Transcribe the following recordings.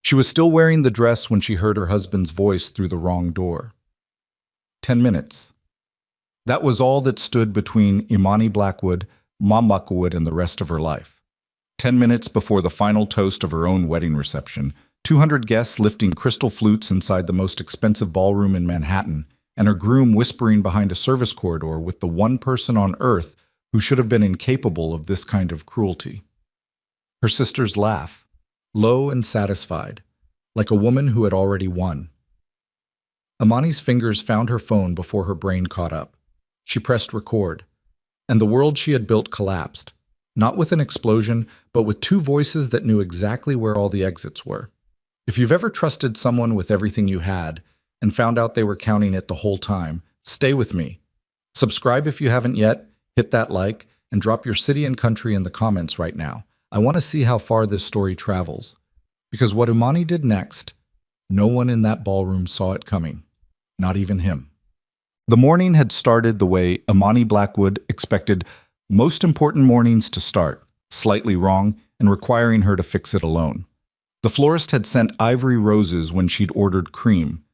She was still wearing the dress when she heard her husband's voice through the wrong door. 10 minutes. That was all that stood between Imani Blackwood, Mom Buckwood, and the rest of her life. 10 minutes before the final toast of her own wedding reception, 200 guests lifting crystal flutes inside the most expensive ballroom in Manhattan, and her groom whispering behind a service corridor with the one person on earth who should have been incapable of this kind of cruelty. Her sister's laugh, low and satisfied, like a woman who had already won. Imani's fingers found her phone before her brain caught up. She pressed record, and the world she had built collapsed, not with an explosion, but with two voices that knew exactly where all the exits were. If you've ever trusted someone with everything you had and found out they were counting it the whole time, stay with me. Subscribe if you haven't yet, hit that like, and drop your city and country in the comments right now. I want to see how far this story travels. Because what Imani did next, no one in that ballroom saw it coming. Not even him. The morning had started the way Imani Blackwood expected most important mornings to start, slightly wrong and requiring her to fix it alone. The florist had sent ivory roses when she'd ordered cream.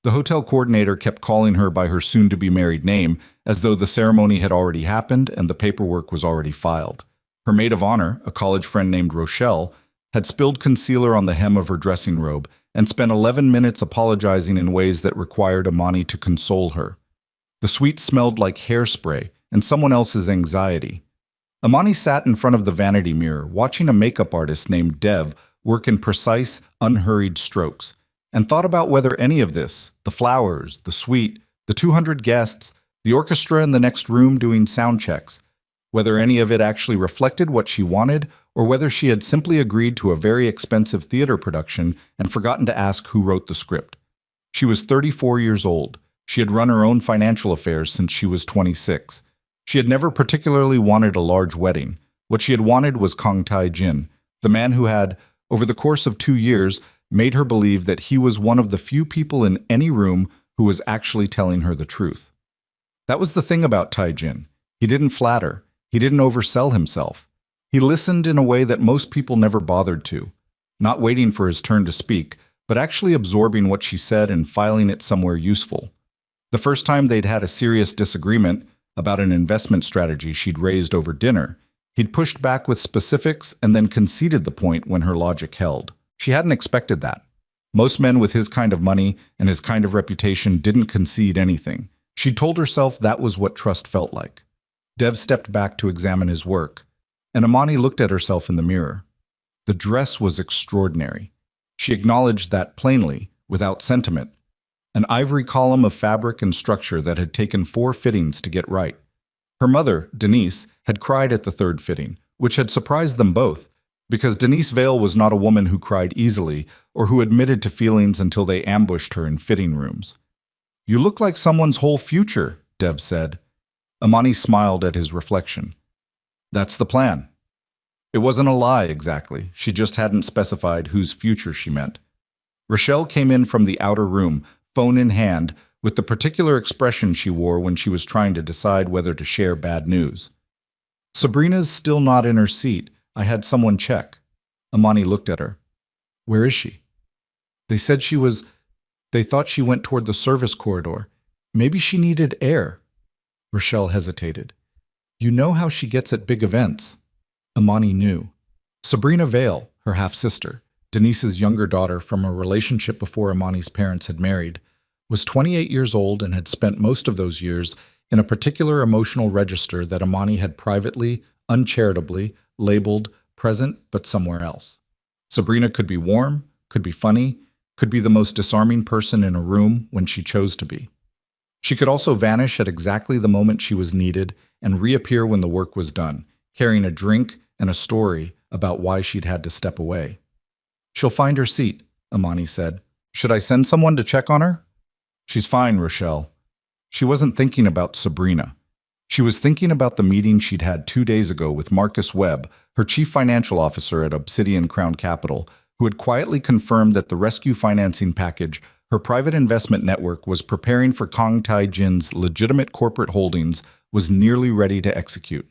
The hotel coordinator kept calling her by her soon-to-be-married name, as though the ceremony had already happened and the paperwork was already filed. Her maid of honor, a college friend named Rochelle, had spilled concealer on the hem of her dressing robe and spent 11 minutes apologizing in ways that required Imani to console her. The suite smelled like hairspray and someone else's anxiety. Imani sat in front of the vanity mirror, watching a makeup artist named Dev work in precise, unhurried strokes, and thought about whether any of this, the flowers, the suite, the 200 guests, the orchestra in the next room doing sound checks, whether any of it actually reflected what she wanted, or whether she had simply agreed to a very expensive theater production and forgotten to ask who wrote the script. She was 34 years old. She had run her own financial affairs since she was 26. She had never particularly wanted a large wedding. What she had wanted was Kong Tai-jin, the man who had, over the course of 2 years, made her believe that he was one of the few people in any room who was actually telling her the truth. That was the thing about Tai-jin. He didn't flatter. He didn't oversell himself. He listened in a way that most people never bothered to, not waiting for his turn to speak, but actually absorbing what she said and filing it somewhere useful. The first time they'd had a serious disagreement about an investment strategy she'd raised over dinner, he'd pushed back with specifics and then conceded the point when her logic held. She hadn't expected that. Most men with his kind of money and his kind of reputation didn't concede anything. She'd told herself that was what trust felt like. Dev stepped back to examine his work, and Imani looked at herself in the mirror. The dress was extraordinary. She acknowledged that plainly, without sentiment. An ivory column of fabric and structure that had taken 4 fittings to get right. Her mother, Denise, had cried at the 3rd fitting, which had surprised them both, because Denise Vale was not a woman who cried easily or who admitted to feelings until they ambushed her in fitting rooms. "You look like someone's whole future," Dev said. Imani smiled at his reflection. That's the plan. It wasn't a lie, exactly. She just hadn't specified whose future she meant. Rochelle came in from the outer room, phone in hand, with the particular expression she wore when she was trying to decide whether to share bad news. "Sabrina's still not in her seat. I had someone check." Imani looked at her. "Where is she?" "They said she was... They thought she went toward the service corridor. Maybe she needed air." Rochelle hesitated. "You know how she gets at big events." Imani knew. Sabrina Vale, her half-sister, Denise's younger daughter from a relationship before Imani's parents had married, was 28 years old and had spent most of those years in a particular emotional register that Imani had privately, uncharitably, labeled present but somewhere else. Sabrina could be warm, could be funny, could be the most disarming person in a room when she chose to be. She could also vanish at exactly the moment she was needed and reappear when the work was done, carrying a drink and a story about why she'd had to step away. "She'll find her seat," Imani said. "Should I send someone to check on her?" "She's fine, Rochelle." She wasn't thinking about Sabrina. She was thinking about the meeting she'd had 2 days ago with Marcus Webb, her chief financial officer at Obsidian Crown Capital, who had quietly confirmed that the rescue financing package her private investment network was preparing for Kong Tai-jin's legitimate corporate holdings was nearly ready to execute.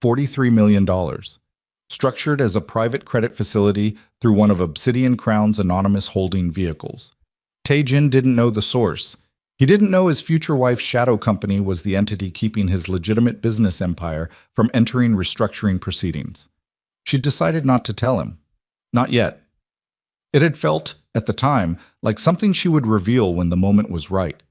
$43 million. structured as a private credit facility through one of Obsidian Crown's anonymous holding vehicles. Tae-jin didn't know the source. He didn't know his future wife's shadow company was the entity keeping his legitimate business empire from entering restructuring proceedings. She decided not to tell him. Not yet. It had felt, at the time, like something she would reveal when the moment was right.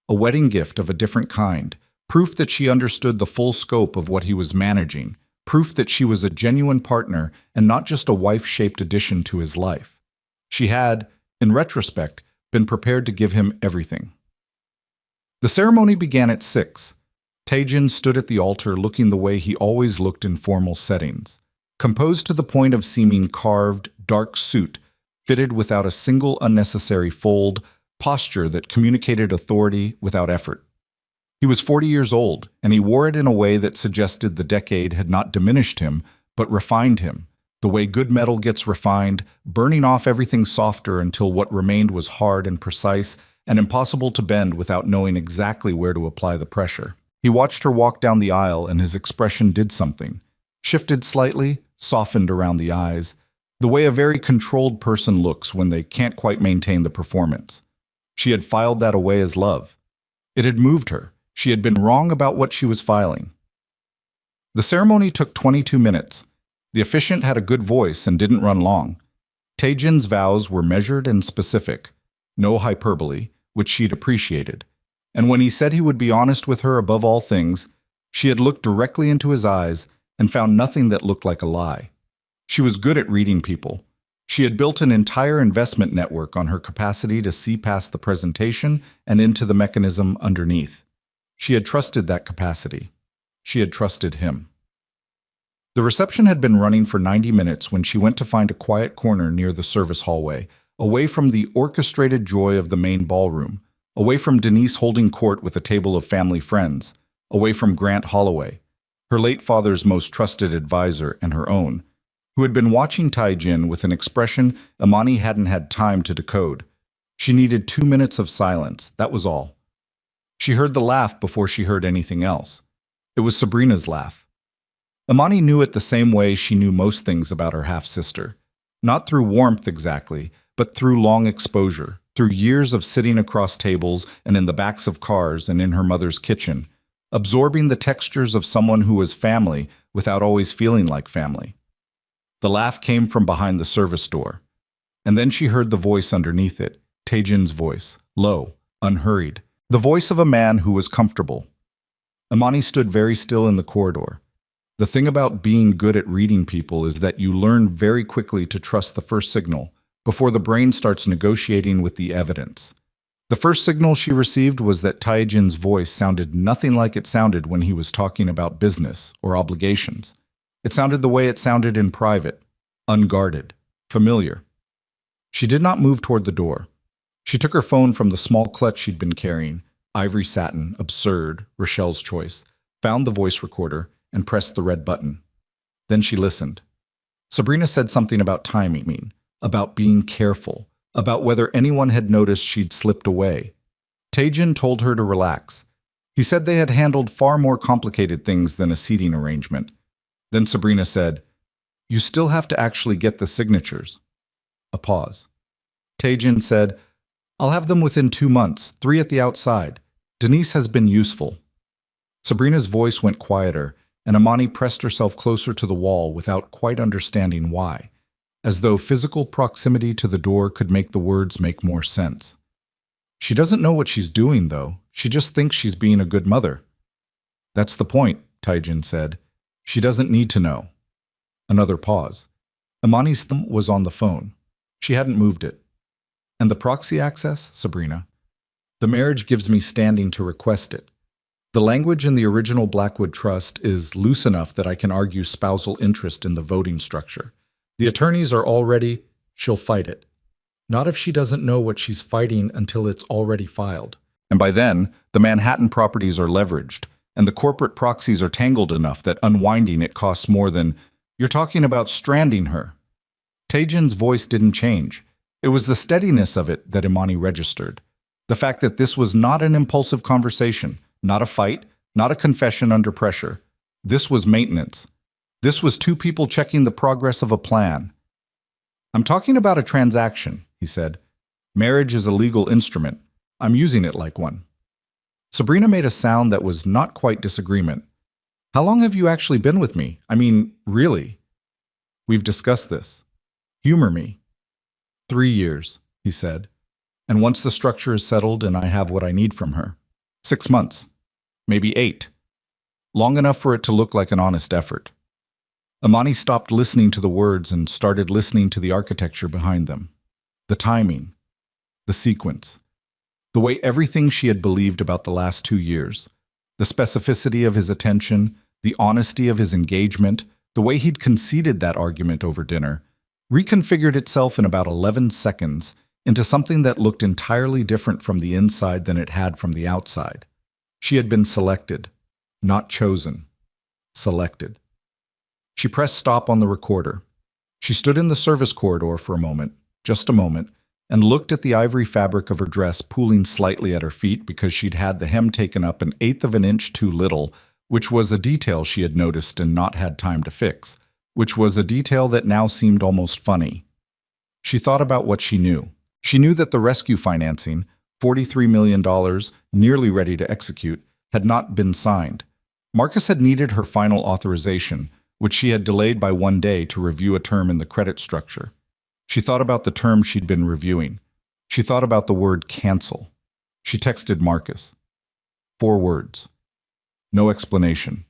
A wedding gift of a different kind, proof that she understood the full scope of what he was managing, proof that she was a genuine partner and not just a wife-shaped addition to his life. She had, in retrospect, been prepared to give him everything. The ceremony began at 6. Tae-jin stood at the altar looking the way he always looked in formal settings, composed to the point of seeming carved, dark suit, fitted without a single unnecessary fold, posture that communicated authority without effort. He was 40 years old, and he wore it in a way that suggested the decade had not diminished him, but refined him, the way good metal gets refined, burning off everything softer until what remained was hard and precise and impossible to bend without knowing exactly where to apply the pressure. He watched her walk down the aisle, and his expression did something. Shifted slightly, softened around the eyes, the way a very controlled person looks when they can't quite maintain the performance. She had filed that away as love. It had moved her. She had been wrong about what she was filing. The ceremony took 22 minutes. The officiant had a good voice and didn't run long. Tae-jin's vows were measured and specific, no hyperbole, which she'd appreciated. And when he said he would be honest with her above all things, she had looked directly into his eyes and found nothing that looked like a lie. She was good at reading people. She had built an entire investment network on her capacity to see past the presentation and into the mechanism underneath. She had trusted that capacity. She had trusted him. The reception had been running for 90 minutes when she went to find a quiet corner near the service hallway, away from the orchestrated joy of the main ballroom, away from Denise holding court with a table of family friends, away from Grant Holloway, her late father's most trusted advisor and her own, who had been watching Tae-jin with an expression Imani hadn't had time to decode. She needed 2 minutes of silence, that was all. She heard the laugh before she heard anything else. It was Sabrina's laugh. Imani knew it the same way she knew most things about her half-sister. Not through warmth exactly, but through long exposure, through years of sitting across tables and in the backs of cars and in her mother's kitchen, absorbing the textures of someone who was family without always feeling like family. The laugh came from behind the service door. And then she heard the voice underneath it, Tae-jin's voice, low, unhurried, the voice of a man who was comfortable. Imani stood very still in the corridor. The thing about being good at reading people is that you learn very quickly to trust the first signal before the brain starts negotiating with the evidence. The first signal she received was that Tae-jin's voice sounded nothing like it sounded when he was talking about business or obligations. It sounded the way it sounded in private, unguarded, familiar. She did not move toward the door. She took her phone from the small clutch she'd been carrying, ivory satin, absurd, Rochelle's choice, found the voice recorder, and pressed the red button. Then she listened. Sabrina said something about timing, about being careful, about whether anyone had noticed she'd slipped away. Tae-jin told her to relax. He said they had handled far more complicated things than a seating arrangement. Then Sabrina said, "You still have to actually get the signatures." A pause. Tae-jin said, "I'll have them within 2 months, 3 at the outside. Denise has been useful." Sabrina's voice went quieter, and Imani pressed herself closer to the wall without quite understanding why, as though physical proximity to the door could make the words make more sense. "She doesn't know what she's doing, though. She just thinks she's being a good mother." "That's the point," Tae-jin said. "She doesn't need to know." Another pause. Imani's thumb was on the phone. She hadn't moved it. "And the proxy access, Sabrina? The marriage gives me standing to request it. The language in the original Blackwood Trust is loose enough that I can argue spousal interest in the voting structure. The attorneys are already, she'll fight it. Not if she doesn't know what she's fighting until it's already filed. And by then, the Manhattan properties are leveraged, and the corporate proxies are tangled enough that unwinding it costs more than, you're talking about stranding her." Tae-jin's voice didn't change. It was the steadiness of it that Imani registered. The fact that this was not an impulsive conversation, not a fight, not a confession under pressure. This was maintenance. This was two people checking the progress of a plan. I'm talking about a transaction, he said. Marriage is a legal instrument. I'm using it like one. Sabrina made a sound that was not quite disagreement. How long have you actually been with me? I mean, really? We've discussed this. Humor me. 3 years, he said. And once the structure is settled and I have what I need from her. 6 months. Maybe 8. Long enough for it to look like an honest effort. Imani stopped listening to the words and started listening to the architecture behind them. The timing. The sequence. The way everything she had believed about the last 2 years. The specificity of his attention, the honesty of his engagement, the way he'd conceded that argument over dinner, reconfigured itself in about 11 seconds into something that looked entirely different from the inside than it had from the outside. She had been selected, not chosen. Selected. She pressed stop on the recorder. She stood in the service corridor for a moment, just a moment, and looked at the ivory fabric of her dress pooling slightly at her feet because she'd had the hem taken up 1/8 of an inch too little, which was a detail she had noticed and not had time to fix, which was a detail that now seemed almost funny. She thought about what she knew. She knew that the rescue financing, $43 million, nearly ready to execute, had not been signed. Marcus had needed her final authorization, which she had delayed by 1 day to review a term in the credit structure. She thought about the term she'd been reviewing. She thought about the word cancel. She texted Marcus. 4 words. No explanation.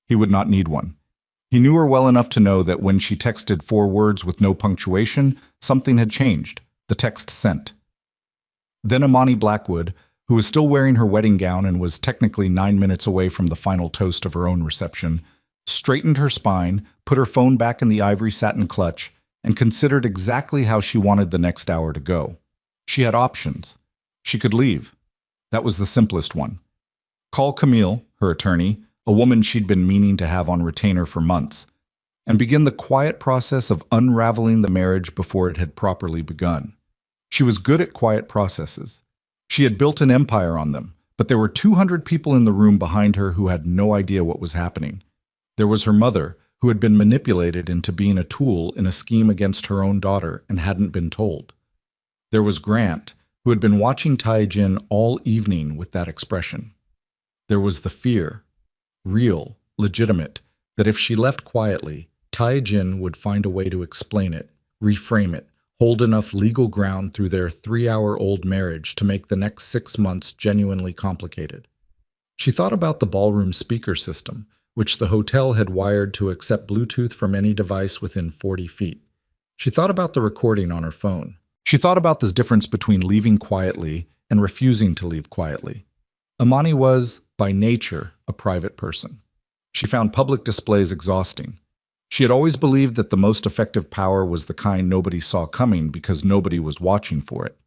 He would not need one. He knew her well enough to know that when she texted 4 words with no punctuation, something had changed. The text sent. Then Imani Blackwood, who was still wearing her wedding gown and was technically 9 minutes away from the final toast of her own reception, straightened her spine, put her phone back in the ivory satin clutch, and considered exactly how she wanted the next hour to go. She had options. She could leave. That was the simplest one. Call Camille, her attorney, a woman she'd been meaning to have on retainer for months, and begin the quiet process of unraveling the marriage before it had properly begun. She was good at quiet processes. She had built an empire on them, but there were 200 people in the room behind her who had no idea what was happening. There was her mother, who had been manipulated into being a tool in a scheme against her own daughter and hadn't been told. There was Grant, who had been watching Tai-Jin all evening with that expression. There was the fear, real, legitimate, that if she left quietly, Tai-Jin would find a way to explain it, reframe it, hold enough legal ground through their 3-hour-old marriage to make the next 6 months genuinely complicated. She thought about the ballroom speaker system, which the hotel had wired to accept Bluetooth from any device within 40 feet. She thought about the recording on her phone. She thought about the difference between leaving quietly and refusing to leave quietly. Imani was, by nature, a private person. She found public displays exhausting. She had always believed that the most effective power was the kind nobody saw coming because nobody was watching for it.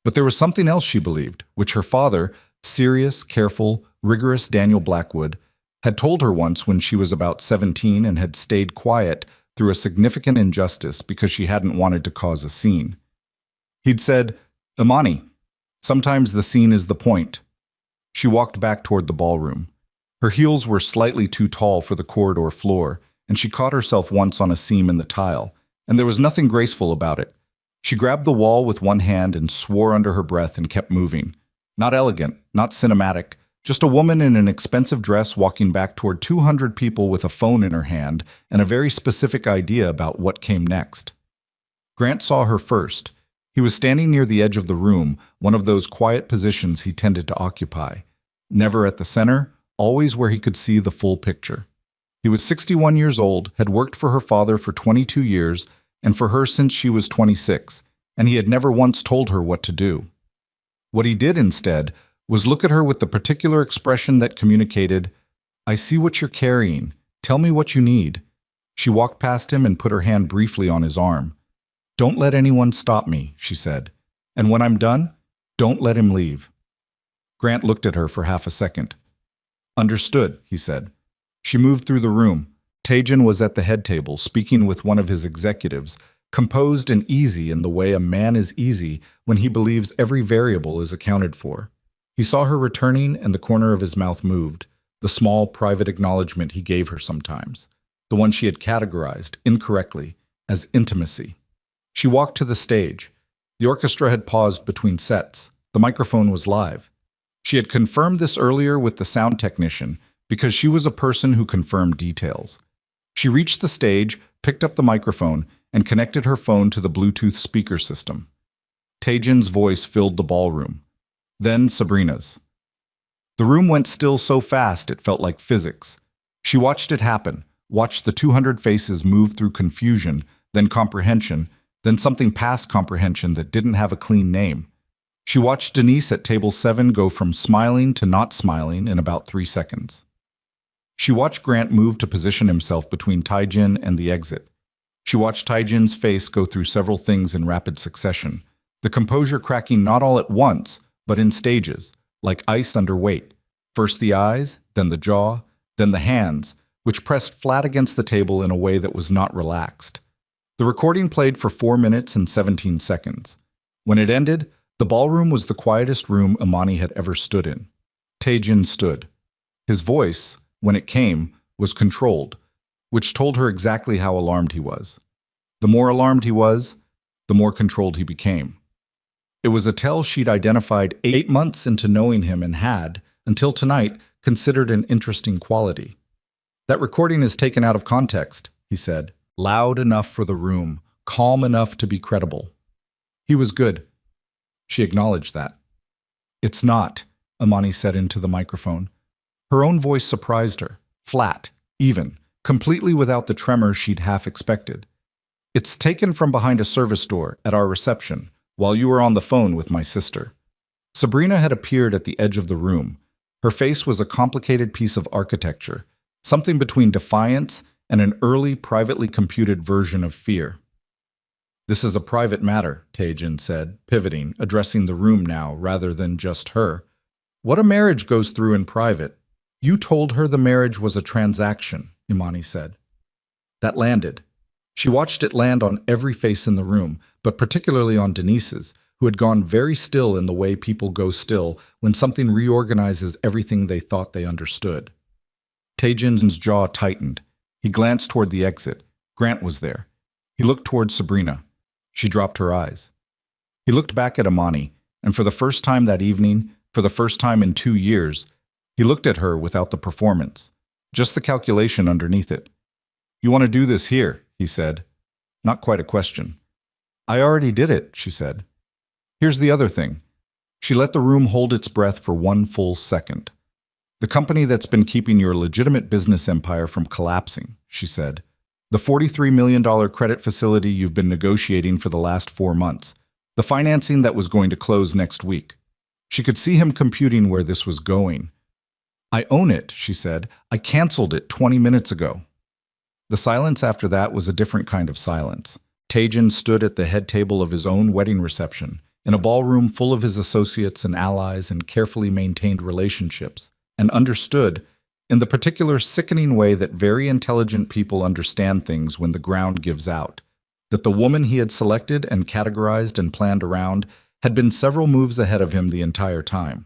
But there was something else she believed, which her father, serious, careful, rigorous Daniel Blackwood, had told her once when she was about 17 and had stayed quiet through a significant injustice because she hadn't wanted to cause a scene. He'd said, "Imani, sometimes the scene is the point." She walked back toward the ballroom. Her heels were slightly too tall for the corridor floor, and she caught herself once on a seam in the tile, and there was nothing graceful about it. She grabbed the wall with one hand and swore under her breath and kept moving. Not elegant, not cinematic, just a woman in an expensive dress walking back toward 200 people with a phone in her hand and a very specific idea about what came next. Grant saw her first. He was standing near the edge of the room, one of those quiet positions he tended to occupy. Never at the center, always where he could see the full picture. He was 61 years old, had worked for her father for 22 years, and for her since she was 26, and he had never once told her what to do. What he did instead was look at her with the particular expression that communicated, "I see what you're carrying. Tell me what you need." She walked past him and put her hand briefly on his arm. "Don't let anyone stop me," she said. "And when I'm done, don't let him leave." Grant looked at her for half a second. "Understood," he said. She moved through the room. Tai-Jin was at the head table, speaking with one of his executives, composed and easy in the way a man is easy when he believes every variable is accounted for. He saw her returning and the corner of his mouth moved, the small private acknowledgement he gave her sometimes. the one she had categorized, incorrectly, as intimacy. She walked to the stage. The orchestra had paused between sets. The microphone was live. She had confirmed this earlier with the sound technician because she was a person who confirmed details. She reached the stage, picked up the microphone, and connected her phone to the Bluetooth speaker system. Taejin's voice filled the ballroom. Then Sabrina's. The room went still so fast it felt like physics. She watched it happen, watched the 200 faces move through confusion, then comprehension, then something past comprehension that didn't have a clean name. She watched Denise at table 7 go from smiling to not smiling in about 3 seconds. She watched Grant move to position himself between Taejin and the exit. She watched Taejin's face go through several things in rapid succession, the composure cracking not all at once, but in stages, like ice under weight. First the eyes, then the jaw, then the hands, which pressed flat against the table in a way that was not relaxed. The recording played for 4 minutes and 17 seconds. When it ended, the ballroom was the quietest room Imani had ever stood in. Taejin stood. His voice, when it came, was controlled, which told her exactly how alarmed he was. The more alarmed he was, the more controlled he became. It was a tell she'd identified 8 months into knowing him and had, until tonight, considered an interesting quality. That recording is taken out of context, he said, loud enough for the room, calm enough to be credible. He was good. She acknowledged that. It's not, Imani said into the microphone. Her own voice surprised her, flat, even, completely without the tremor she'd half expected. It's taken from behind a service door at our reception while you were on the phone with my sister. Sabrina had appeared at the edge of the room. Her face was a complicated piece of architecture, something between defiance and an early, privately computed version of fear. This is a private matter, Taejin said, pivoting, addressing the room now rather than just her. What a marriage goes through in private. You told her the marriage was a transaction, Imani said. That landed. She watched it land on every face in the room, but particularly on Denise's, who had gone very still in the way people go still when something reorganizes everything they thought they understood. Taejin's jaw tightened. He glanced toward the exit. Grant was there. He looked toward Sabrina. She dropped her eyes. He looked back at Imani, and for the first time that evening, for the first time in 2 years, he looked at her without the performance, just the calculation underneath it. You want to do this here, he said. Not quite a question. I already did it, she said. Here's the other thing. She let the room hold its breath for 1 full second. The company that's been keeping your legitimate business empire from collapsing, she said. The $43 million credit facility you've been negotiating for the last 4 months. The financing that was going to close next week. She could see him computing where this was going. I own it, she said. I canceled it 20 minutes ago. The silence after that was a different kind of silence. Taejin stood at the head table of his own wedding reception, in a ballroom full of his associates and allies and carefully maintained relationships, and understood, in the particular sickening way that very intelligent people understand things when the ground gives out, that the woman he had selected and categorized and planned around had been several moves ahead of him the entire time.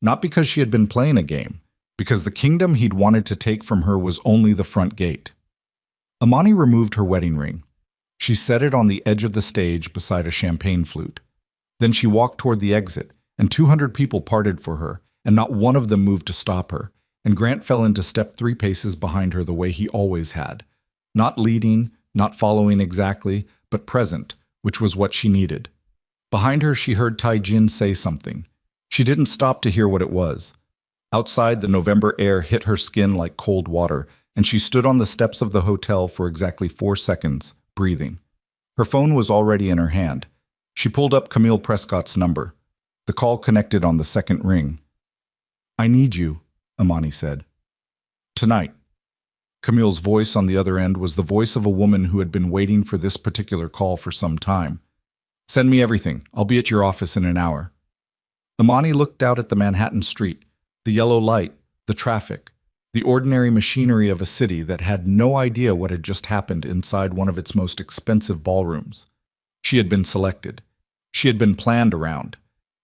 Not because she had been playing a game, because the kingdom he'd wanted to take from her was only the front gate. Imani removed her wedding ring. She set it on the edge of the stage beside a champagne flute. Then she walked toward the exit, and 200 people parted for her, and not one of them moved to stop her, and Grant fell into step 3 paces behind her the way he always had. Not leading, not following exactly, but present, which was what she needed. Behind her she heard Taejin say something. She didn't stop to hear what it was. Outside, the November air hit her skin like cold water, and she stood on the steps of the hotel for exactly 4 seconds, breathing. Her phone was already in her hand. She pulled up Camille Prescott's number. The call connected on the second ring. I need you, Imani said. Tonight. Camille's voice on the other end was the voice of a woman who had been waiting for this particular call for some time. Send me everything. I'll be at your office in an hour. Imani looked out at the Manhattan street, the yellow light, the traffic, the ordinary machinery of a city that had no idea what had just happened inside one of its most expensive ballrooms. She had been selected. She had been planned around.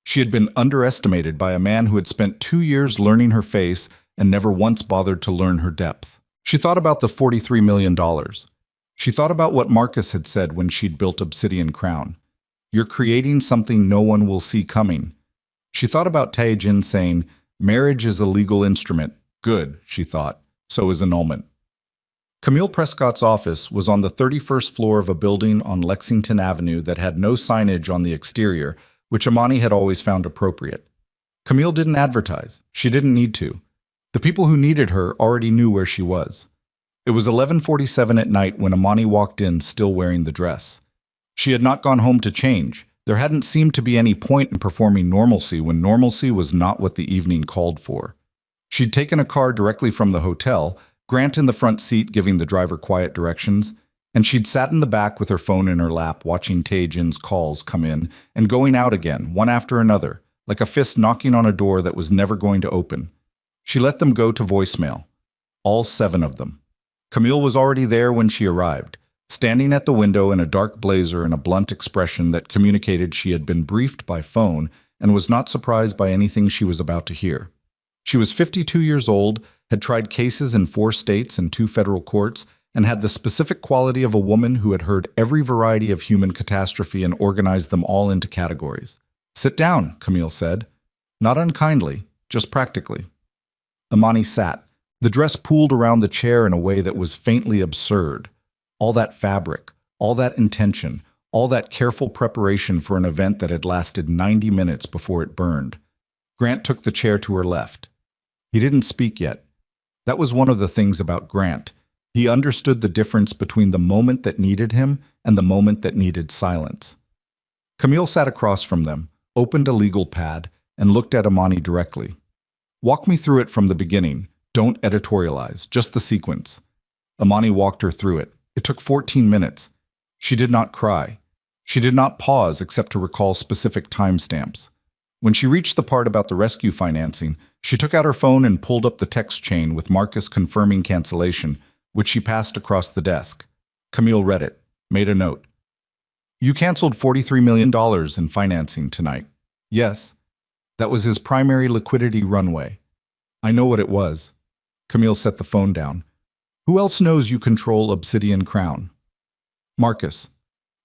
She had been underestimated by a man who had spent 2 years learning her face and never once bothered to learn her depth. She thought about the $43 million. She thought about what Marcus had said when she'd built Obsidian Crown. You're creating something no one will see coming. She thought about Taejin saying, marriage is a legal instrument. Good, she thought. So is annulment. Camille Prescott's office was on the 31st floor of a building on Lexington Avenue that had no signage on the exterior, which Imani had always found appropriate. Camille didn't advertise. She didn't need to. The people who needed her already knew where she was. It was 11:47 at night when Imani walked in, still wearing the dress. She had not gone home to change. There hadn't seemed to be any point in performing normalcy when normalcy was not what the evening called for. She'd taken a car directly from the hotel, Grant in the front seat giving the driver quiet directions, and she'd sat in the back with her phone in her lap watching Taejin's calls come in and going out again, one after another, like a fist knocking on a door that was never going to open. She let them go to voicemail. All 7 of them. Camille was already there when she arrived, standing at the window in a dark blazer and a blunt expression that communicated she had been briefed by phone and was not surprised by anything she was about to hear. She was 52 years old, had tried cases in 4 states and 2 federal courts, and had the specific quality of a woman who had heard every variety of human catastrophe and organized them all into categories. Sit down, Camille said. Not unkindly, just practically. Imani sat. The dress pooled around the chair in a way that was faintly absurd. All that fabric, all that intention, all that careful preparation for an event that had lasted 90 minutes before it burned. Grant took the chair to her left. He didn't speak yet. That was one of the things about Grant. He understood the difference between the moment that needed him and the moment that needed silence. Camille sat across from them, opened a legal pad, and looked at Imani directly. Walk me through it from the beginning. Don't editorialize, just the sequence. Imani walked her through it. It took 14 minutes. She did not cry. She did not pause except to recall specific timestamps. When she reached the part about the rescue financing, she took out her phone and pulled up the text chain with Marcus confirming cancellation, which she passed across the desk. Camille read it, made a note. You canceled $43 million in financing tonight. Yes. That was his primary liquidity runway. I know what it was. Camille set the phone down. Who else knows you control Obsidian Crown? Marcus.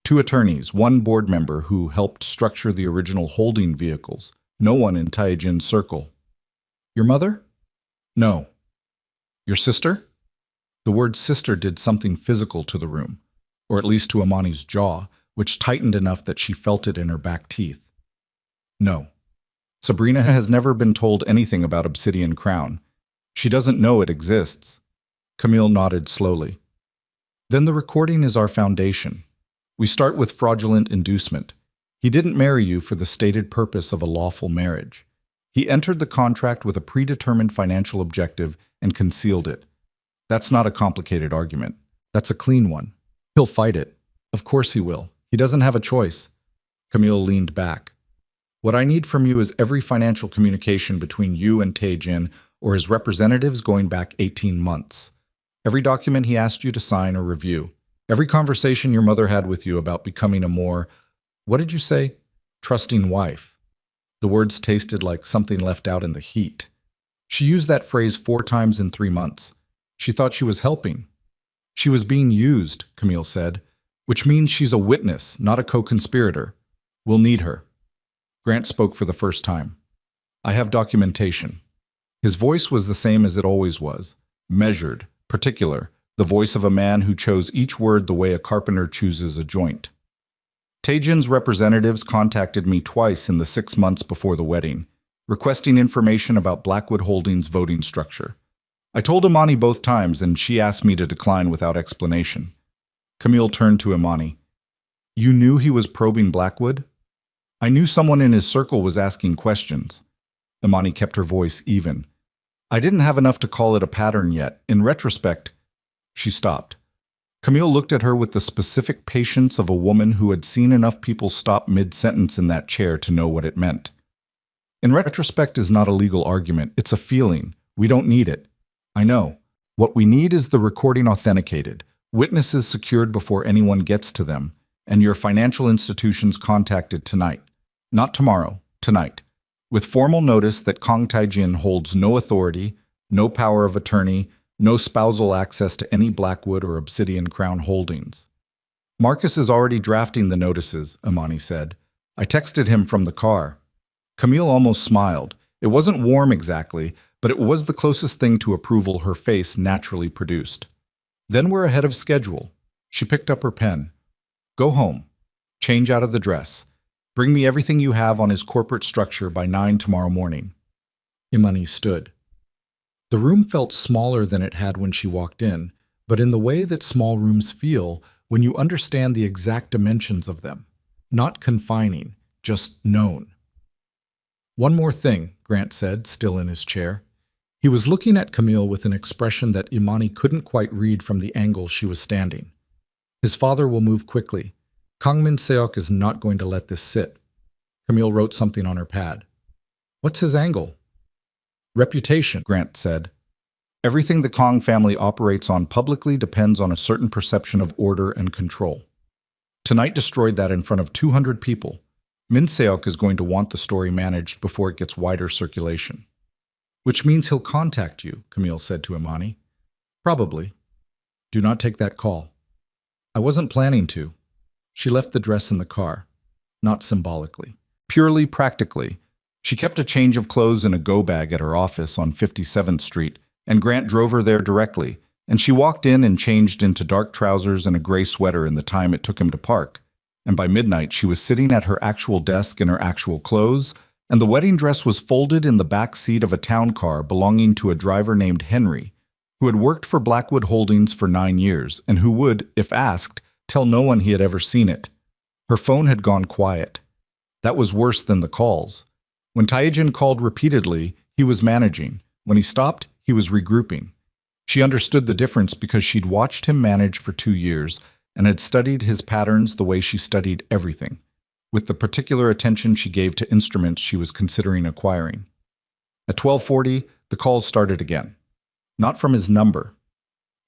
2 attorneys, 1 board member who helped structure the original holding vehicles. No one in Taejin's circle. Your mother? No. Your sister? The word sister did something physical to the room, or at least to Imani's jaw, which tightened enough that she felt it in her back teeth. No. Sabrina has never been told anything about Obsidian Crown. She doesn't know it exists. Camille nodded slowly. Then the recording is our foundation. We start with fraudulent inducement. He didn't marry you for the stated purpose of a lawful marriage. He entered the contract with a predetermined financial objective and concealed it. That's not a complicated argument. That's a clean one. He'll fight it. Of course he will. He doesn't have a choice. Camille leaned back. What I need from you is every financial communication between you and Taejin or his representatives going back 18 months. Every document he asked you to sign or review. Every conversation your mother had with you about becoming a more, what did you say? Trusting wife. The words tasted like something left out in the heat. She used that phrase 4 times in 3 months. She thought she was helping. She was being used, Camille said, which means she's a witness, not a co-conspirator. We'll need her. Grant spoke for the first time. I have documentation. His voice was the same as it always was, measured, particular, the voice of a man who chose each word the way a carpenter chooses a joint. Taejin's representatives contacted me twice in the 6 months before the wedding, requesting information about Blackwood Holdings' voting structure. I told Imani both times, and she asked me to decline without explanation. Camille turned to Imani. You knew he was probing Blackwood? I knew someone in his circle was asking questions. Imani kept her voice even. I didn't have enough to call it a pattern yet. In retrospect, she stopped. Camille looked at her with the specific patience of a woman who had seen enough people stop mid-sentence in that chair to know what it meant. In retrospect is not a legal argument. It's a feeling. We don't need it. I know. What we need is the recording authenticated, witnesses secured before anyone gets to them, and your financial institutions contacted tonight. Not tomorrow, tonight. With formal notice that Kong Taejin holds no authority, no power of attorney, No spousal access to any Blackwood or Obsidian Crown holdings. Marcus is already drafting the notices, Imani said. I texted him from the car. Camille almost smiled. It wasn't warm exactly, but it was the closest thing to approval her face naturally produced. Then we're ahead of schedule. She picked up her pen. Go home. Change out of the dress. Bring me everything you have on his corporate structure by 9 tomorrow morning. Imani stood. The room felt smaller than it had when she walked in, but in the way that small rooms feel when you understand the exact dimensions of them. Not confining, just known. One more thing, Grant said, still in his chair. He was looking at Camille with an expression that Imani couldn't quite read from the angle she was standing. His father will move quickly. Kang Min Seok is not going to let this sit. Camille wrote something on her pad. What's his angle? Reputation, Grant said. Everything the Kang family operates on publicly depends on a certain perception of order and control. Tonight destroyed that in front of 200 people. Min Seok is going to want the story managed before it gets wider circulation. Which means he'll contact you, Camille said to Imani. Probably. Do not take that call. I wasn't planning to. She left the dress in the car. Not symbolically. Purely practically. She kept a change of clothes in a go-bag at her office on 57th Street, and Grant drove her there directly, and she walked in and changed into dark trousers and a gray sweater in the time it took him to park. And by midnight, she was sitting at her actual desk in her actual clothes, and the wedding dress was folded in the back seat of a town car belonging to a driver named Henry, who had worked for Blackwood Holdings for 9 years, and who would, if asked, tell no one he had ever seen it. Her phone had gone quiet. That was worse than the calls. When Taejin called repeatedly, he was managing. When he stopped, he was regrouping. She understood the difference because she'd watched him manage for 2 years and had studied his patterns the way she studied everything, with the particular attention she gave to instruments she was considering acquiring. At 12:40, the calls started again. Not from his number.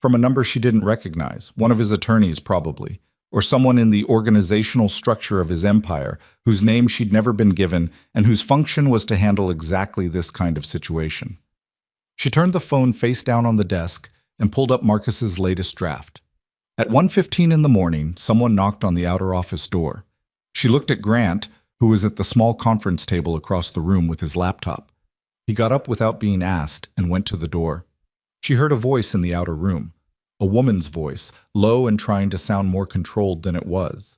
From a number she didn't recognize, one of his attorneys probably, or someone in the organizational structure of his empire whose name she'd never been given and whose function was to handle exactly this kind of situation. She turned the phone face down on the desk and pulled up Marcus's latest draft. At 1:15 in the morning, someone knocked on the outer office door. She looked at Grant, who was at the small conference table across the room with his laptop. He got up without being asked and went to the door. She heard a voice in the outer room. A woman's voice, low and trying to sound more controlled than it was.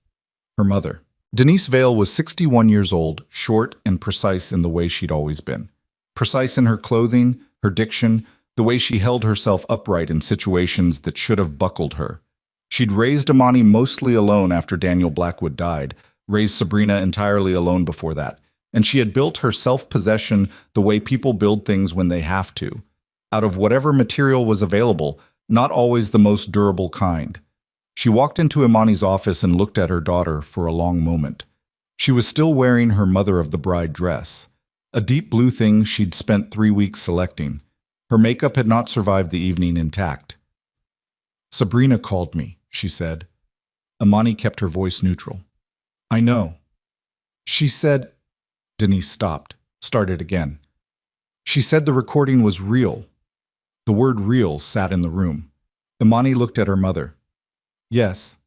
Her mother. Denise Vale was 61 years old, short and precise in the way she'd always been. Precise in her clothing, her diction, the way she held herself upright in situations that should have buckled her. She'd raised Imani mostly alone after Daniel Blackwood died, raised Sabrina entirely alone before that, and she had built her self-possession the way people build things when they have to, out of whatever material was available, not always the most durable kind. She walked into Imani's office and looked at her daughter for a long moment. She was still wearing her mother of the bride dress, a deep blue thing she'd spent 3 weeks selecting. Her makeup had not survived the evening intact. Sabrina called me, she said. Imani kept her voice neutral. I know. She said... Denise stopped, started again. She said the recording was real. The word real sat in the room. Imani looked at her mother. Yes.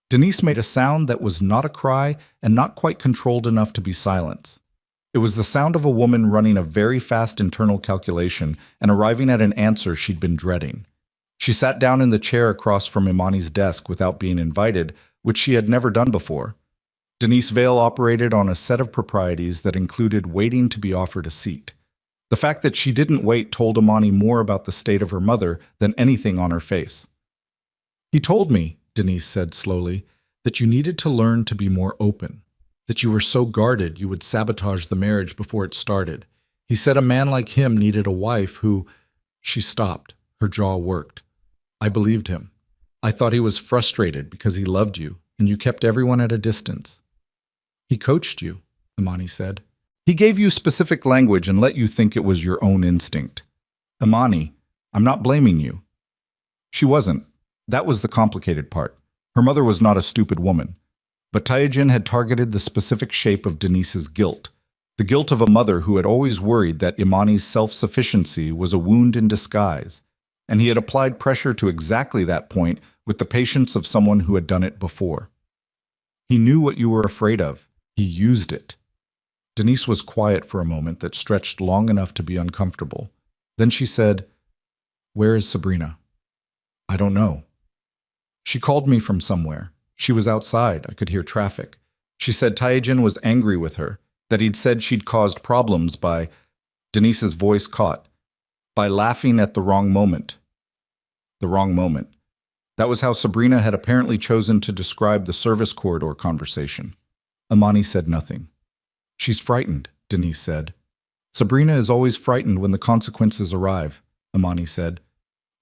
Denise made a sound that was not a cry and not quite controlled enough to be silence. It was the sound of a woman running a very fast internal calculation and arriving at an answer she'd been dreading. She sat down in the chair across from Imani's desk without being invited, which she had never done before. Denise Vale operated on a set of proprieties that included waiting to be offered a seat. The fact that she didn't wait told Imani more about the state of her mother than anything on her face. He told me, Denise said slowly, that you needed to learn to be more open, that you were so guarded you would sabotage the marriage before it started. He said a man like him needed a wife who... She stopped. Her jaw worked. I believed him. I thought he was frustrated because he loved you, and you kept everyone at a distance. He coached you, Imani said. He gave you specific language and let you think it was your own instinct. Imani, I'm not blaming you. She wasn't. That was the complicated part. Her mother was not a stupid woman. But Taejin had targeted the specific shape of Denise's guilt. The guilt of a mother who had always worried that Imani's self-sufficiency was a wound in disguise. and he had applied pressure to exactly that point with the patience of someone who had done it before. He knew what you were afraid of. He used it. Denise was quiet for a moment that stretched long enough to be uncomfortable. Then she said, "Where is Sabrina?" "I don't know." "She called me from somewhere. She was outside. I could hear traffic. She said Taejin was angry with her, that he'd said she'd caused problems by," Denise's voice caught, "by laughing at the wrong moment." The wrong moment. That was how Sabrina had apparently chosen to describe the service corridor conversation. Imani said nothing. "She's frightened," Denise said. "Sabrina is always frightened when the consequences arrive," Imani said.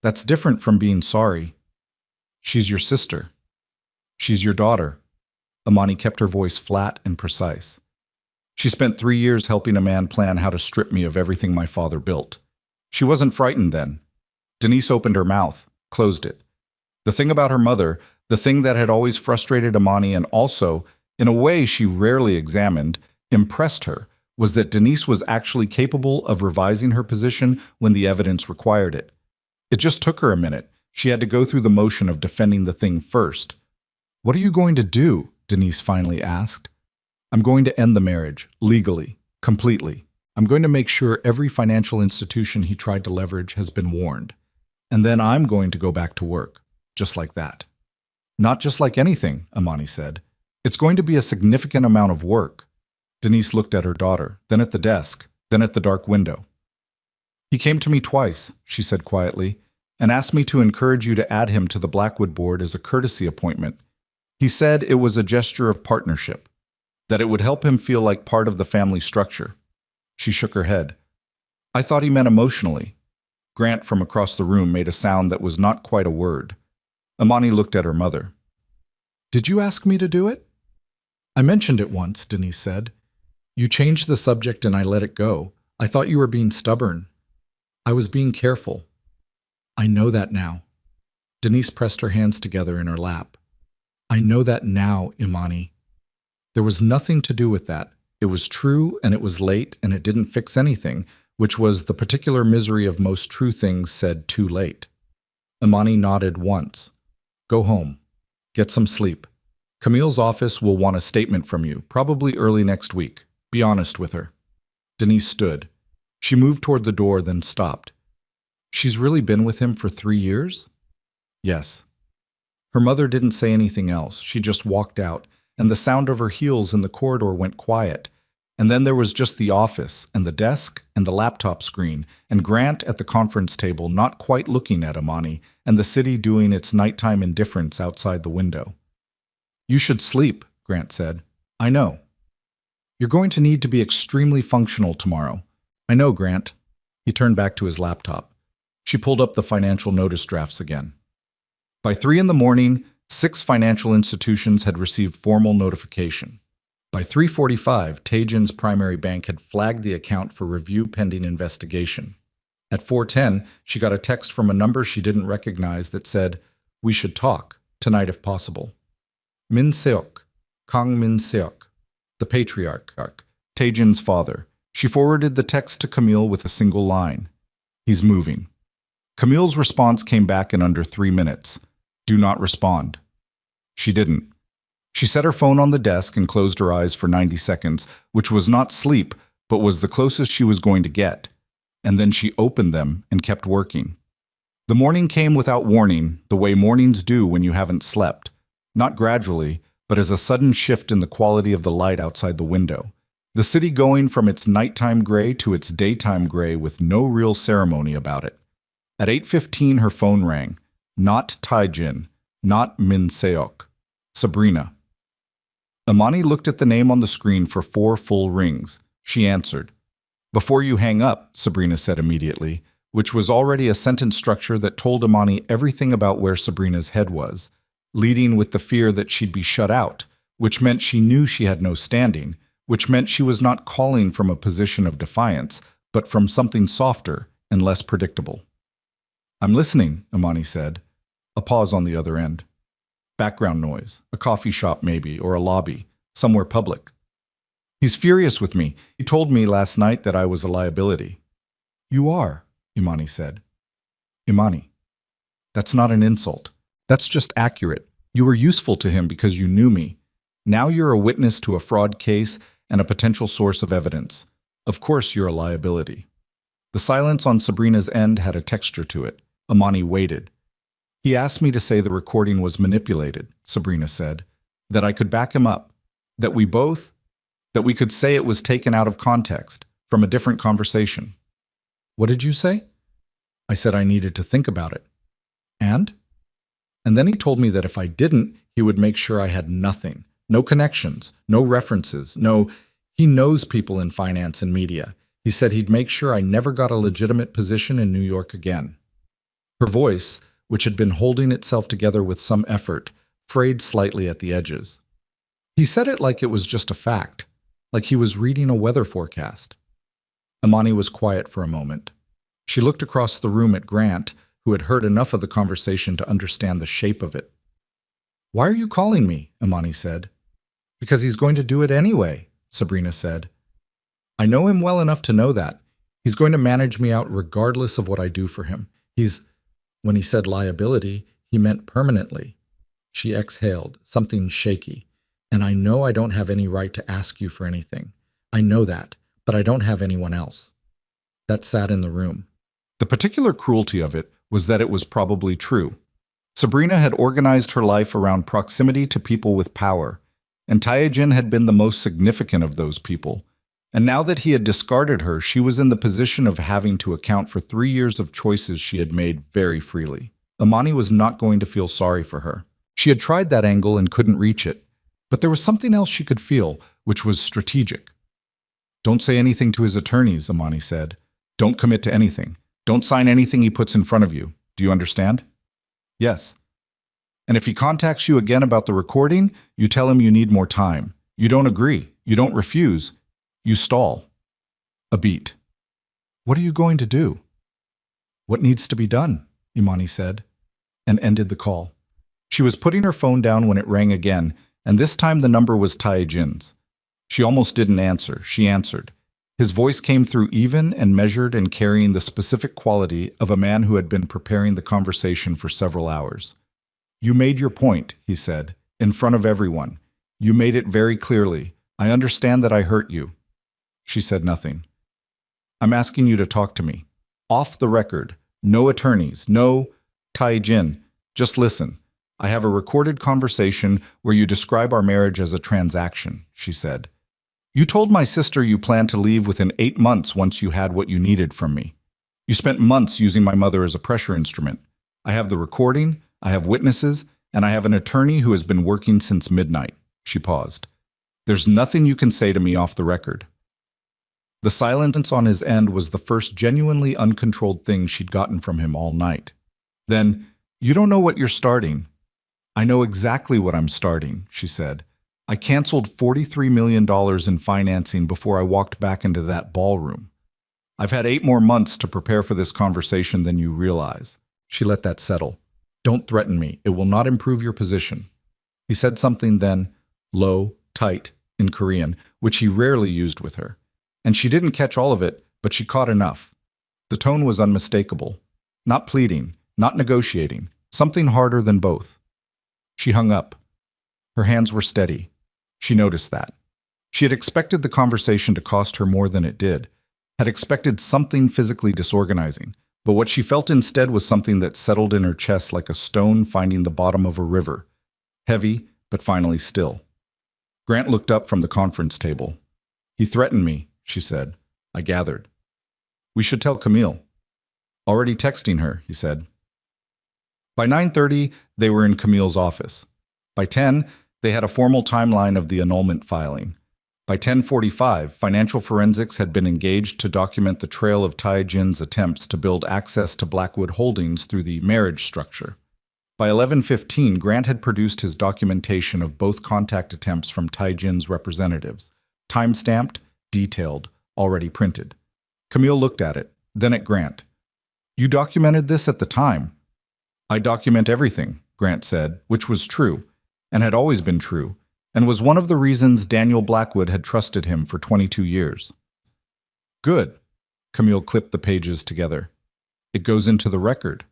"That's different from being sorry. She's your sister. She's your daughter." Imani kept her voice flat and precise. "She spent 3 years helping a man plan how to strip me of everything my father built. She wasn't frightened then." Denise opened her mouth, closed it. The thing about her mother, the thing that had always frustrated Imani and also, in a way she rarely examined, impressed her, was that Denise was actually capable of revising her position when the evidence required it. It just took her a minute. She had to go through the motion of defending the thing first. "What are you going to do?" Denise finally asked. "I'm going to end the marriage, legally, completely. I'm going to make sure every financial institution he tried to leverage has been warned. And then I'm going to go back to work, just like that." "Not just like anything," Imani said. "It's going to be a significant amount of work." Denise looked at her daughter, then at the desk, then at the dark window. "He came to me twice," she said quietly, "and asked me to encourage you to add him to the Blackwood board as a courtesy appointment. He said it was a gesture of partnership, that it would help him feel like part of the family structure." She shook her head. "I thought he meant emotionally." Grant from across the room made a sound that was not quite a word. Imani looked at her mother. "Did you ask me to do it?" "I mentioned it once," Denise said. "You changed the subject and I let it go. I thought you were being stubborn. I was being careful. I know that now." Denise pressed her hands together in her lap. "I know that now, Imani. There was nothing to do with that. It was true and it was late and it didn't fix anything, which was the particular misery of most true things said too late." Imani nodded once. "Go home. Get some sleep. Camille's office will want a statement from you, probably early next week. Be honest with her." Denise stood. She moved toward the door, then stopped. "She's really been with him for 3 years?" "Yes." Her mother didn't say anything else. She just walked out, and the sound of her heels in the corridor went quiet. And then there was just the office, and the desk, and the laptop screen, and Grant at the conference table not quite looking at Imani, and the city doing its nighttime indifference outside the window. "You should sleep," Grant said. "I know. You're going to need to be extremely functional tomorrow." "I know, Grant." He turned back to his laptop. She pulled up the financial notice drafts again. By 3 in the morning, 6 financial institutions had received formal notification. By 3:45, Taejin's primary bank had flagged the account for review pending investigation. At 4:10, she got a text from a number she didn't recognize that said, "We should talk, tonight if possible." Min Seok, Kang Min Seok, the patriarch, Taejin's father. She forwarded the text to Camille with a single line. "He's moving." Camille's response came back in under 3 minutes. "Do not respond." She didn't. She set her phone on the desk and closed her eyes for 90 seconds, which was not sleep, but was the closest she was going to get. And then she opened them and kept working. The morning came without warning, the way mornings do when you haven't slept. Not gradually, but as a sudden shift in the quality of the light outside the window. The city going from its nighttime gray to its daytime gray with no real ceremony about it. At 8:15 her phone rang. Not Taejin, not Min Seok. Sabrina. Imani looked at the name on the screen for 4 full rings. She answered. "Before you hang up," Sabrina said immediately, which was already a sentence structure that told Imani everything about where Sabrina's head was, leading with the fear that she'd be shut out, which meant she knew she had no standing, which meant she was not calling from a position of defiance, but from something softer and less predictable. "I'm listening," Imani said. A pause on the other end. Background noise, a coffee shop maybe, or a lobby, somewhere public. "He's furious with me. He told me last night that I was a liability." "You are," Imani said. "Imani." That's not an insult. That's just accurate. You were useful to him because you knew me. Now you're a witness to a fraud case and a potential source of evidence. Of course you're a liability. The silence on Sabrina's end had a texture to it. Imani waited. He asked me to say the recording was manipulated, Sabrina said, that I could back him up, that we could say it was taken out of context, from a different conversation. What did you say? I said I needed to think about it. And? And then he told me that if I didn't, he would make sure I had nothing. No connections, no references, he knows people in finance and media. He said he'd make sure I never got a legitimate position in New York again. Her voice, which had been holding itself together with some effort, frayed slightly at the edges. He said it like it was just a fact, like he was reading a weather forecast. Imani was quiet for a moment. She looked across the room at Grant, who had heard enough of the conversation to understand the shape of it. Why are you calling me? Imani said. Because he's going to do it anyway, Sabrina said. I know him well enough to know that. He's going to manage me out regardless of what I do for him. When he said liability, he meant permanently. She exhaled, something shaky. And I know I don't have any right to ask you for anything. I know that, but I don't have anyone else. That sat in the room. The particular cruelty of it was that it was probably true. Sabrina had organized her life around proximity to people with power, and Taejin had been the most significant of those people. And now that he had discarded her, she was in the position of having to account for 3 years of choices she had made very freely. Imani was not going to feel sorry for her. She had tried that angle and couldn't reach it. But there was something else she could feel, which was strategic. Don't say anything to his attorneys, Imani said. Don't commit to anything. Don't sign anything he puts in front of you. Do you understand? Yes. And if he contacts you again about the recording, you tell him you need more time. You don't agree. You don't refuse. You stall. A beat. What are you going to do? What needs to be done? Imani said, and ended the call. She was putting her phone down when it rang again, and this time the number was Taejin's. She almost didn't answer. She answered. His voice came through even and measured and carrying the specific quality of a man who had been preparing the conversation for several hours. You made your point, he said, in front of everyone. You made it very clearly. I understand that I hurt you. She said nothing. I'm asking you to talk to me. Off the record. No attorneys. No Taejin. Just listen. I have a recorded conversation where you describe our marriage as a transaction, she said. You told my sister you planned to leave within 8 months once you had what you needed from me. You spent months using my mother as a pressure instrument. I have the recording, I have witnesses, and I have an attorney who has been working since midnight. She paused. There's nothing you can say to me off the record. The silence on his end was the first genuinely uncontrolled thing she'd gotten from him all night. Then, you don't know what you're starting. I know exactly what I'm starting, she said. I canceled $43 million in financing before I walked back into that ballroom. I've had 8 more months to prepare for this conversation than you realize. She let that settle. Don't threaten me. It will not improve your position. He said something then, low, tight, in Korean, which he rarely used with her. And she didn't catch all of it, but she caught enough. The tone was unmistakable. Not pleading, not negotiating, something harder than both. She hung up. Her hands were steady. She noticed that. She had expected the conversation to cost her more than it did, had expected something physically disorganizing, but what she felt instead was something that settled in her chest like a stone finding the bottom of a river, heavy, but finally still. Grant looked up from the conference table. He threatened me, she said. I gathered. We should tell Camille. Already texting her, he said. By 9:30, they were in Camille's office. By 10, they had a formal timeline of the annulment filing. By 10:45, financial forensics had been engaged to document the trail of Taejin's attempts to build access to Blackwood Holdings through the marriage structure. By 11:15, Grant had produced his documentation of both contact attempts from Taejin's representatives, time-stamped, detailed, already printed. Camille looked at it, then at Grant. You documented this at the time. I document everything, Grant said, which was true, and had always been true, and was one of the reasons Daniel Blackwood had trusted him for 22 years. Good. Camille clipped the pages together. It goes into the record.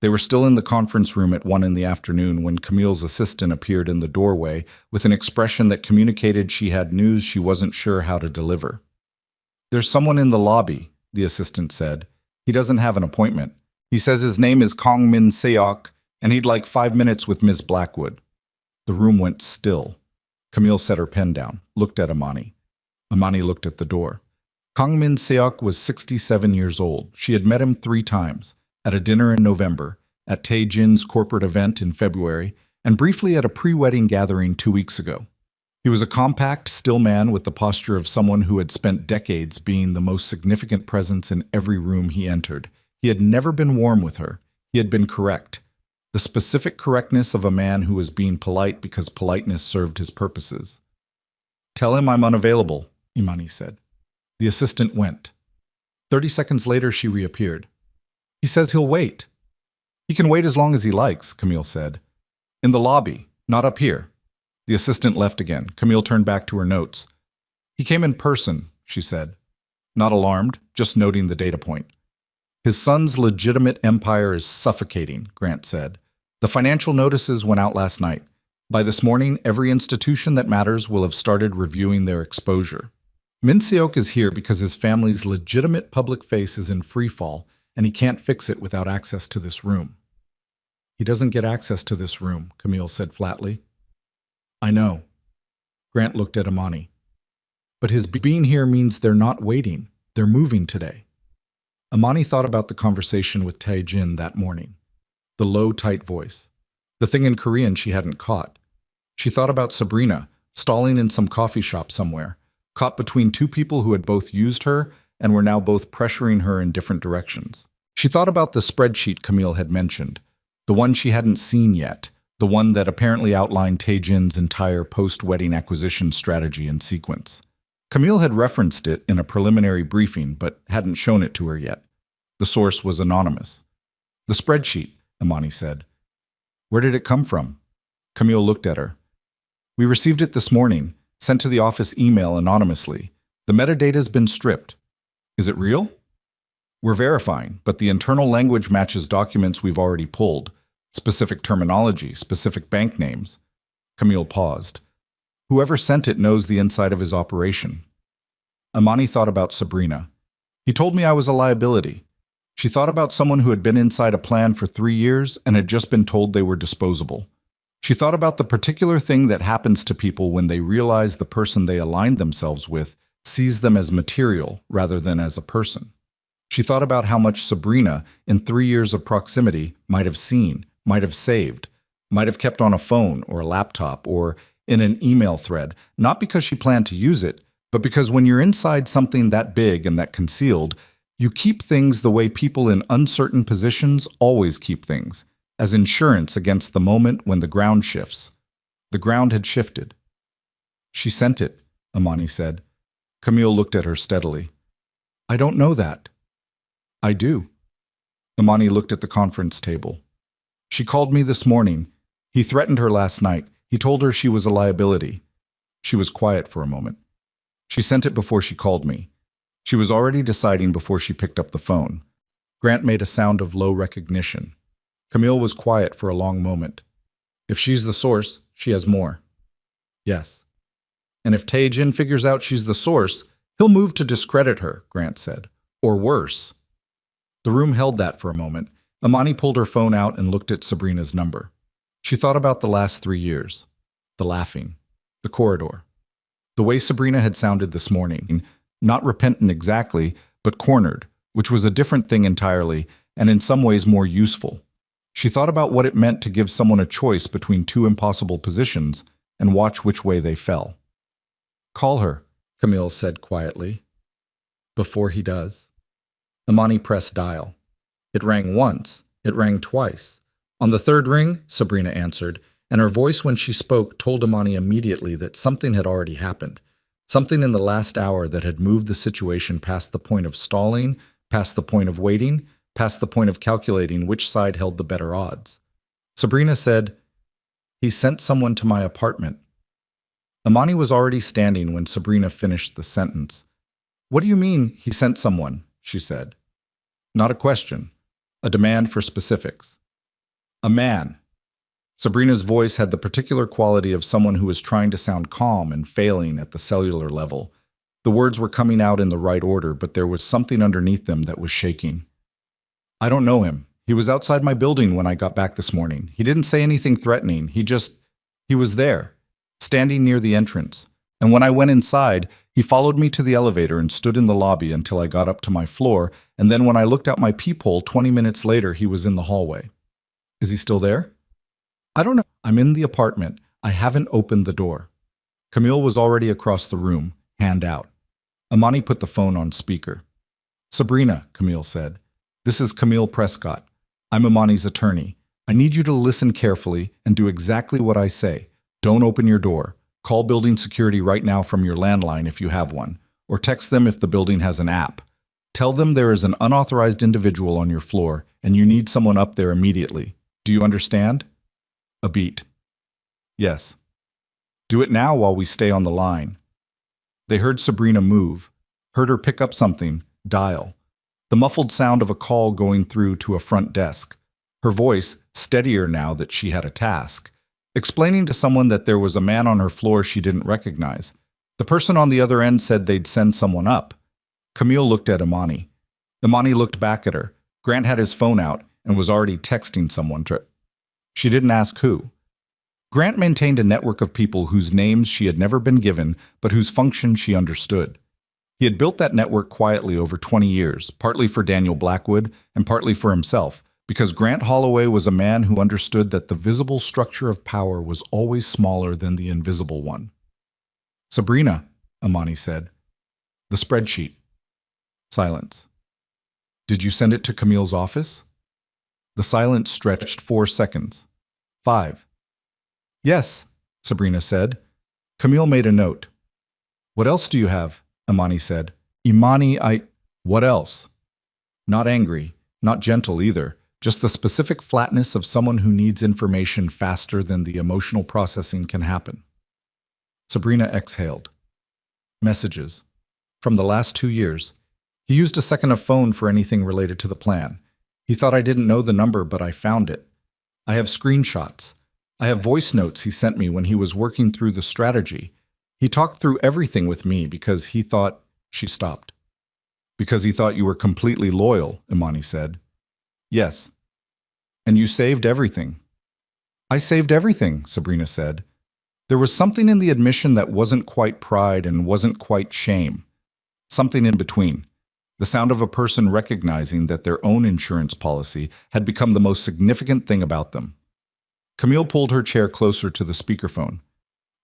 They were still in the conference room at 1 in the afternoon when Camille's assistant appeared in the doorway with an expression that communicated she had news she wasn't sure how to deliver. "There's someone in the lobby," the assistant said. "He doesn't have an appointment. He says his name is Kong Min Seok, and he'd like 5 minutes with Miss Blackwood." The room went still. Camille set her pen down, looked at Imani. Imani looked at the door. Kong Min Seok was 67 years old. She had met him 3 times, at a dinner in November, at Tae Jin's corporate event in February, and briefly at a pre-wedding gathering 2 weeks ago. He was a compact, still man with the posture of someone who had spent decades being the most significant presence in every room he entered. He had never been warm with her. He had been correct. The specific correctness of a man who was being polite because politeness served his purposes. "Tell him I'm unavailable," Imani said. The assistant went. 30 seconds later, she reappeared. "He says he'll wait." "He can wait as long as he likes," Camille said. "In the lobby, not up here." The assistant left again. Camille turned back to her notes. "He came in person," she said. Not alarmed, just noting the data point. "His son's legitimate empire is suffocating," Grant said. "The financial notices went out last night. By this morning, every institution that matters will have started reviewing their exposure. Min Seok is here because his family's legitimate public face is in free fall, and he can't fix it without access to this room." "He doesn't get access to this room," Camille said flatly. "I know." Grant looked at Imani. "But his being here means they're not waiting. They're moving today." Imani thought about the conversation with Tae Jin that morning. The low, tight voice. The thing in Korean she hadn't caught. She thought about Sabrina, stalling in some coffee shop somewhere, caught between 2 people who had both used her and were now both pressuring her in different directions. She thought about the spreadsheet Camille had mentioned, the one she hadn't seen yet, the one that apparently outlined Tae Jin's entire post-wedding acquisition strategy and sequence. Camille had referenced it in a preliminary briefing, but hadn't shown it to her yet. The source was anonymous. "The spreadsheet," Imani said. "Where did it come from?" Camille looked at her. "We received it this morning, sent to the office email anonymously. The metadata's been stripped." "Is it real?" "We're verifying, but the internal language matches documents we've already pulled. Specific terminology, specific bank names." Camille paused. "Whoever sent it knows the inside of his operation." Imani thought about Sabrina. "He told me I was a liability." She thought about someone who had been inside a plan for 3 years and had just been told they were disposable. She thought about the particular thing that happens to people when they realize the person they aligned themselves with sees them as material rather than as a person. She thought about how much Sabrina, in 3 years of proximity, might have seen, might have saved, might have kept on a phone or a laptop or in an email thread, not because she planned to use it, but because when you're inside something that big and that concealed, you keep things the way people in uncertain positions always keep things, as insurance against the moment when the ground shifts. The ground had shifted. "She sent it," Imani said. Camille looked at her steadily. "I don't know that." "I do." Imani looked at the conference table. "She called me this morning. He threatened her last night. He told her she was a liability." She was quiet for a moment. "She sent it before she called me. She was already deciding before she picked up the phone." Grant made a sound of low recognition. Camille was quiet for a long moment. "If she's the source, she has more." "Yes." "And if Tae Jin figures out she's the source, he'll move to discredit her," Grant said. "Or worse." The room held that for a moment. Imani pulled her phone out and looked at Sabrina's number. She thought about the last 3 years. The laughing. The corridor. The way Sabrina had sounded this morning. Not repentant exactly, but cornered, which was a different thing entirely, and in some ways more useful. She thought about what it meant to give someone a choice between 2 impossible positions and watch which way they fell. "Call her," Camille said quietly. "Before he does." Imani pressed dial. It rang once. It rang twice. On the 3rd ring, Sabrina answered, and her voice when she spoke told Imani immediately that something had already happened. Something in the last hour that had moved the situation past the point of stalling, past the point of waiting, past the point of calculating which side held the better odds. Sabrina said, "He sent someone to my apartment." Imani was already standing when Sabrina finished the sentence. "What do you mean, he sent someone?" she said. Not a question, a demand for specifics. A man. Sabrina's voice had the particular quality of someone who was trying to sound calm and failing at the cellular level. The words were coming out in the right order, but there was something underneath them that was shaking. I don't know him. He was outside my building when I got back this morning. He didn't say anything threatening. He was there, standing near the entrance. And when I went inside, he followed me to the elevator and stood in the lobby until I got up to my floor, and then when I looked out my peephole 20 minutes later, he was in the hallway. Is he still there? I don't know. I'm in the apartment. I haven't opened the door. Camille was already across the room, hand out. Imani put the phone on speaker. Sabrina, Camille said. This is Camille Prescott. I'm Imani's attorney. I need you to listen carefully and do exactly what I say. Don't open your door. Call building security right now from your landline if you have one, or text them if the building has an app. Tell them there is an unauthorized individual on your floor and you need someone up there immediately. Do you understand? A beat. Yes. Do it now while we stay on the line. They heard Sabrina move, heard her pick up something, dial. The muffled sound of a call going through to a front desk. Her voice, steadier now that she had a task, explaining to someone that there was a man on her floor she didn't recognize. The person on the other end said they'd send someone up. Camille looked at Imani. Imani looked back at her. Grant had his phone out and was already texting someone to... She didn't ask who. Grant maintained a network of people whose names she had never been given, but whose function she understood. He had built that network quietly over 20 years, partly for Daniel Blackwood and partly for himself, because Grant Holloway was a man who understood that the visible structure of power was always smaller than the invisible one. Sabrina, Imani said. The spreadsheet. Silence. Did you send it to Camille's office? The silence stretched 4 seconds. 5. Yes, Sabrina said. Camille made a note. What else do you have? Imani said. Imani, What else? Not angry, not gentle either, just the specific flatness of someone who needs information faster than the emotional processing can happen. Sabrina exhaled. Messages. From the last 2 years. He used a second of phone for anything related to the plan. He thought I didn't know the number, but I found it. I have screenshots. I have voice notes he sent me when he was working through the strategy. He talked through everything with me because he thought... She stopped. Because he thought you were completely loyal, Imani said. Yes. And you saved everything. I saved everything, Sabrina said. There was something in the admission that wasn't quite pride and wasn't quite shame. Something in between. The sound of a person recognizing that their own insurance policy had become the most significant thing about them. Camille pulled her chair closer to the speakerphone.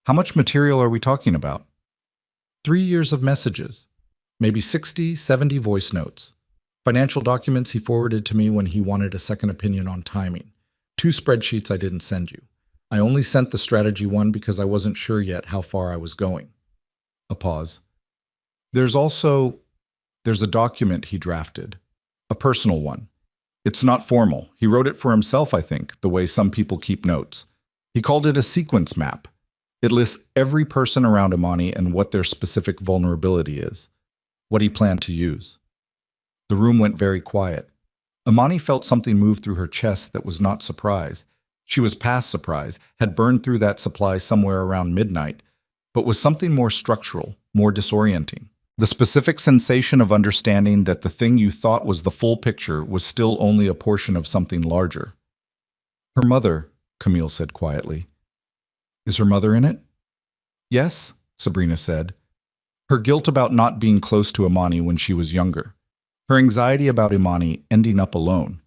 How much material are we talking about? 3 years of messages. Maybe 60, 70 voice notes. Financial documents he forwarded to me when he wanted a second opinion on timing. 2 spreadsheets I didn't send you. I only sent the strategy one because I wasn't sure yet how far I was going. A pause. There's a document he drafted. A personal one. It's not formal. He wrote it for himself, I think, the way some people keep notes. He called it a sequence map. It lists every person around Imani and what their specific vulnerability is, what he planned to use. The room went very quiet. Imani felt something move through her chest that was not surprise. She was past surprise, had burned through that supply somewhere around midnight, but was something more structural, more disorienting. The specific sensation of understanding that the thing you thought was the full picture was still only a portion of something larger. Her mother, Camille said quietly. Is her mother in it? Yes, Sabrina said. Her guilt about not being close to Imani when she was younger. Her anxiety about Imani ending up alone.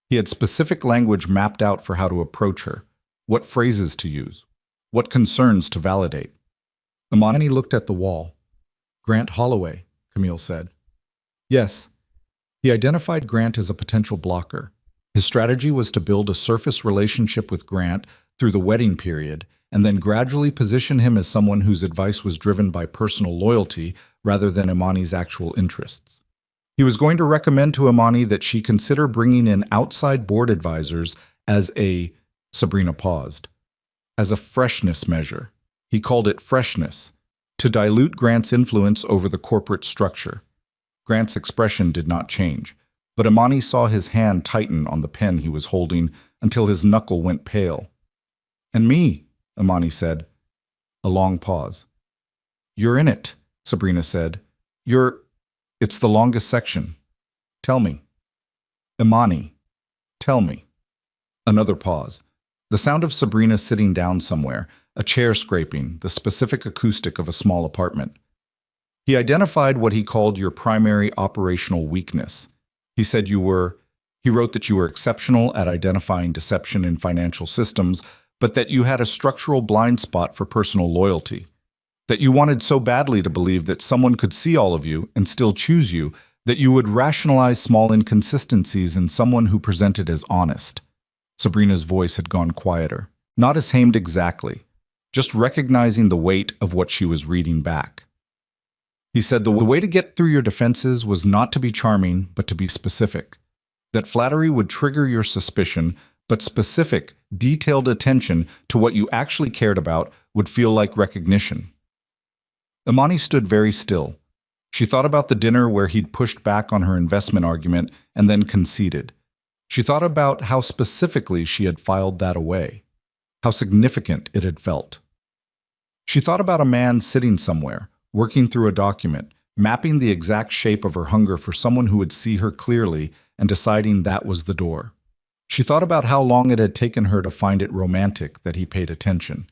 He had specific language mapped out for how to approach her, what phrases to use, what concerns to validate. Imani looked at the wall. Grant Holloway, Camille said. Yes. He identified Grant as a potential blocker. His strategy was to build a surface relationship with Grant through the wedding period and then gradually position him as someone whose advice was driven by personal loyalty rather than Imani's actual interests. He was going to recommend to Imani that she consider bringing in outside board advisors as Sabrina paused, as a freshness measure. He called it freshness, to dilute Grant's influence over the corporate structure. Grant's expression did not change. but Imani saw his hand tighten on the pen he was holding until his knuckle went pale. "And me," Imani said. A long pause. "You're in it," Sabrina said. It's the longest section. Tell me." "Imani, tell me." Another pause. The sound of Sabrina sitting down somewhere, a chair scraping, the specific acoustic of a small apartment. He identified what he called your primary operational weakness. He wrote that you were exceptional at identifying deception in financial systems, but that you had a structural blind spot for personal loyalty. That you wanted so badly to believe that someone could see all of you and still choose you, that you would rationalize small inconsistencies in someone who presented as honest. Sabrina's voice had gone quieter, not ashamed exactly, just recognizing the weight of what she was reading back. He said the way to get through your defenses was not to be charming, but to be specific. That flattery would trigger your suspicion, but specific, detailed attention to what you actually cared about would feel like recognition. Imani stood very still. She thought about the dinner where he'd pushed back on her investment argument and then conceded. She thought about how specifically she had filed that away, how significant it had felt. She thought about a man sitting somewhere, working through a document, mapping the exact shape of her hunger for someone who would see her clearly and deciding that was the door. She thought about how long it had taken her to find it romantic that he paid attention.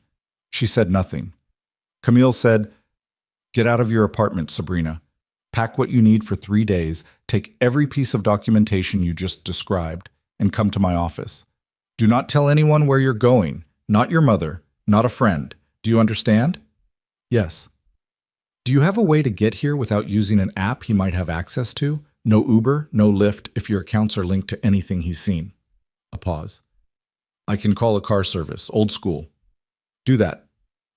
She said nothing. Camille said, "Get out of your apartment, Sabrina. Pack what you need for 3 days, take every piece of documentation you just described, and come to my office. Do not tell anyone where you're going, not your mother, not a friend. Do you understand?" "Yes." "Do you have a way to get here without using an app he might have access to? No Uber, no Lyft if your accounts are linked to anything he's seen." A pause. "I can call a car service, old school." "Do that.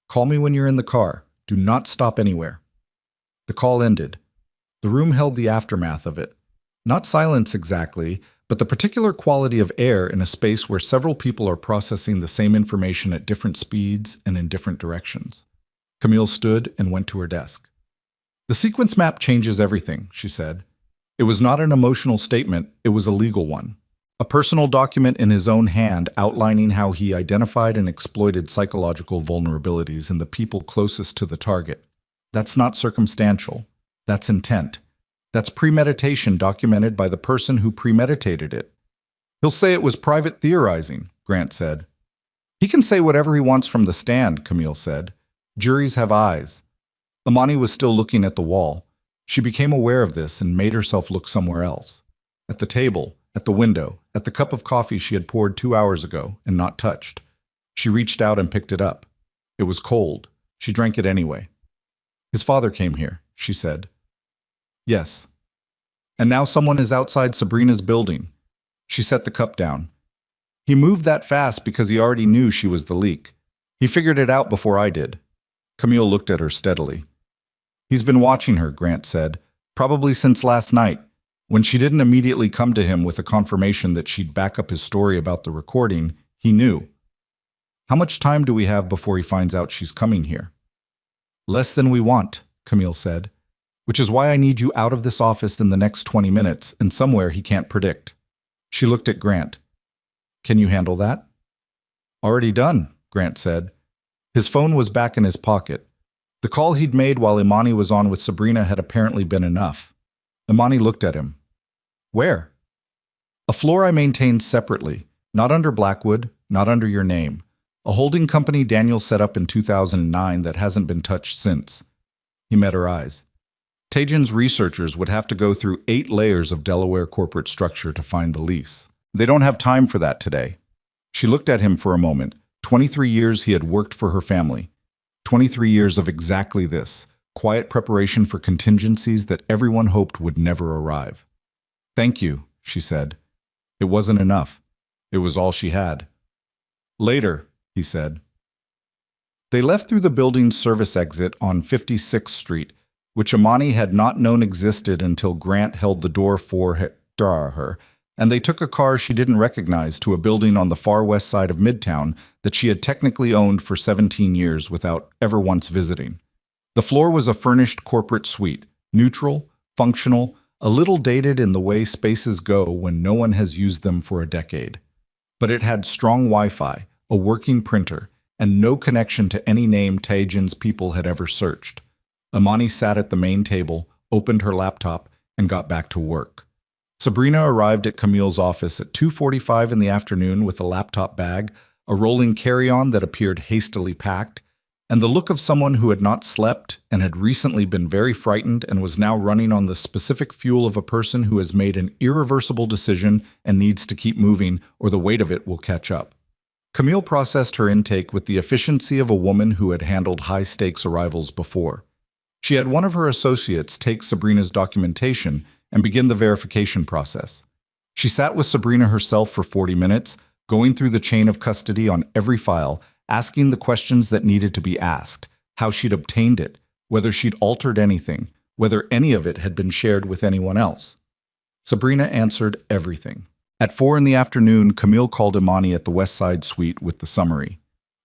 Call me when you're in the car. Do not stop anywhere." The call ended. The room held the aftermath of it. Not silence exactly, but the particular quality of air in a space where several people are processing the same information at different speeds and in different directions. Camille stood and went to her desk. "The sequence map changes everything," she said. It was not an emotional statement, it was a legal one. A personal document in his own hand outlining how he identified and exploited psychological vulnerabilities in the people closest to the target. That's not circumstantial. That's intent. That's premeditation documented by the person who premeditated it. "He'll say it was private theorizing," Grant said. "He can say whatever he wants from the stand," Camille said. "Juries have eyes." Imani was still looking at the wall. She became aware of this and made herself look somewhere else. At the table, at the window, at the cup of coffee she had poured 2 hours ago and not touched. She reached out and picked it up. It was cold. She drank it anyway. "His father came here," she said. "Yes. And now someone is outside Sabrina's building." She set the cup down. "He moved that fast because he already knew she was the leak. He figured it out before I did." Camille looked at her steadily. "He's been watching her," Grant said, "probably since last night. When she didn't immediately come to him with a confirmation that she'd back up his story about the recording, he knew." "How much time do we have before he finds out she's coming here?" "Less than we want," Camille said, "which is why I need you out of this office in the next 20 minutes and somewhere he can't predict." She looked at Grant. "Can you handle that?" "Already done," Grant said. His phone was back in his pocket. The call he'd made while Imani was on with Sabrina had apparently been enough. Imani looked at him. "Where?" "A floor I maintained separately, not under Blackwood, not under your name. A holding company Daniel set up in 2009 that hasn't been touched since." He met her eyes. "Tajin's researchers would have to go through 8 layers of Delaware corporate structure to find the lease. They don't have time for that today." She looked at him for a moment. 23 years he had worked for her family. 23 years of exactly this, quiet preparation for contingencies that everyone hoped would never arrive. "Thank you," she said. It wasn't enough. It was all she had. "Later," he said. They left through the building's service exit on 56th Street, which Imani had not known existed until Grant held the door for her, and they took a car she didn't recognize to a building on the far west side of Midtown that she had technically owned for 17 years without ever once visiting. The floor was a furnished corporate suite, neutral, functional, a little dated in the way spaces go when no one has used them for a decade. But it had strong Wi-Fi, a working printer, and no connection to any name Taejin's people had ever searched. Imani sat at the main table, opened her laptop, and got back to work. Sabrina arrived at Camille's office at 2:45 in the afternoon with a laptop bag, a rolling carry-on that appeared hastily packed, and the look of someone who had not slept and had recently been very frightened and was now running on the specific fuel of a person who has made an irreversible decision and needs to keep moving or the weight of it will catch up. Camille processed her intake with the efficiency of a woman who had handled high-stakes arrivals before. She had one of her associates take Sabrina's documentation and begin the verification process. She sat with Sabrina herself for 40 minutes, going through the chain of custody on every file, asking the questions that needed to be asked, how she'd obtained it, whether she'd altered anything, whether any of it had been shared with anyone else. Sabrina answered everything. At 4 in the afternoon, Camille called Imani at the West Side suite with the summary.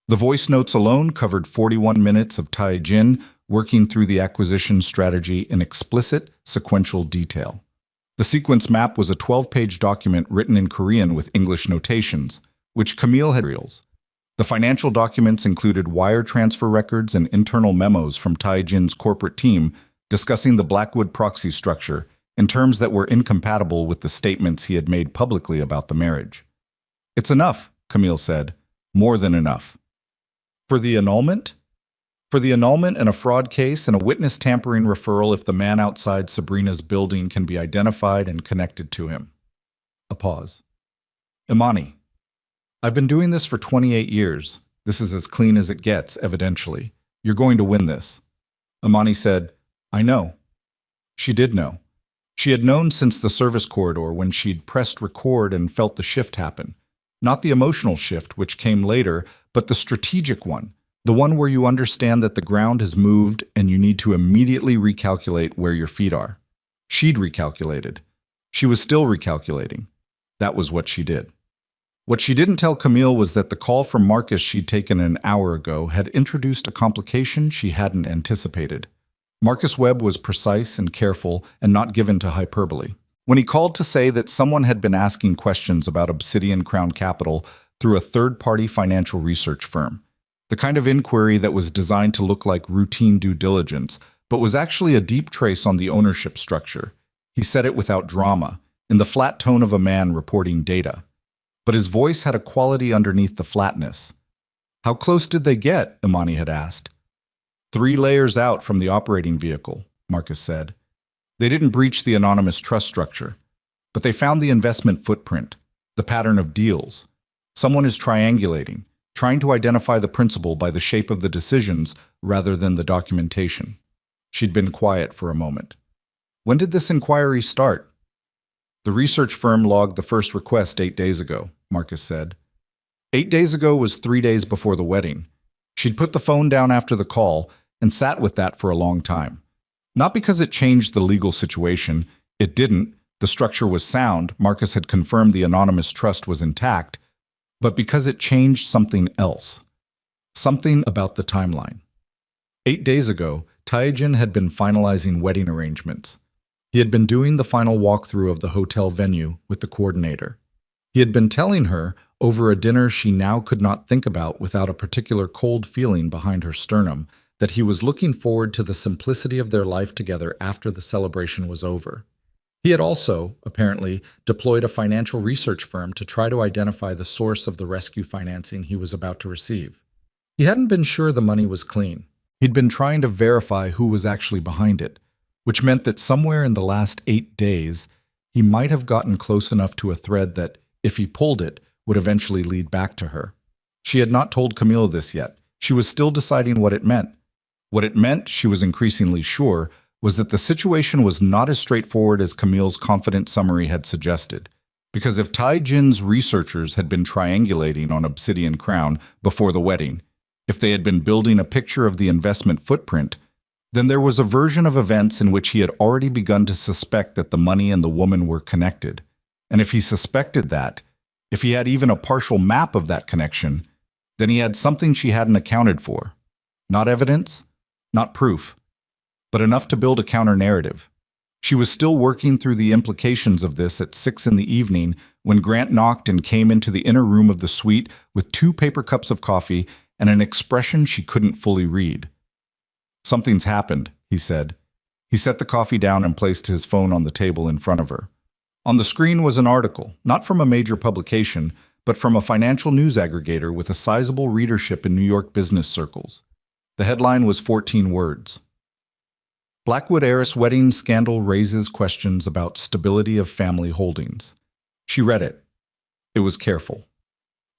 The voice notes alone covered 41 minutes of Taejin working through the acquisition strategy in explicit, sequential detail. The sequence map was a 12-page document written in Korean with English notations, which Camille had reels. The financial documents included wire transfer records and internal memos from Taejin's corporate team discussing the Blackwood proxy structure in terms that were incompatible with the statements he had made publicly about the marriage. "It's enough," Camille said. "More than enough." For the annulment? For the annulment and a fraud case and a witness tampering referral if the man outside Sabrina's building can be identified and connected to him. A pause. "Imani, I've been doing this for 28 years. This is as clean as it gets, evidentially. You're going to win this." Imani said, "I know." She did know. She had known since the service corridor when she'd pressed record and felt the shift happen. Not the emotional shift, which came later, but the strategic one. The one where you understand that the ground has moved and you need to immediately recalculate where your feet are. She'd recalculated. She was still recalculating. That was what she did. What she didn't tell Camille was that the call from Marcus she'd taken an hour ago had introduced a complication she hadn't anticipated. Marcus Webb was precise and careful and not given to hyperbole. When he called to say that someone had been asking questions about Obsidian Crown Capital through a third-party financial research firm, the kind of inquiry that was designed to look like routine due diligence, but was actually a deep trace on the ownership structure, he said it without drama, in the flat tone of a man reporting data. But his voice had a quality underneath the flatness. "How close did they get?" Imani had asked. 3 layers out from the operating vehicle," Marcus said. "They didn't breach the anonymous trust structure, but they found the investment footprint, the pattern of deals. Someone is triangulating, trying to identify the principal by the shape of the decisions rather than the documentation." She'd been quiet for a moment. "When did this inquiry start?" "The research firm logged the first request 8 days ago," Marcus said. 8 days ago was 3 days before the wedding. She'd put the phone down after the call and sat with that for a long time. Not because it changed the legal situation. It didn't. The structure was sound. Marcus had confirmed the anonymous trust was intact. But because it changed something else. Something about the timeline. 8 days ago, Taejin had been finalizing wedding arrangements. He had been doing the final walkthrough of the hotel venue with the coordinator. He had been telling her, over a dinner she now could not think about without a particular cold feeling behind her sternum, that he was looking forward to the simplicity of their life together after the celebration was over. He had also, apparently, deployed a financial research firm to try to identify the source of the rescue financing he was about to receive. He hadn't been sure the money was clean. He'd been trying to verify who was actually behind it, which meant that somewhere in the last 8 days, he might have gotten close enough to a thread that, if he pulled it, would eventually lead back to her. She had not told Camille this yet. She was still deciding what it meant. What it meant, she was increasingly sure, was that the situation was not as straightforward as Camille's confident summary had suggested. Because if Taejin's researchers had been triangulating on Obsidian Crown before the wedding, if they had been building a picture of the investment footprint, then there was a version of events in which he had already begun to suspect that the money and the woman were connected. And if he suspected that, if he had even a partial map of that connection, then he had something she hadn't accounted for. Not evidence, not proof, but enough to build a counter-narrative. She was still working through the implications of this at 6 in the evening when Grant knocked and came into the inner room of the suite with 2 paper cups of coffee and an expression she couldn't fully read. "Something's happened," he said. He set the coffee down and placed his phone on the table in front of her. On the screen was an article, not from a major publication, but from a financial news aggregator with a sizable readership in New York business circles. The headline was 14 words. Blackwood heiress wedding scandal raises questions about stability of family holdings. She read it. It was careful.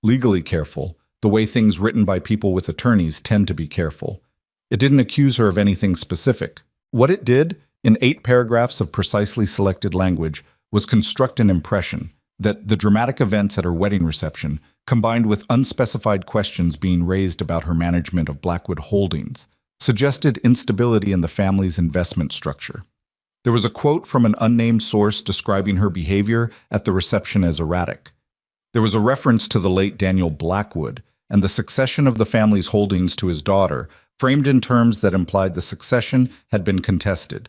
Legally careful, the way things written by people with attorneys tend to be careful. It didn't accuse her of anything specific. What it did, in 8 paragraphs of precisely selected language, was construct an impression that the dramatic events at her wedding reception, combined with unspecified questions being raised about her management of Blackwood holdings, suggested instability in the family's investment structure. There was a quote from an unnamed source describing her behavior at the reception as erratic. There was a reference to the late Daniel Blackwood and the succession of the family's holdings to his daughter, framed in terms that implied the succession had been contested.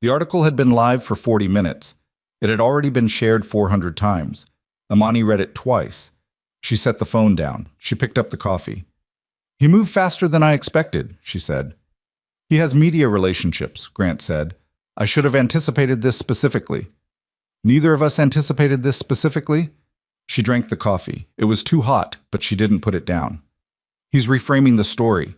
The article had been live for 40 minutes. It had already been shared 400 times. Imani read it twice. She set the phone down. She picked up the coffee. "He moved faster than I expected," she said. "He has media relationships," Grant said. "I should have anticipated this specifically." "Neither of us anticipated this specifically?" She drank the coffee. It was too hot, but she didn't put it down. "He's reframing the story.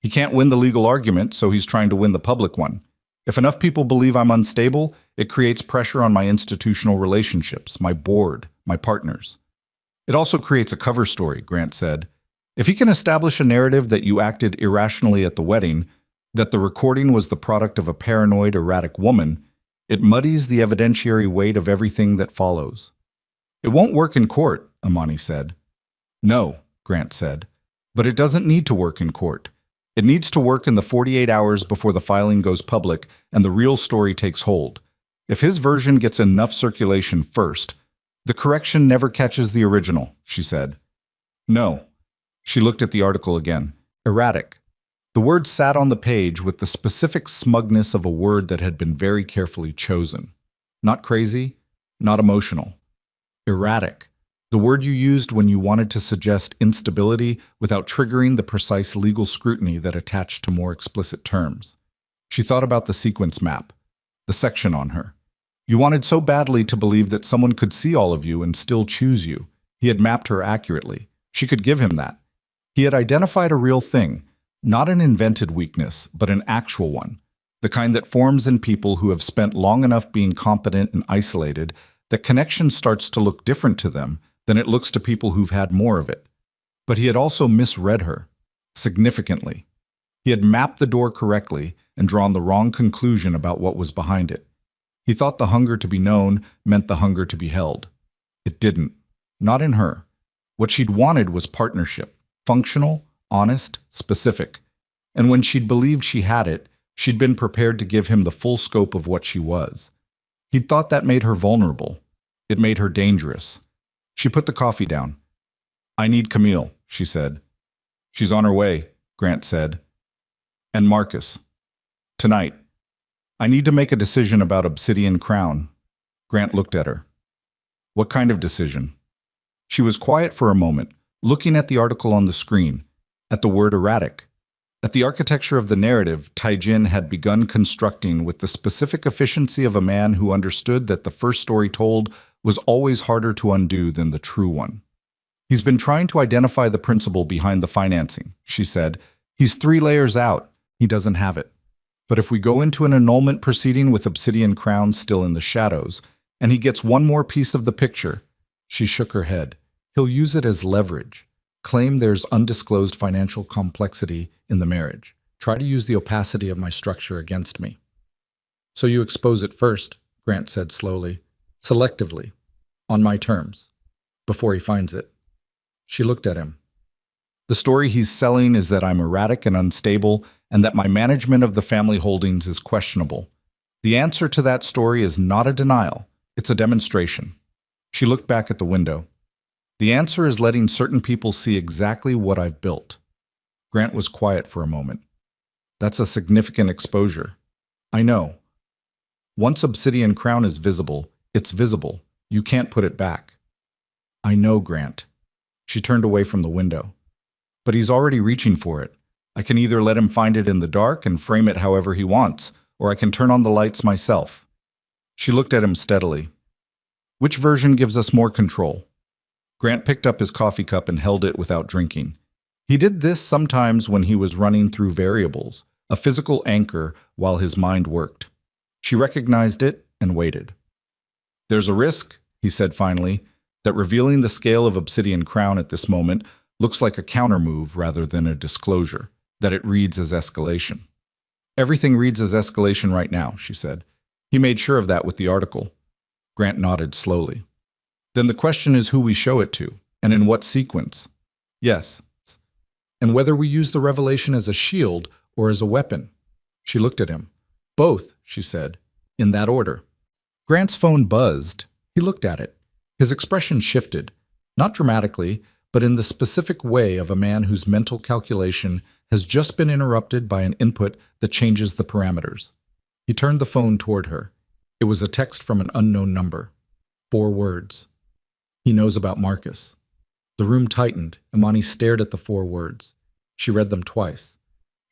He can't win the legal argument, so he's trying to win the public one. If enough people believe I'm unstable, it creates pressure on my institutional relationships, my board, my partners. It also creates a cover story," Grant said. "If he can establish a narrative that you acted irrationally at the wedding, that the recording was the product of a paranoid, erratic woman, it muddies the evidentiary weight of everything that follows." "It won't work in court," Imani said. "No," Grant said, "but it doesn't need to work in court. It needs to work in the 48 hours before the filing goes public and the real story takes hold. If his version gets enough circulation first, the correction never catches the original," she said. "No." She looked at the article again. Erratic. The word sat on the page with the specific smugness of a word that had been very carefully chosen. Not crazy, not emotional. Erratic. The word you used when you wanted to suggest instability without triggering the precise legal scrutiny that attached to more explicit terms. She thought about the sequence map, the section on her. You wanted so badly to believe that someone could see all of you and still choose you. He had mapped her accurately. She could give him that. He had identified a real thing, not an invented weakness, but an actual one, the kind that forms in people who have spent long enough being competent and isolated that connection starts to look different to them than it looks to people who've had more of it. But he had also misread her, significantly. He had mapped the door correctly and drawn the wrong conclusion about what was behind it. He thought the hunger to be known meant the hunger to be held. It didn't. Not in her. What she'd wanted was partnership, functional, honest, specific. And when she'd believed she had it, she'd been prepared to give him the full scope of what she was. He'd thought that made her vulnerable. It made her dangerous. She put the coffee down. "I need Camille," she said. "She's on her way," Grant said. "And Marcus. Tonight. I need to make a decision about Obsidian Crown." Grant looked at her. "What kind of decision?" She was quiet for a moment, looking at the article on the screen, at the word erratic, at the architecture of the narrative Taijin had begun constructing with the specific efficiency of a man who understood that the first story told was always harder to undo than the true one. "He's been trying to identify the principle behind the financing," she said. "He's 3 layers out. He doesn't have it. But if we go into an annulment proceeding with Obsidian Crown still in the shadows, and he gets one more piece of the picture," she shook her head, "he'll use it as leverage. Claim there's undisclosed financial complexity in the marriage. Try to use the opacity of my structure against me." "So you expose it first," Grant said slowly, "selectively, on my terms, before he finds it." She looked at him. "The story he's selling is that I'm erratic and unstable, and that my management of the family holdings is questionable. The answer to that story is not a denial, it's a demonstration." She looked back at the window. "The answer is letting certain people see exactly what I've built." Grant was quiet for a moment. "That's a significant exposure." "I know." Once Obsidian Crown is visible, it's visible. You can't put it back. I know, Grant. She turned away from the window. But he's already reaching for it. I can either let him find it in the dark and frame it however he wants, or I can turn on the lights myself. She looked at him steadily. Which version gives us more control? Grant picked up his coffee cup and held it without drinking. He did this sometimes when he was running through variables, a physical anchor while his mind worked. She recognized it and waited. There's a risk, he said finally, that revealing the scale of Obsidian Crown at this moment looks like a countermove rather than a disclosure, that it reads as escalation. Everything reads as escalation right now, she said. He made sure of that with the article. Grant nodded slowly. Then the question is who we show it to, and in what sequence. Yes. And whether we use the revelation as a shield or as a weapon. She looked at him. Both, she said, in that order. Grant's phone buzzed. He looked at it. His expression shifted, not dramatically, but in the specific way of a man whose mental calculation has just been interrupted by an input that changes the parameters. He turned the phone toward her. It was a text from an unknown number. 4 words. He knows about Marcus. The room tightened. Imani stared at the 4 words. She read them twice.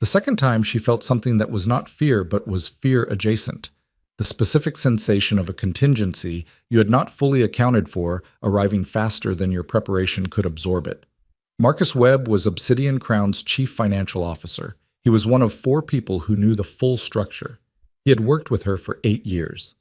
The second time, she felt something that was not fear, but was fear adjacent. The specific sensation of a contingency you had not fully accounted for, arriving faster than your preparation could absorb it. Marcus Webb was Obsidian Crown's chief financial officer. He was one of 4 people who knew the full structure. He had worked with her for 8 years.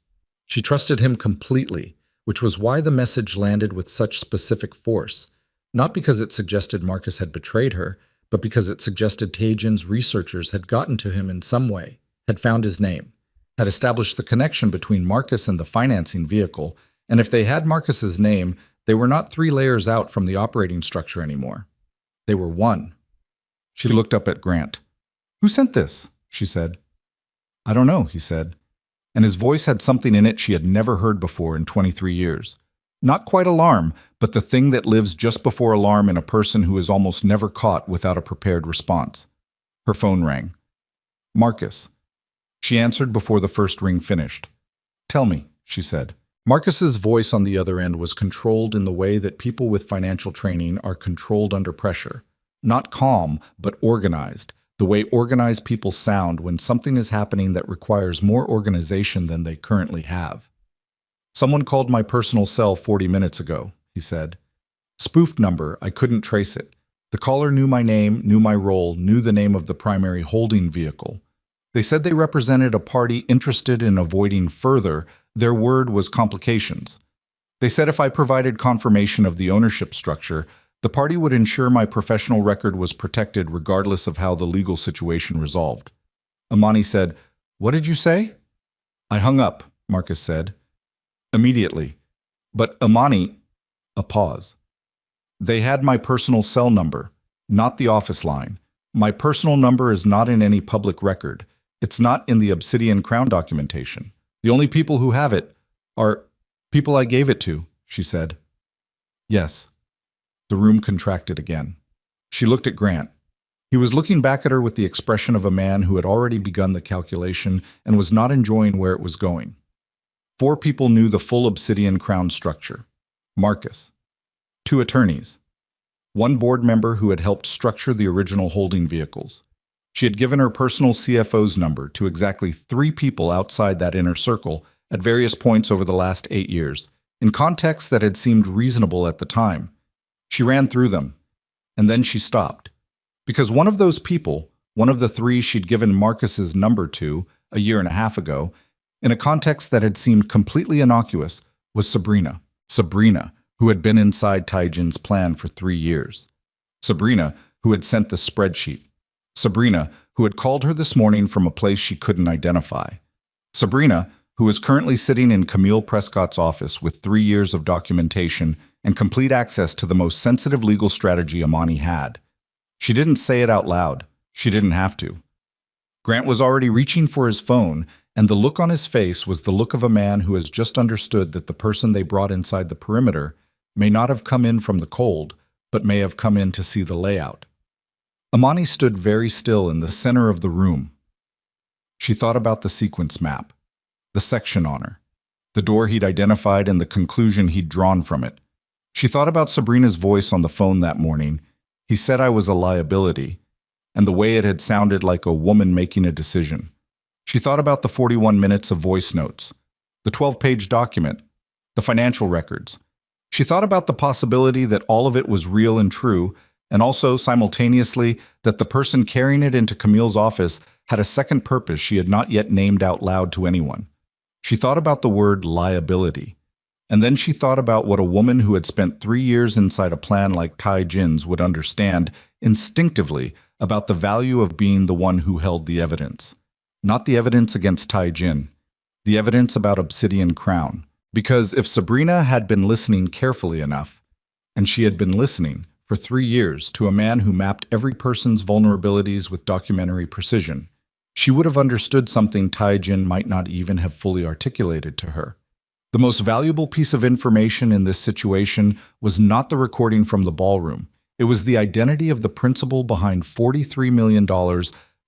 She trusted him completely, which was why the message landed with such specific force, not because it suggested Marcus had betrayed her, but because it suggested Tajin's researchers had gotten to him in some way, had found his name, had established the connection between Marcus and the financing vehicle, and if they had Marcus's name, they were not 3 layers out from the operating structure anymore. They were 1. She looked up at Grant. Who sent this? She said. I don't know, he said, and his voice had something in it she had never heard before in 23 years. Not quite alarm, but the thing that lives just before alarm in a person who is almost never caught without a prepared response. Her phone rang. Marcus. She answered before the first ring finished. Tell me, she said. Marcus's voice on the other end was controlled in the way that people with financial training are controlled under pressure. Not calm, but organized, the way organized people sound when something is happening that requires more organization than they currently have. Someone called my personal cell 40 minutes ago, he said. Spoofed number, I couldn't trace it. The caller knew my name, knew my role, knew the name of the primary holding vehicle. They said they represented a party interested in avoiding further. Their word was complications. They said if I provided confirmation of the ownership structure, the party would ensure my professional record was protected regardless of how the legal situation resolved. Imani said, What did you say? I hung up, Marcus said. Immediately. But Imani, a pause. They had my personal cell number, not the office line. My personal number is not in any public record. It's not in the Obsidian Crown documentation. The only people who have it are people I gave it to, she said. Yes. The room contracted again. She looked at Grant. He was looking back at her with the expression of a man who had already begun the calculation and was not enjoying where it was going. 4 people knew the full Obsidian Crown structure. Marcus. 2 attorneys. 1 board member who had helped structure the original holding vehicles. She had given her personal CFO's number to exactly 3 people outside that inner circle at various points over the last 8 years, in contexts that had seemed reasonable at the time. She ran through them, and then she stopped. Because one of those people, one of the 3 she'd given Marcus's number to a year and a half ago, in a context that had seemed completely innocuous, was Sabrina. Sabrina, who had been inside Taijin's plan for 3 years. Sabrina, who had sent the spreadsheet. Sabrina, who had called her this morning from a place she couldn't identify. Sabrina, who was currently sitting in Camille Prescott's office with 3 years of documentation and complete access to the most sensitive legal strategy Imani had. She didn't say it out loud. She didn't have to. Grant was already reaching for his phone, and the look on his face was the look of a man who has just understood that the person they brought inside the perimeter may not have come in from the cold, but may have come in to see the layout. Imani stood very still in the center of the room. She thought about the sequence map. the section on her, the door he'd identified and the conclusion he'd drawn from it. She thought about Sabrina's voice on the phone that morning. He said I was a liability, and the way it had sounded like a woman making a decision. She thought about the 41 minutes of voice notes, the 12-page document, the financial records. She thought about the possibility that all of it was real and true, and also, simultaneously, that the person carrying it into Camille's office had a second purpose she had not yet named out loud to anyone. She thought about the word liability. And then she thought about what a woman who had spent 3 years inside a plan like Tai Jin's would understand instinctively about the value of being the one who held the evidence. Not the evidence against Tai Jin, the evidence about Obsidian Crown. Because if Sabrina had been listening carefully enough, and she had been listening for 3 years to a man who mapped every person's vulnerabilities with documentary precision, she would have understood something Tai Jin might not even have fully articulated to her. The most valuable piece of information in this situation was not the recording from the ballroom. It was the identity of the principal behind $43 million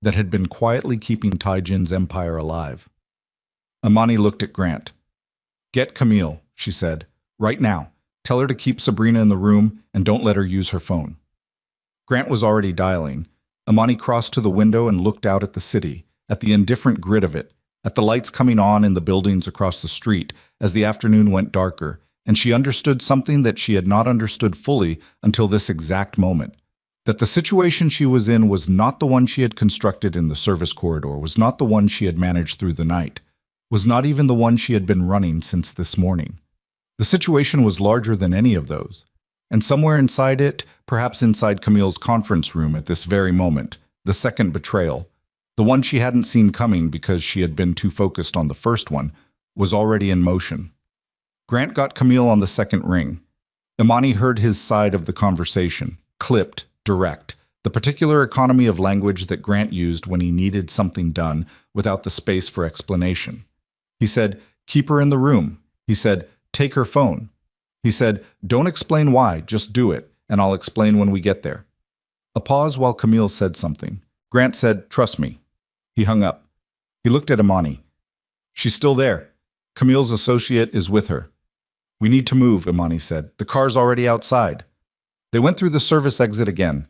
that had been quietly keeping Tai Jin's empire alive. Imani looked at Grant. "Get Camille," she said. "Right now. Tell her to keep Sabrina in the room and don't let her use her phone." Grant was already dialing. Imani crossed to the window and looked out at the city, at the indifferent grid of it, at the lights coming on in the buildings across the street as the afternoon went darker, and she understood something that she had not understood fully until this exact moment. That the situation she was in was not the one she had constructed in the service corridor, was not the one she had managed through the night, was not even the one she had been running since this morning. The situation was larger than any of those, and somewhere inside it, perhaps inside Camille's conference room at this very moment, the second betrayal, the one she hadn't seen coming because she had been too focused on the first one, was already in motion. Grant got Camille on the second ring. Imani heard his side of the conversation, clipped, direct, the particular economy of language that Grant used when he needed something done without the space for explanation. He said, "Keep her in the room." He said, "Take her phone." He said, "Don't explain why, just do it, and I'll explain when we get there." A pause while Camille said something. Grant said, "Trust me." He hung up. He looked at Imani. "She's still there. Camille's associate is with her." "We need to move," Imani said. "The car's already outside." They went through the service exit again,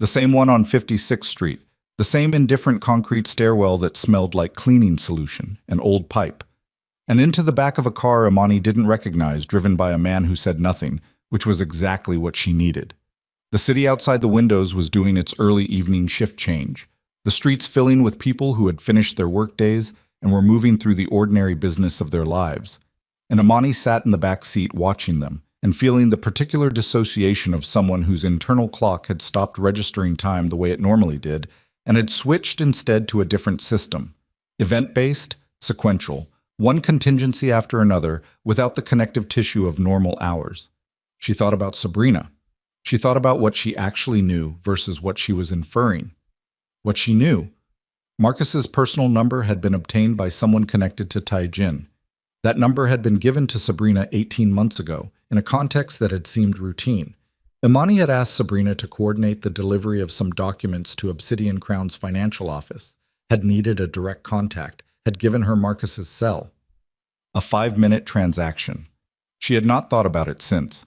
the same one on 56th Street, the same indifferent concrete stairwell that smelled like cleaning solution, an old pipe. And into the back of a car Imani didn't recognize, driven by a man who said nothing, which was exactly what she needed. The city outside the windows was doing its early evening shift change, the streets filling with people who had finished their workdays and were moving through the ordinary business of their lives. And Imani sat in the back seat watching them and feeling the particular dissociation of someone whose internal clock had stopped registering time the way it normally did and had switched instead to a different system, event-based, sequential, one contingency after another, without the connective tissue of normal hours. She thought about Sabrina. She thought about what she actually knew versus what she was inferring. What she knew. Marcus's personal number had been obtained by someone connected to Tai Jin. That number had been given to Sabrina 18 months ago, in a context that had seemed routine. Imani had asked Sabrina to coordinate the delivery of some documents to Obsidian Crown's financial office, had needed a direct contact, had given her Marcus's cell. A 5-minute transaction. She had not thought about it since.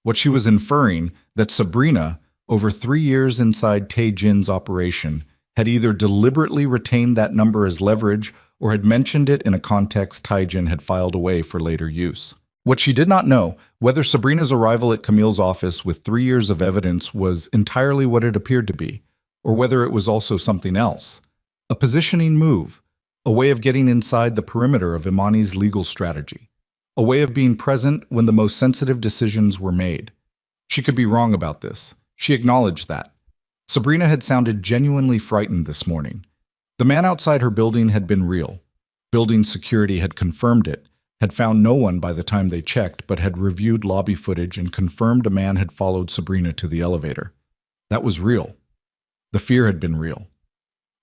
What she was inferring, that Sabrina, over 3 years inside Tai Jin's operation, had either deliberately retained that number as leverage or had mentioned it in a context Tai Jin had filed away for later use. What she did not know, whether Sabrina's arrival at Camille's office with 3 years of evidence was entirely what it appeared to be, or whether it was also something else. A positioning move, a way of getting inside the perimeter of Imani's legal strategy, a way of being present when the most sensitive decisions were made. She could be wrong about this. She acknowledged that. Sabrina had sounded genuinely frightened this morning. The man outside her building had been real. Building security had confirmed it, had found no one by the time they checked, but had reviewed lobby footage and confirmed a man had followed Sabrina to the elevator. That was real. The fear had been real.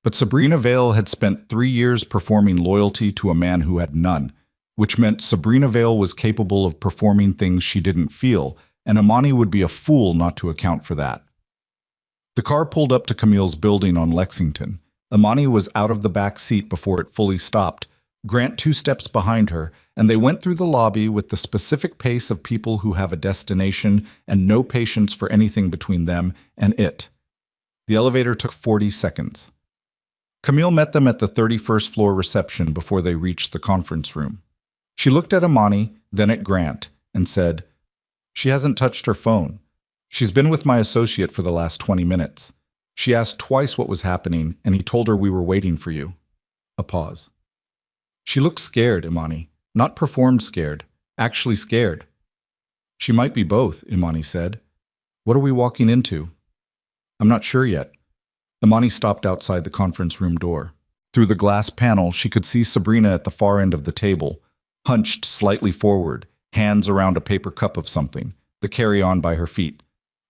But Sabrina Vale had spent 3 years performing loyalty to a man who had none, which meant Sabrina Vale was capable of performing things she didn't feel, and Imani would be a fool not to account for that. The car pulled up to Camille's building on Lexington. Imani was out of the back seat before it fully stopped, Grant 2 steps behind her, and they went through the lobby with the specific pace of people who have a destination and no patience for anything between them and it. The elevator took 40 seconds. Camille met them at the 31st floor reception before they reached the conference room. She looked at Imani, then at Grant, and said, "She hasn't touched her phone. She's been with my associate for the last 20 minutes. She asked twice what was happening, and he told her we were waiting for you." A pause. "She looks scared, Imani. Not performed scared. Actually scared." "She might be both," Imani said. "What are we walking into?" "I'm not sure yet." Imani stopped outside the conference room door. Through the glass panel, she could see Sabrina at the far end of the table, hunched slightly forward, hands around a paper cup of something, the carry-on by her feet.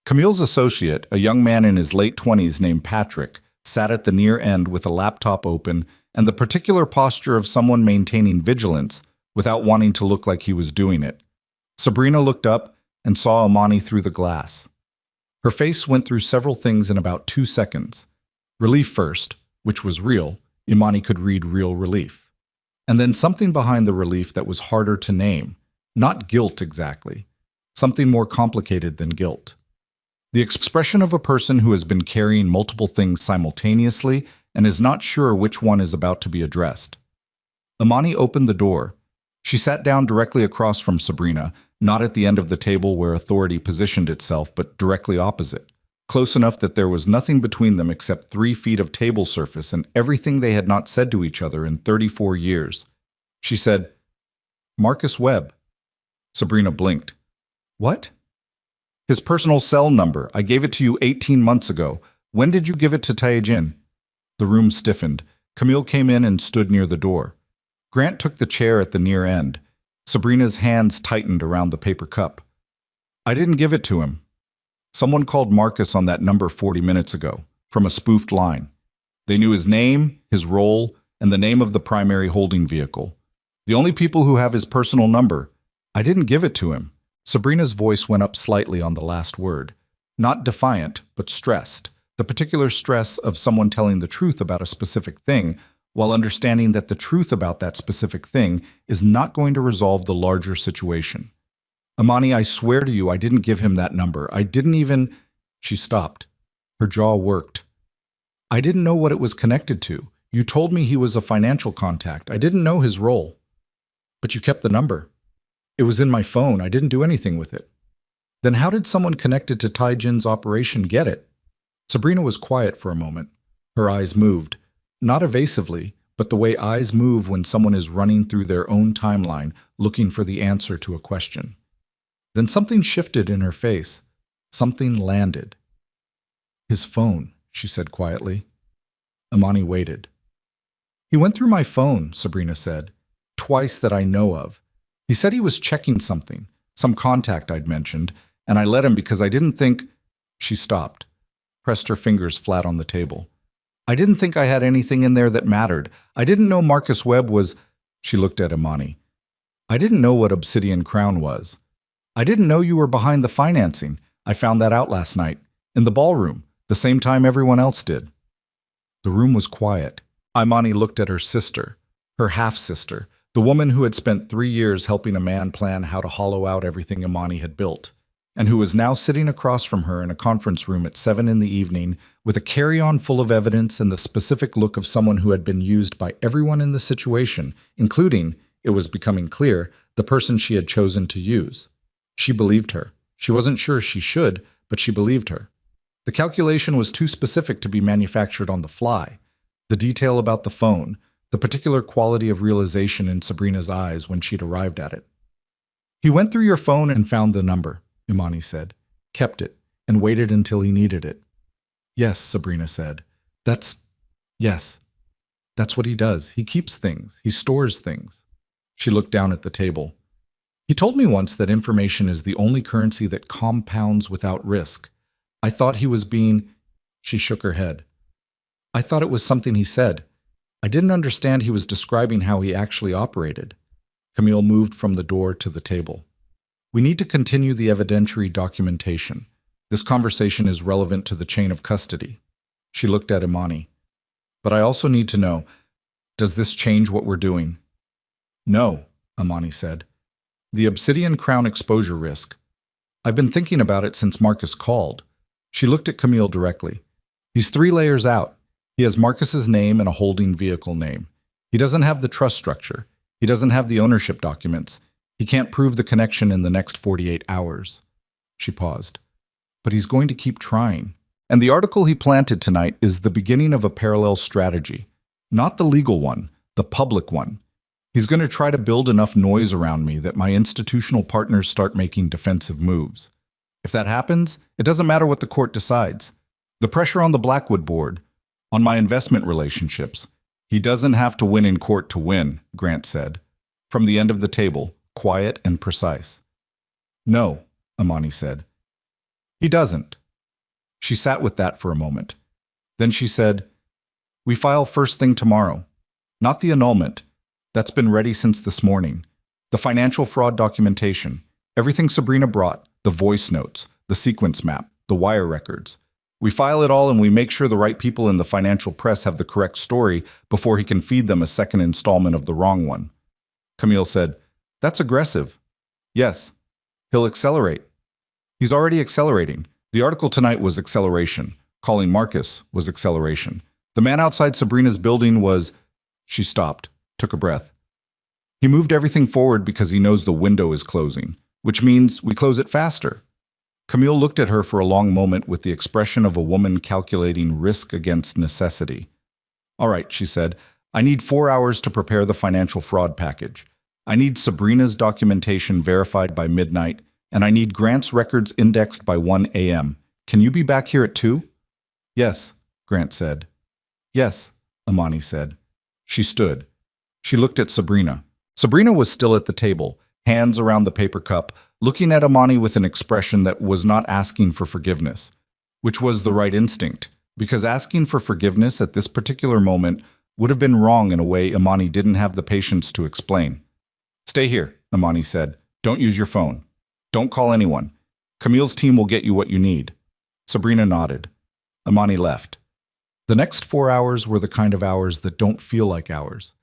Camille's associate, a young man in his late 20s named Patrick, sat at the near end with a laptop open and the particular posture of someone maintaining vigilance without wanting to look like he was doing it. Sabrina looked up and saw Imani through the glass. Her face went through several things in about 2 seconds. Relief first, which was real. Imani could read real relief. And then something behind the relief that was harder to name. Not guilt exactly. Something more complicated than guilt. The expression of a person who has been carrying multiple things simultaneously and is not sure which one is about to be addressed. Imani opened the door. She sat down directly across from Sabrina, not at the end of the table where authority positioned itself, but directly opposite, close enough that there was nothing between them except 3 feet of table surface and everything they had not said to each other in 34 years. She said, "Marcus Webb." Sabrina blinked. "What?" "His personal cell number. I gave it to you 18 months ago. When did you give it to Taejin?" The room stiffened. Camille came in and stood near the door. Grant took the chair at the near end. Sabrina's hands tightened around the paper cup. "I didn't give it to him. Someone called Marcus on that number 40 minutes ago, from a spoofed line. They knew his name, his role, and the name of the primary holding vehicle. The only people who have his personal number. I didn't give it to him." Sabrina's voice went up slightly on the last word. Not defiant, but stressed. The particular stress of someone telling the truth about a specific thing, while understanding that the truth about that specific thing is not going to resolve the larger situation. "Imani, I swear to you I didn't give him that number. I didn't even—" She stopped. Her jaw worked. "I didn't know what it was connected to. You told me he was a financial contact. I didn't know his role." "But you kept the number." "It was in my phone. I didn't do anything with it." "Then how did someone connected to Taejin's operation get it?" Sabrina was quiet for a moment. Her eyes moved. Not evasively, but the way eyes move when someone is running through their own timeline, looking for the answer to a question. Then something shifted in her face. Something landed. "His phone," she said quietly. Imani waited. "He went through my phone," Sabrina said. "Twice that I know of. He said he was checking something, some contact I'd mentioned, and I let him because I didn't think—" She stopped, pressed her fingers flat on the table. "I didn't think I had anything in there that mattered. I didn't know Marcus Webb was—" She looked at Imani. "I didn't know what Obsidian Crown was. I didn't know you were behind the financing. I found that out last night, in the ballroom, the same time everyone else did." The room was quiet. Imani looked at her sister, her half-sister, the woman who had spent 3 years helping a man plan how to hollow out everything Imani had built, and who was now sitting across from her in a conference room at 7 in the evening with a carry-on full of evidence and the specific look of someone who had been used by everyone in the situation, including, it was becoming clear, the person she had chosen to use. She believed her. She wasn't sure she should, but she believed her. The calculation was too specific to be manufactured on the fly. The detail about the phone, the particular quality of realization in Sabrina's eyes when she'd arrived at it. "He went through your phone and found the number," Imani said, "kept it, and waited until he needed it." "Yes," Sabrina said. Yes. That's what he does. He keeps things. He stores things." She looked down at the table. "He told me once that information is the only currency that compounds without risk. I thought he was being—" She shook her head. "I thought it was something he said. I didn't understand he was describing how he actually operated." Camille moved from the door to the table. "We need to continue the evidentiary documentation. This conversation is relevant to the chain of custody." She looked at Imani. "But I also need to know, does this change what we're doing?" No, Imani said. The obsidian crown exposure risk. I've been thinking about it since Marcus called. She looked at Camille directly. He's 3 layers out. He has Marcus's name and a holding vehicle name. He doesn't have the trust structure. He doesn't have the ownership documents. He can't prove the connection in the next 48 hours. She paused. But he's going to keep trying. And the article he planted tonight is the beginning of a parallel strategy. Not the legal one, the public one. He's going to try to build enough noise around me that my institutional partners start making defensive moves. If that happens, it doesn't matter what the court decides. The pressure on the Blackwood board, on my investment relationships. He doesn't have to win in court to win, Grant said. From the end of the table, quiet and precise. No, Imani said. He doesn't. She sat with that for a moment. Then she said, we file first thing tomorrow. Not the annulment. That's been ready since this morning. The financial fraud documentation, everything Sabrina brought, the voice notes, the sequence map, the wire records. We file it all and we make sure the right people in the financial press have the correct story before he can feed them a second installment of the wrong one. Camille said, that's aggressive. Yes. He'll accelerate. He's already accelerating. The article tonight was acceleration. Calling Marcus was acceleration. The man outside Sabrina's building was... She stopped, took a breath. He moved everything forward because he knows the window is closing, which means we close it faster. Camille looked at her for a long moment with the expression of a woman calculating risk against necessity. All right, she said, I need 4 hours to prepare the financial fraud package. I need Sabrina's documentation verified by midnight, and I need Grant's records indexed by 1 a.m. Can you be back here at 2? Yes, Grant said. Yes, Imani said. She stood. She looked at Sabrina. Sabrina was still at the table, hands around the paper cup, looking at Imani with an expression that was not asking for forgiveness, which was the right instinct, because asking for forgiveness at this particular moment would have been wrong in a way Imani didn't have the patience to explain. Stay here, Imani said. Don't use your phone. Don't call anyone. Camille's team will get you what you need. Sabrina nodded. Imani left. The next 4 hours were the kind of hours that don't feel like hours.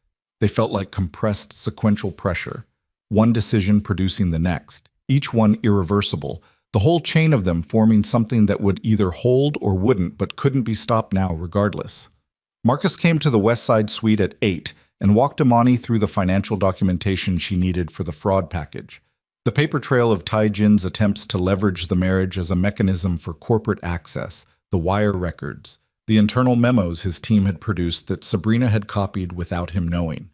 They felt like compressed sequential pressure, one decision producing the next, each one irreversible, the whole chain of them forming something that would either hold or wouldn't but couldn't be stopped now regardless. Marcus came to the West Side suite at 8 and walked Imani through the financial documentation she needed for the fraud package. The paper trail of Tai-Jin's attempts to leverage the marriage as a mechanism for corporate access, the wire records, the internal memos his team had produced that Sabrina had copied without him knowing.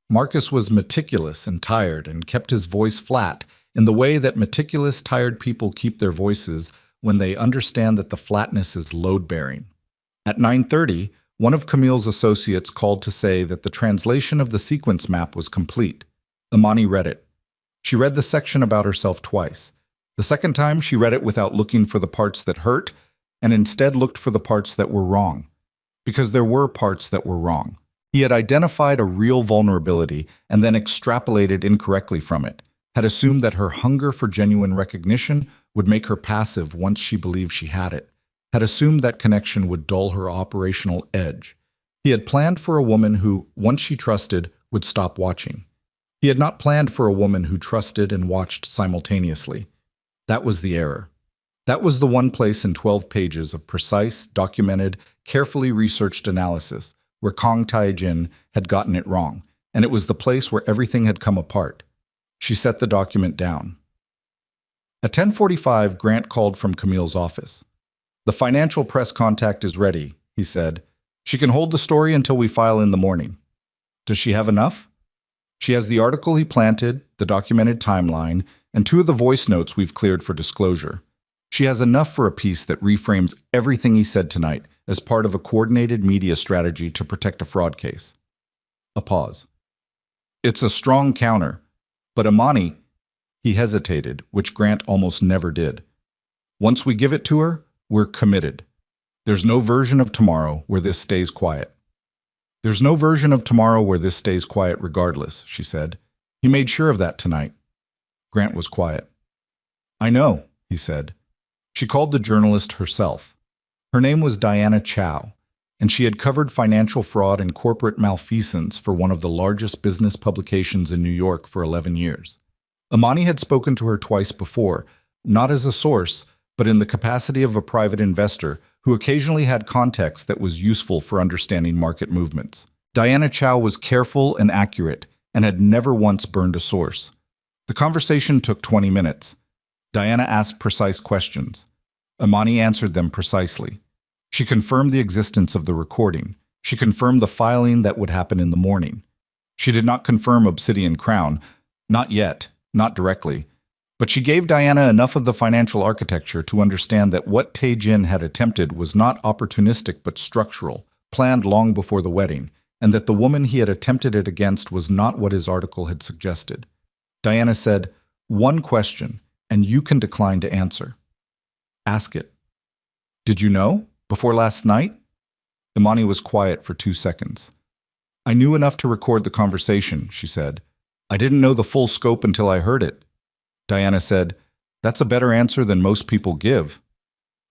Marcus was meticulous and tired and kept his voice flat in the way that meticulous, tired people keep their voices when they understand that the flatness is load-bearing. At 9:30, one of Camille's associates called to say that the translation of the sequence map was complete. Imani read it. She read the section about herself twice. The second time, she read it without looking for the parts that hurt, and instead looked for the parts that were wrong. Because there were parts that were wrong. He had identified a real vulnerability and then extrapolated incorrectly from it, had assumed that her hunger for genuine recognition would make her passive once she believed she had it, had assumed that connection would dull her operational edge. He had planned for a woman who, once she trusted, would stop watching. He had not planned for a woman who trusted and watched simultaneously. That was the error. That was the one place in 12 pages of precise, documented, carefully researched analysis where Kong Tai-Jin had gotten it wrong, and it was the place where everything had come apart. She set the document down. At 10:45, Grant called from Camille's office. The financial press contact is ready, he said. She can hold the story until we file in the morning. Does she have enough? She has the article he planted, the documented timeline, and 2 of the voice notes we've cleared for disclosure. She has enough for a piece that reframes everything he said tonight as part of a coordinated media strategy to protect a fraud case. A pause. It's a strong counter, but Imani, he hesitated, which Grant almost never did. Once we give it to her, we're committed. There's no version of tomorrow where this stays quiet. There's no version of tomorrow where this stays quiet regardless, she said. He made sure of that tonight. Grant was quiet. I know, he said. She called the journalist herself. Her name was Diana Chow. and she had covered financial fraud and corporate malfeasance for one of the largest business publications in New York for 11 years. Imani had spoken to her twice before, not as a source, but in the capacity of a private investor who occasionally had context that was useful for understanding market movements. Diana Chow was careful and accurate and had never once burned a source. The conversation took 20 minutes. Diana asked precise questions. Imani answered them precisely. She confirmed the existence of the recording. She confirmed the filing that would happen in the morning. She did not confirm Obsidian Crown, not yet, not directly, but she gave Diana enough of the financial architecture to understand that what Tae-jin had attempted was not opportunistic but structural, planned long before the wedding, and that the woman he had attempted it against was not what his article had suggested. Diana said, "One question, and you can decline to answer." "Ask it." "Did you know? Before last night?" Imani was quiet for 2 seconds. "I knew enough to record the conversation," she said. "I didn't know the full scope until I heard it." Diana said, "That's a better answer than most people give."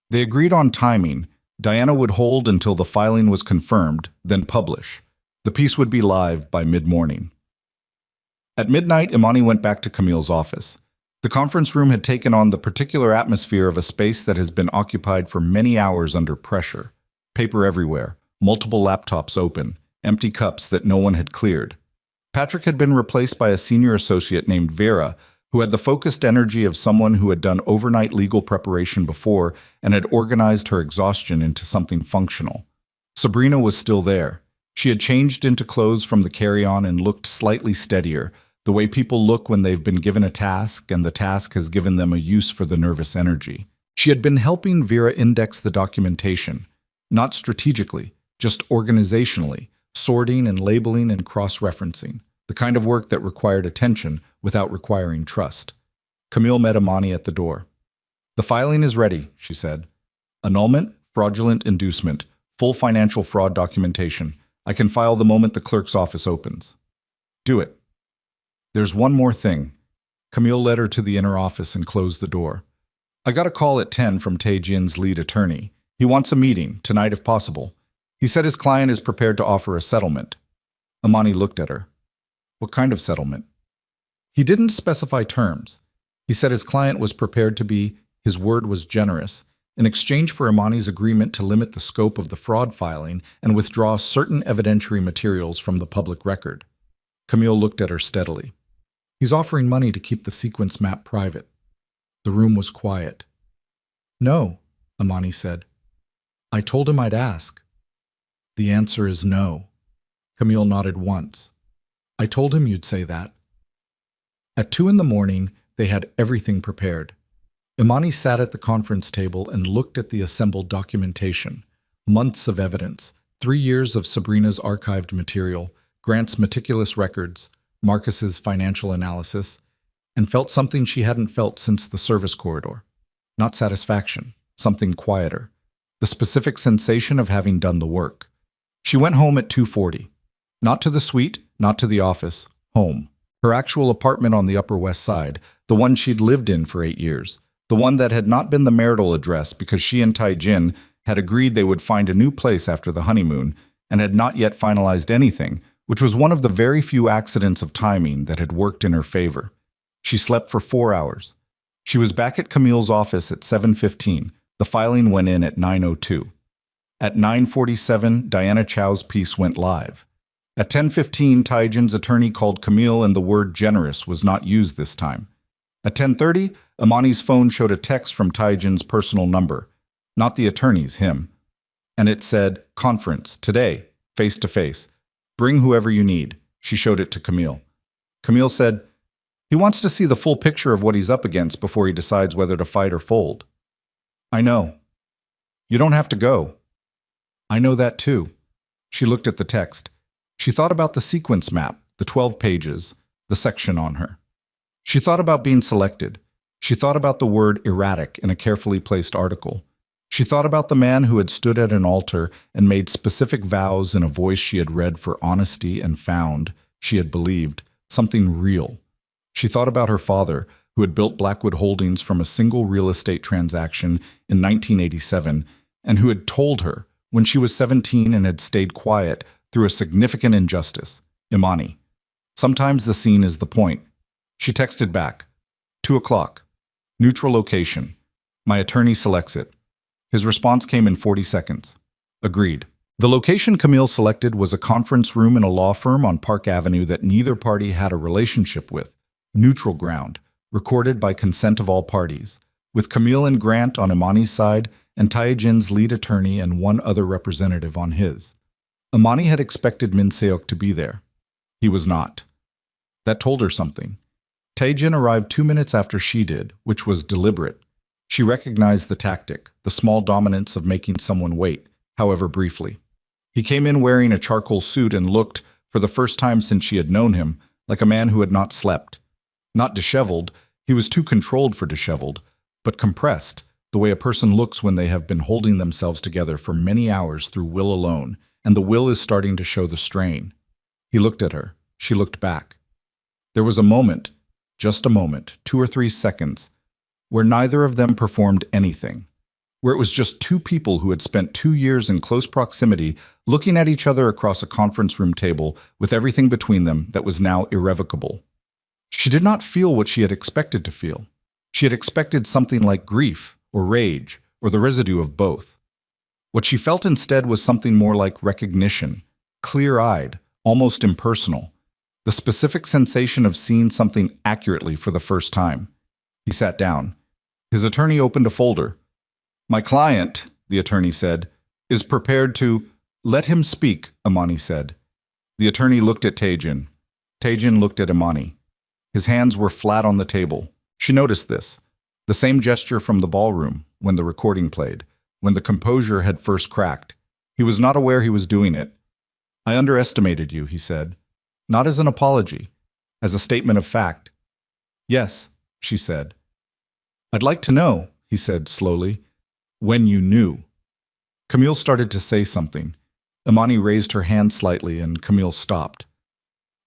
They agreed on timing. Diana would hold until the filing was confirmed, then publish. The piece would be live by mid-morning. At midnight, Imani went back to Camille's office. The conference room had taken on the particular atmosphere of a space that has been occupied for many hours under pressure. Paper everywhere, multiple laptops open, empty cups that no one had cleared. Patrick had been replaced by a senior associate named Vera, who had the focused energy of someone who had done overnight legal preparation before and had organized her exhaustion into something functional. Sabrina was still there. She had changed into clothes from the carry-on and looked slightly steadier, the way people look when they've been given a task and the task has given them a use for the nervous energy. She had been helping Vera index the documentation, not strategically, just organizationally, sorting and labeling and cross-referencing, the kind of work that required attention without requiring trust. Camille met Imani at the door. "The filing is ready," she said. "Annulment, fraudulent inducement, full financial fraud documentation. I can file the moment the clerk's office opens." "Do it." "There's one more thing." Camille led her to the inner office and closed the door. "I got a call at 10 from Tae-jin's lead attorney. He wants a meeting, tonight if possible. He said his client is prepared to offer a settlement." Imani looked at her. "What kind of settlement?" "He didn't specify terms. He said his client was prepared to be, his word was generous, in exchange for Imani's agreement to limit the scope of the fraud filing and withdraw certain evidentiary materials from the public record." Camille looked at her steadily. "He's offering money to keep the sequence map private." The room was quiet. "No," Imani said. "I told him I'd ask." "The answer is no." Camille nodded once. "I told him you'd say that." At 2 in the morning, they had everything prepared. Imani sat at the conference table and looked at the assembled documentation. Months of evidence, 3 years of Sabrina's archived material, Grant's meticulous records, Marcus's financial analysis, and felt something she hadn't felt since the service corridor. Not satisfaction, something quieter. The specific sensation of having done the work. She went home at 2:40. Not to the suite, not to the office, home. Her actual apartment on the Upper West Side, the one she'd lived in for 8 years, the one that had not been the marital address because she and Tae-jin had agreed they would find a new place after the honeymoon and had not yet finalized anything, which was one of the very few accidents of timing that had worked in her favor. She slept for 4 hours. She was back at Camille's office at 7:15. The filing went in at 9:02. At 9:47, Diana Chow's piece went live. At 10:15, Tae-jin's attorney called Camille and the word generous was not used this time. At 10:30, Imani's phone showed a text from Tae-jin's personal number, not the attorney's, him. And it said, "Conference, today, face-to-face. Bring whoever you need." She showed it to Camille. Camille said, "He wants to see the full picture of what he's up against before he decides whether to fight or fold." "I know." "You don't have to go." "I know that too." She looked at the text. She thought about the sequence map, the 12 pages, the section on her. She thought about being selected. She thought about the word erratic in a carefully placed article. She thought about the man who had stood at an altar and made specific vows in a voice she had read for honesty and found, she had believed, something real. She thought about her father, who had built Blackwood Holdings from a single real estate transaction in 1987, and who had told her, when she was 17 and had stayed quiet through a significant injustice. Imani. Sometimes the scene is the point. She texted back. 2 o'clock. Neutral location. My attorney selects it. His response came in 40 seconds. Agreed. The location Camille selected was a conference room in a law firm on Park Avenue that neither party had a relationship with. Neutral ground, recorded by consent of all parties, with Camille and Grant on Imani's side and Taejin's lead attorney and one other representative on his. Imani had expected Min Seok to be there. He was not. That told her something. Taejin arrived 2 minutes after she did, which was deliberate. She recognized the tactic, the small dominance of making someone wait, however briefly. He came in wearing a charcoal suit and looked, for the first time since she had known him, like a man who had not slept. Not disheveled, he was too controlled for disheveled, but compressed, the way a person looks when they have been holding themselves together for many hours through will alone, and the will is starting to show the strain. He looked at her. She looked back. There was a moment, just a moment, 2 or 3 seconds, where neither of them performed anything, where it was just two people who had spent 2 years in close proximity looking at each other across a conference room table with everything between them that was now irrevocable. She did not feel what she had expected to feel. She had expected something like grief or rage or the residue of both. What she felt instead was something more like recognition, clear-eyed, almost impersonal, the specific sensation of seeing something accurately for the first time. He sat down. His attorney opened a folder. My client, the attorney said, is prepared to— Let him speak, Imani said. The attorney looked at Taejin. Taejin looked at Imani. His hands were flat on the table. She noticed this. The same gesture from the ballroom, when the recording played, when the composure had first cracked. He was not aware he was doing it. I underestimated you, he said. Not as an apology, as a statement of fact. Yes, she said. I'd like to know, he said slowly, when you knew. Camille started to say something. Imani raised her hand slightly and Camille stopped.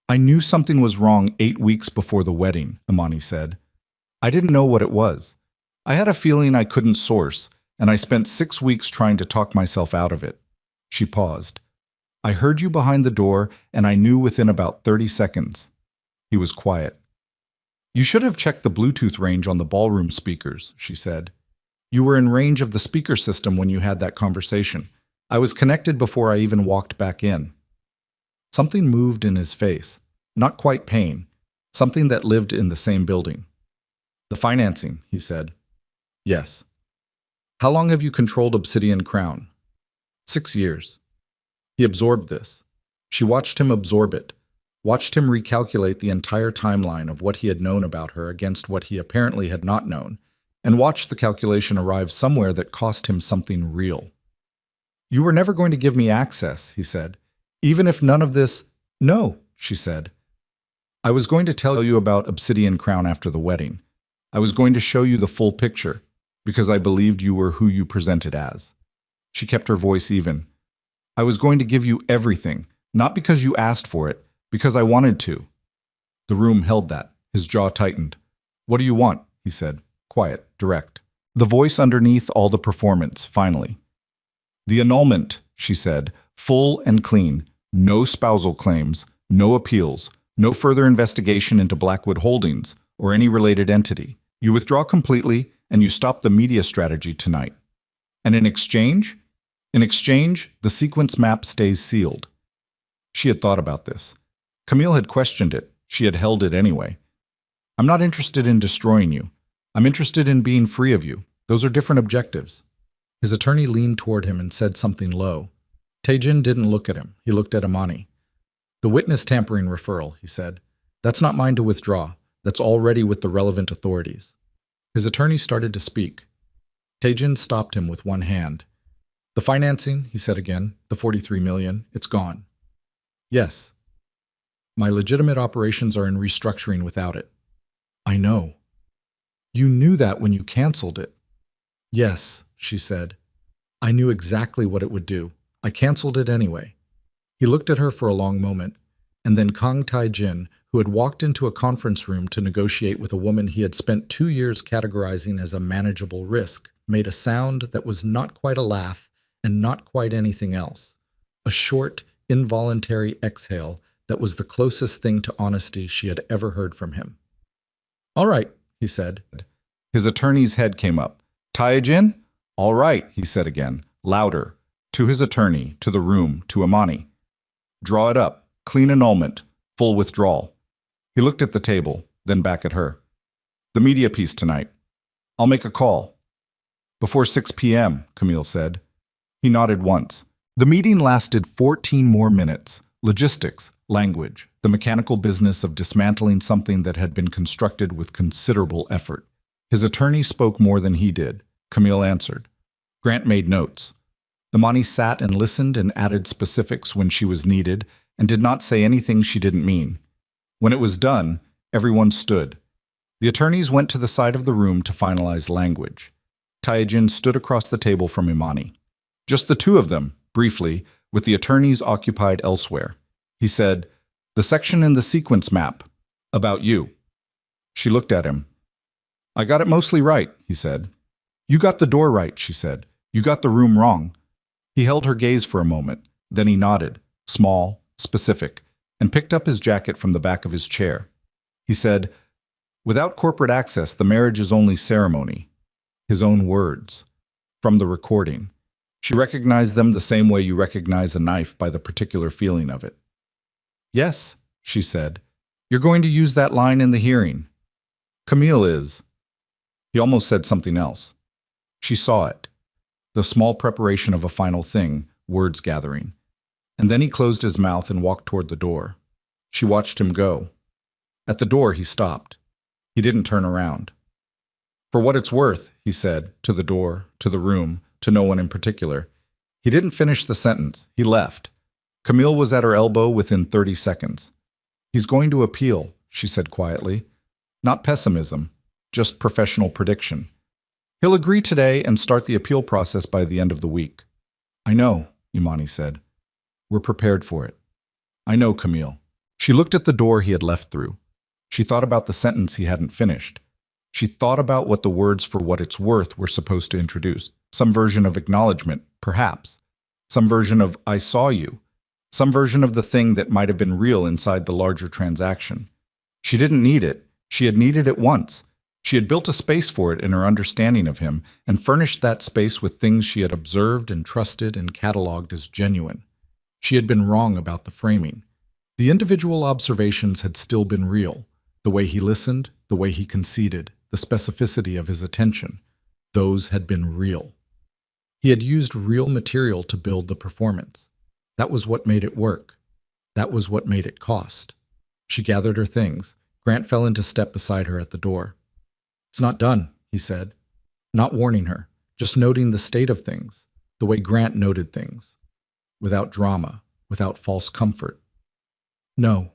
I knew something was wrong 8 weeks before the wedding, Imani said. I didn't know what it was. I had a feeling I couldn't source, and I spent 6 weeks trying to talk myself out of it. She paused. I heard you behind the door, and I knew within about 30 seconds. He was quiet. You should have checked the Bluetooth range on the ballroom speakers, she said. You were in range of the speaker system when you had that conversation. I was connected before I even walked back in. Something moved in his face. Not quite pain. Something that lived in the same building. The financing, he said. Yes. How long have you controlled Obsidian Crown? 6 years. He absorbed this. She watched him absorb it, watched him recalculate the entire timeline of what he had known about her against what he apparently had not known, and watched the calculation arrive somewhere that cost him something real. You were never going to give me access, he said. Even if none of this— No, she said. I was going to tell you about Obsidian Crown after the wedding. I was going to show you the full picture, because I believed you were who you presented as. She kept her voice even. I was going to give you everything, not because you asked for it, because I wanted to. The room held that. His jaw tightened. What do you want? He said. Quiet, direct. The voice underneath all the performance, finally. The annulment, she said, full and clean. No spousal claims, no appeals, no further investigation into Blackwood Holdings or any related entity. You withdraw completely and you stop the media strategy tonight. And in exchange? In exchange, the sequence map stays sealed. She had thought about this. Camille had questioned it. She had held it anyway. I'm not interested in destroying you. I'm interested in being free of you. Those are different objectives. His attorney leaned toward him and said something low. Taejin didn't look at him. He looked at Imani. The witness tampering referral, he said. That's not mine to withdraw. That's already with the relevant authorities. His attorney started to speak. Taejin stopped him with one hand. The financing, he said again, the 43 million, it's gone. Yes. My legitimate operations are in restructuring without it. I know. You knew that when you canceled it. Yes, she said. I knew exactly what it would do. I canceled it anyway. He looked at her for a long moment, and then Kang Tae-jin, who had walked into a conference room to negotiate with a woman he had spent 2 years categorizing as a manageable risk, made a sound that was not quite a laugh and not quite anything else. A short, involuntary exhale that was the closest thing to honesty she had ever heard from him. "All right," he said. His attorney's head came up. "Taijin?" "All right," he said again, louder, to his attorney, to the room, to Imani. "Draw it up. Clean annulment. Full withdrawal." He looked at the table, then back at her. "The media piece tonight. I'll make a call." "Before 6 p.m., Camille said. He nodded once. The meeting lasted 14 more minutes. Logistics, language, the mechanical business of dismantling something that had been constructed with considerable effort. His attorney spoke more than he did. Camille answered. Grant made notes. Imani sat and listened and added specifics when she was needed and did not say anything she didn't mean. When it was done, everyone stood. The attorneys went to the side of the room to finalize language. Taijin stood across the table from Imani. Just the two of them, briefly, with the attorneys occupied elsewhere. He said, "The section in the sequence map. About you." She looked at him. "I got it mostly right," he said. "You got the door right," she said. "You got the room wrong." He held her gaze for a moment. Then he nodded, small, specific, and picked up his jacket from the back of his chair. He said, "Without corporate access, the marriage is only ceremony." His own words. From the recording. She recognized them the same way you recognize a knife by the particular feeling of it. "Yes," she said. "You're going to use that line in the hearing." "Camille is." He almost said something else. She saw it. The small preparation of a final thing, words gathering. And then he closed his mouth and walked toward the door. She watched him go. At the door, he stopped. He didn't turn around. "For what it's worth," he said, to the door, to the room, to no one in particular. He didn't finish the sentence. He left. Camille was at her elbow within 30 seconds. "He's going to appeal," she said quietly. Not pessimism, just professional prediction. "He'll agree today and start the appeal process by the end of the week." "I know," Imani said. "We're prepared for it." "I know, Camille." She looked at the door he had left through. She thought about the sentence he hadn't finished. She thought about what the words "for what it's worth" were supposed to introduce. Some version of acknowledgement, perhaps. Some version of "I saw you." Some version of the thing that might have been real inside the larger transaction. She didn't need it. She had needed it once. She had built a space for it in her understanding of him and furnished that space with things she had observed and trusted and cataloged as genuine. She had been wrong about the framing. The individual observations had still been real. The way he listened, the way he conceded, the specificity of his attention. Those had been real. He had used real material to build the performance. That was what made it work. That was what made it cost. She gathered her things. Grant fell into step beside her at the door. "It's not done," he said, not warning her, just noting the state of things, the way Grant noted things, without drama, without false comfort. "No,"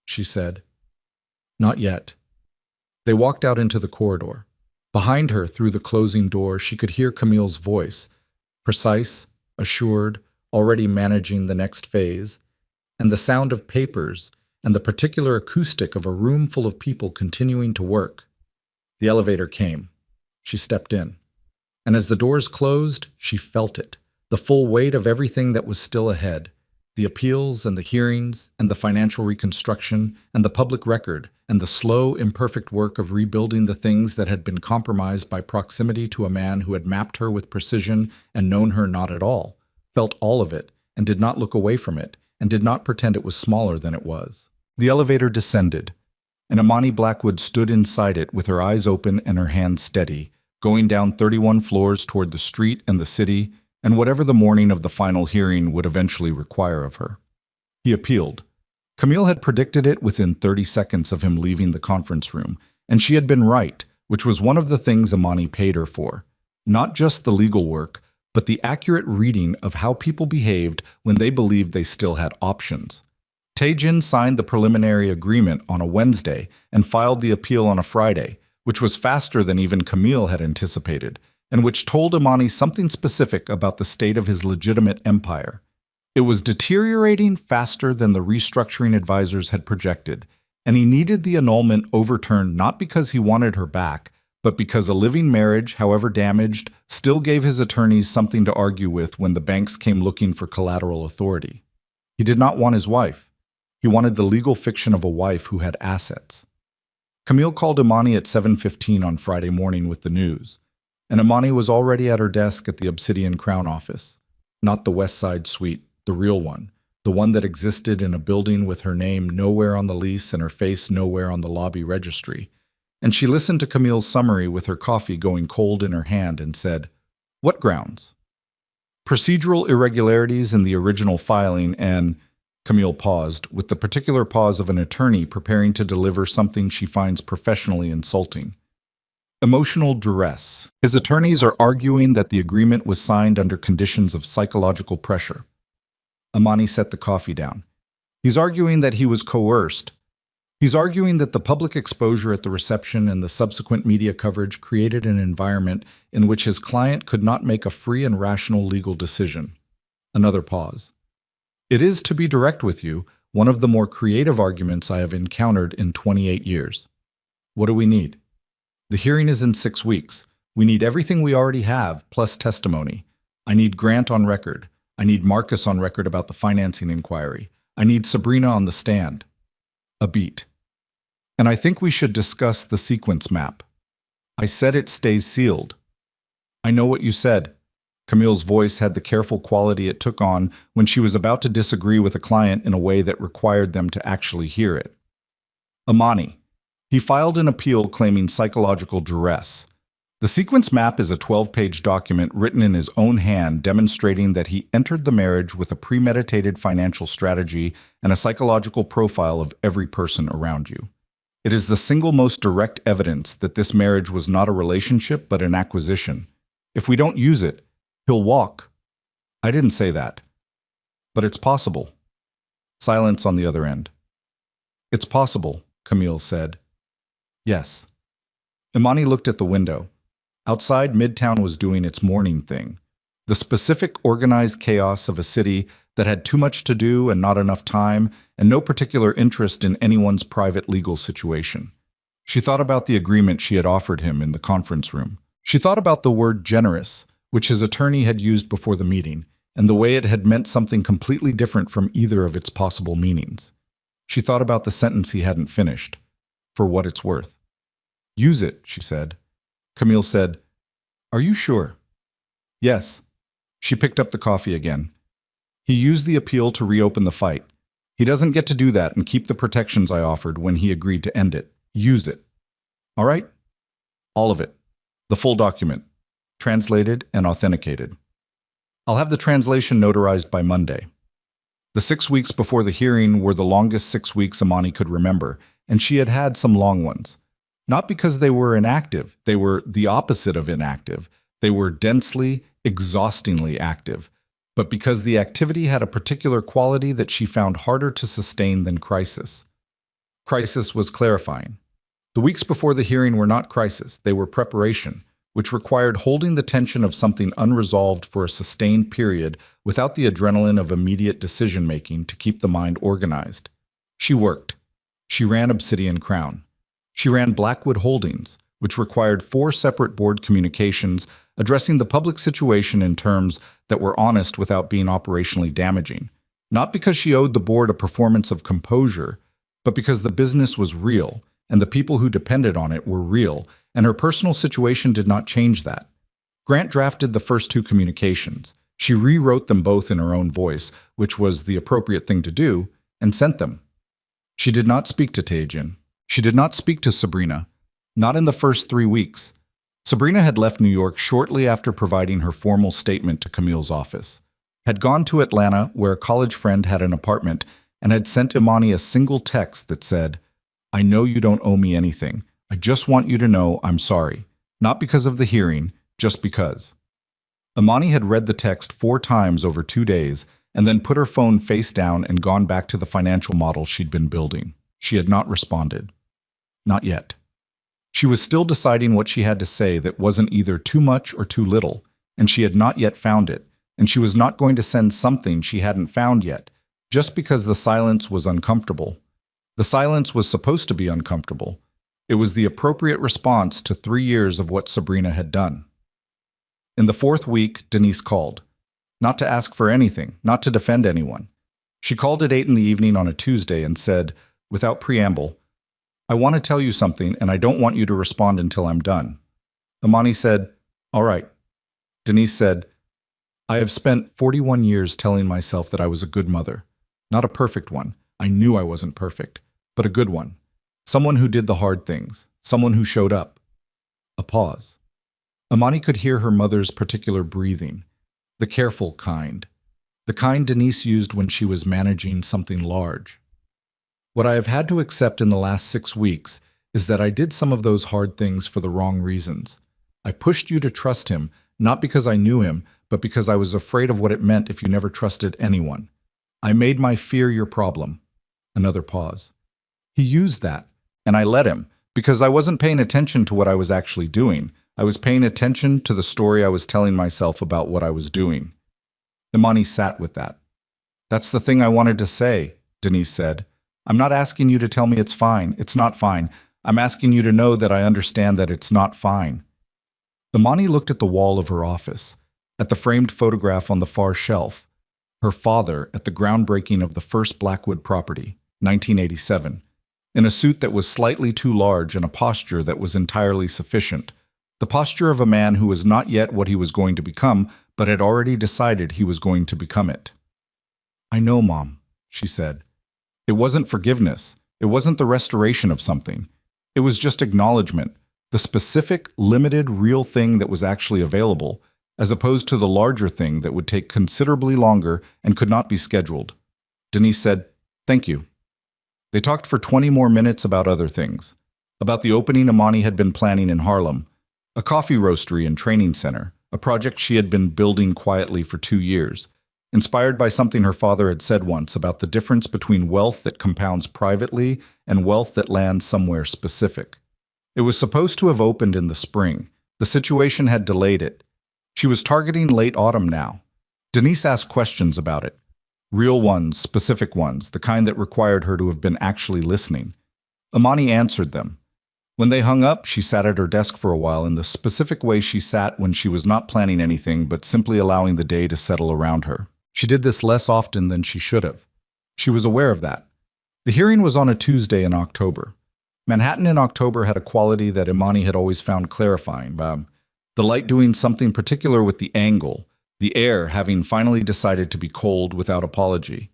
she said. "Not yet." They walked out into the corridor. Behind her, through the closing door, she could hear Camille's voice, precise, assured, already managing the next phase, and the sound of papers and the particular acoustic of a room full of people continuing to work. The elevator came. She stepped in. And as the doors closed, she felt it, the full weight of everything that was still ahead, the appeals and the hearings and the financial reconstruction and the public record and the slow, imperfect work of rebuilding the things that had been compromised by proximity to a man who had mapped her with precision and known her not at all, felt all of it and did not look away from it and did not pretend it was smaller than it was. The elevator descended, and Imani Blackwood stood inside it with her eyes open and her hands steady, going down 31 floors toward the street and the city and whatever the morning of the final hearing would eventually require of her. He appealed. Camille had predicted it within 30 seconds of him leaving the conference room, and she had been right, which was one of the things Imani paid her for. Not just the legal work, but the accurate reading of how people behaved when they believed they still had options. Taijin signed the preliminary agreement on a Wednesday and filed the appeal on a Friday, which was faster than even Camille had anticipated, and which told Imani something specific about the state of his legitimate empire. It was deteriorating faster than the restructuring advisors had projected, and he needed the annulment overturned not because he wanted her back, but because a living marriage, however damaged, still gave his attorneys something to argue with when the banks came looking for collateral authority. He did not want his wife. He wanted the legal fiction of a wife who had assets. Camille called Imani at 7:15 on Friday morning with the news, and Imani was already at her desk at the Obsidian Crown office. Not the West Side suite, the real one, the one that existed in a building with her name nowhere on the lease and her face nowhere on the lobby registry. And she listened to Camille's summary with her coffee going cold in her hand and said, "What grounds?" "Procedural irregularities in the original filing and—" Camille paused, with the particular pause of an attorney preparing to deliver something she finds professionally insulting. "Emotional duress. His attorneys are arguing that the agreement was signed under conditions of psychological pressure." Imani set the coffee down. "He's arguing that he was coerced. He's arguing that the public exposure at the reception and the subsequent media coverage created an environment in which his client could not make a free and rational legal decision." Another pause. "It is, to be direct with you, one of the more creative arguments I have encountered in 28 years. What do we need? The hearing is in 6 weeks. We need everything we already have, plus testimony. I need Grant on record. I need Marcus on record about the financing inquiry. I need Sabrina on the stand." A beat. "And I think we should discuss the sequence map." "I said it stays sealed." "I know what you said." Camille's voice had the careful quality it took on when she was about to disagree with a client in a way that required them to actually hear it. "Imani. He filed an appeal claiming psychological duress. The sequence map is a 12-page document written in his own hand demonstrating that he entered the marriage with a premeditated financial strategy and a psychological profile of every person around you. It is the single most direct evidence that this marriage was not a relationship but an acquisition. If we don't use it, he'll walk." "I didn't say that." "But it's possible." Silence on the other end. "It's possible," Camille said. "Yes." Imani looked at the window. Outside, Midtown was doing its morning thing. The specific organized chaos of a city that had too much to do and not enough time, and no particular interest in anyone's private legal situation. She thought about the agreement she had offered him in the conference room. She thought about the word generous, which his attorney had used before the meeting, and the way it had meant something completely different from either of its possible meanings. She thought about the sentence he hadn't finished. "For what it's worth." "Use it," she said. Camille said, "Are you sure?" "Yes." She picked up the coffee again. "He used the appeal to reopen the fight. He doesn't get to do that and keep the protections I offered when he agreed to end it. Use it." "All right?" "All of it. The full document. Translated and authenticated. I'll have the translation notarized by Monday." The 6 weeks before the hearing were the longest 6 weeks Imani could remember, and she had had some long ones. Not because they were inactive, they were the opposite of inactive. They were densely, exhaustingly active, but because the activity had a particular quality that she found harder to sustain than crisis. Crisis was clarifying. The weeks before the hearing were not crisis, they were preparation, which required holding the tension of something unresolved for a sustained period without the adrenaline of immediate decision-making to keep the mind organized. She worked. She ran Obsidian Crown. She ran Blackwood Holdings, which required 4 separate board communications addressing the public situation in terms that were honest without being operationally damaging. Not because she owed the board a performance of composure, but because the business was real, and the people who depended on it were real, and her personal situation did not change that. Grant drafted the first 2 communications. She rewrote them both in her own voice, which was the appropriate thing to do, and sent them. She did not speak to Taejin. She did not speak to Sabrina, not in the first 3 weeks. Sabrina had left New York shortly after providing her formal statement to Camille's office, had gone to Atlanta where a college friend had an apartment, and had sent Imani a single text that said, "I know you don't owe me anything. I just want you to know I'm sorry. Not because of the hearing, just because." Imani had read the text 4 times over 2 days, and then put her phone face down and gone back to the financial model she'd been building. She had not responded. Not yet. She was still deciding what she had to say that wasn't either too much or too little, and she had not yet found it, and she was not going to send something she hadn't found yet, just because the silence was uncomfortable. The silence was supposed to be uncomfortable. It was the appropriate response to 3 years of what Sabrina had done. In the fourth week, Denise called. Not to ask for anything, not to defend anyone. She called at 8 in the evening on a Tuesday and said, without preamble, "I want to tell you something and I don't want you to respond until I'm done." Imani said, "All right." Denise said, "I have spent 41 years telling myself that I was a good mother. Not a perfect one. I knew I wasn't perfect, but a good one. Someone who did the hard things. Someone who showed up." A pause. Imani could hear her mother's particular breathing, the careful kind, the kind Denise used when she was managing something large. "What I have had to accept in the last 6 weeks is that I did some of those hard things for the wrong reasons. I pushed you to trust him, not because I knew him, but because I was afraid of what it meant if you never trusted anyone. I made my fear your problem." Another pause. "He used that, and I let him, because I wasn't paying attention to what I was actually doing. I was paying attention to the story I was telling myself about what I was doing." Imani sat with that. "That's the thing I wanted to say," Denise said. "I'm not asking you to tell me it's fine. It's not fine. I'm asking you to know that I understand that it's not fine." Imani looked at the wall of her office, at the framed photograph on the far shelf, her father at the groundbreaking of the first Blackwood property, 1987, in a suit that was slightly too large and a posture that was entirely sufficient. The posture of a man who was not yet what he was going to become, but had already decided he was going to become it. "I know, Mom," she said. It wasn't forgiveness. It wasn't the restoration of something. It was just acknowledgement, the specific, limited, real thing that was actually available, as opposed to the larger thing that would take considerably longer and could not be scheduled. Denise said, "Thank you." They talked for 20 more minutes about other things. About the opening Imani had been planning in Harlem, a coffee roastery and training center, a project she had been building quietly for 2 years, inspired by something her father had said once about the difference between wealth that compounds privately and wealth that lands somewhere specific. It was supposed to have opened in the spring. The situation had delayed it. She was targeting late autumn now. Denise asked questions about it. Real ones, specific ones, the kind that required her to have been actually listening. Imani answered them. When they hung up, she sat at her desk for a while in the specific way she sat when she was not planning anything but simply allowing the day to settle around her. She did this less often than she should have. She was aware of that. The hearing was on a Tuesday in October. Manhattan in October had a quality that Imani had always found clarifying. The light doing something particular with the angle, the air having finally decided to be cold without apology.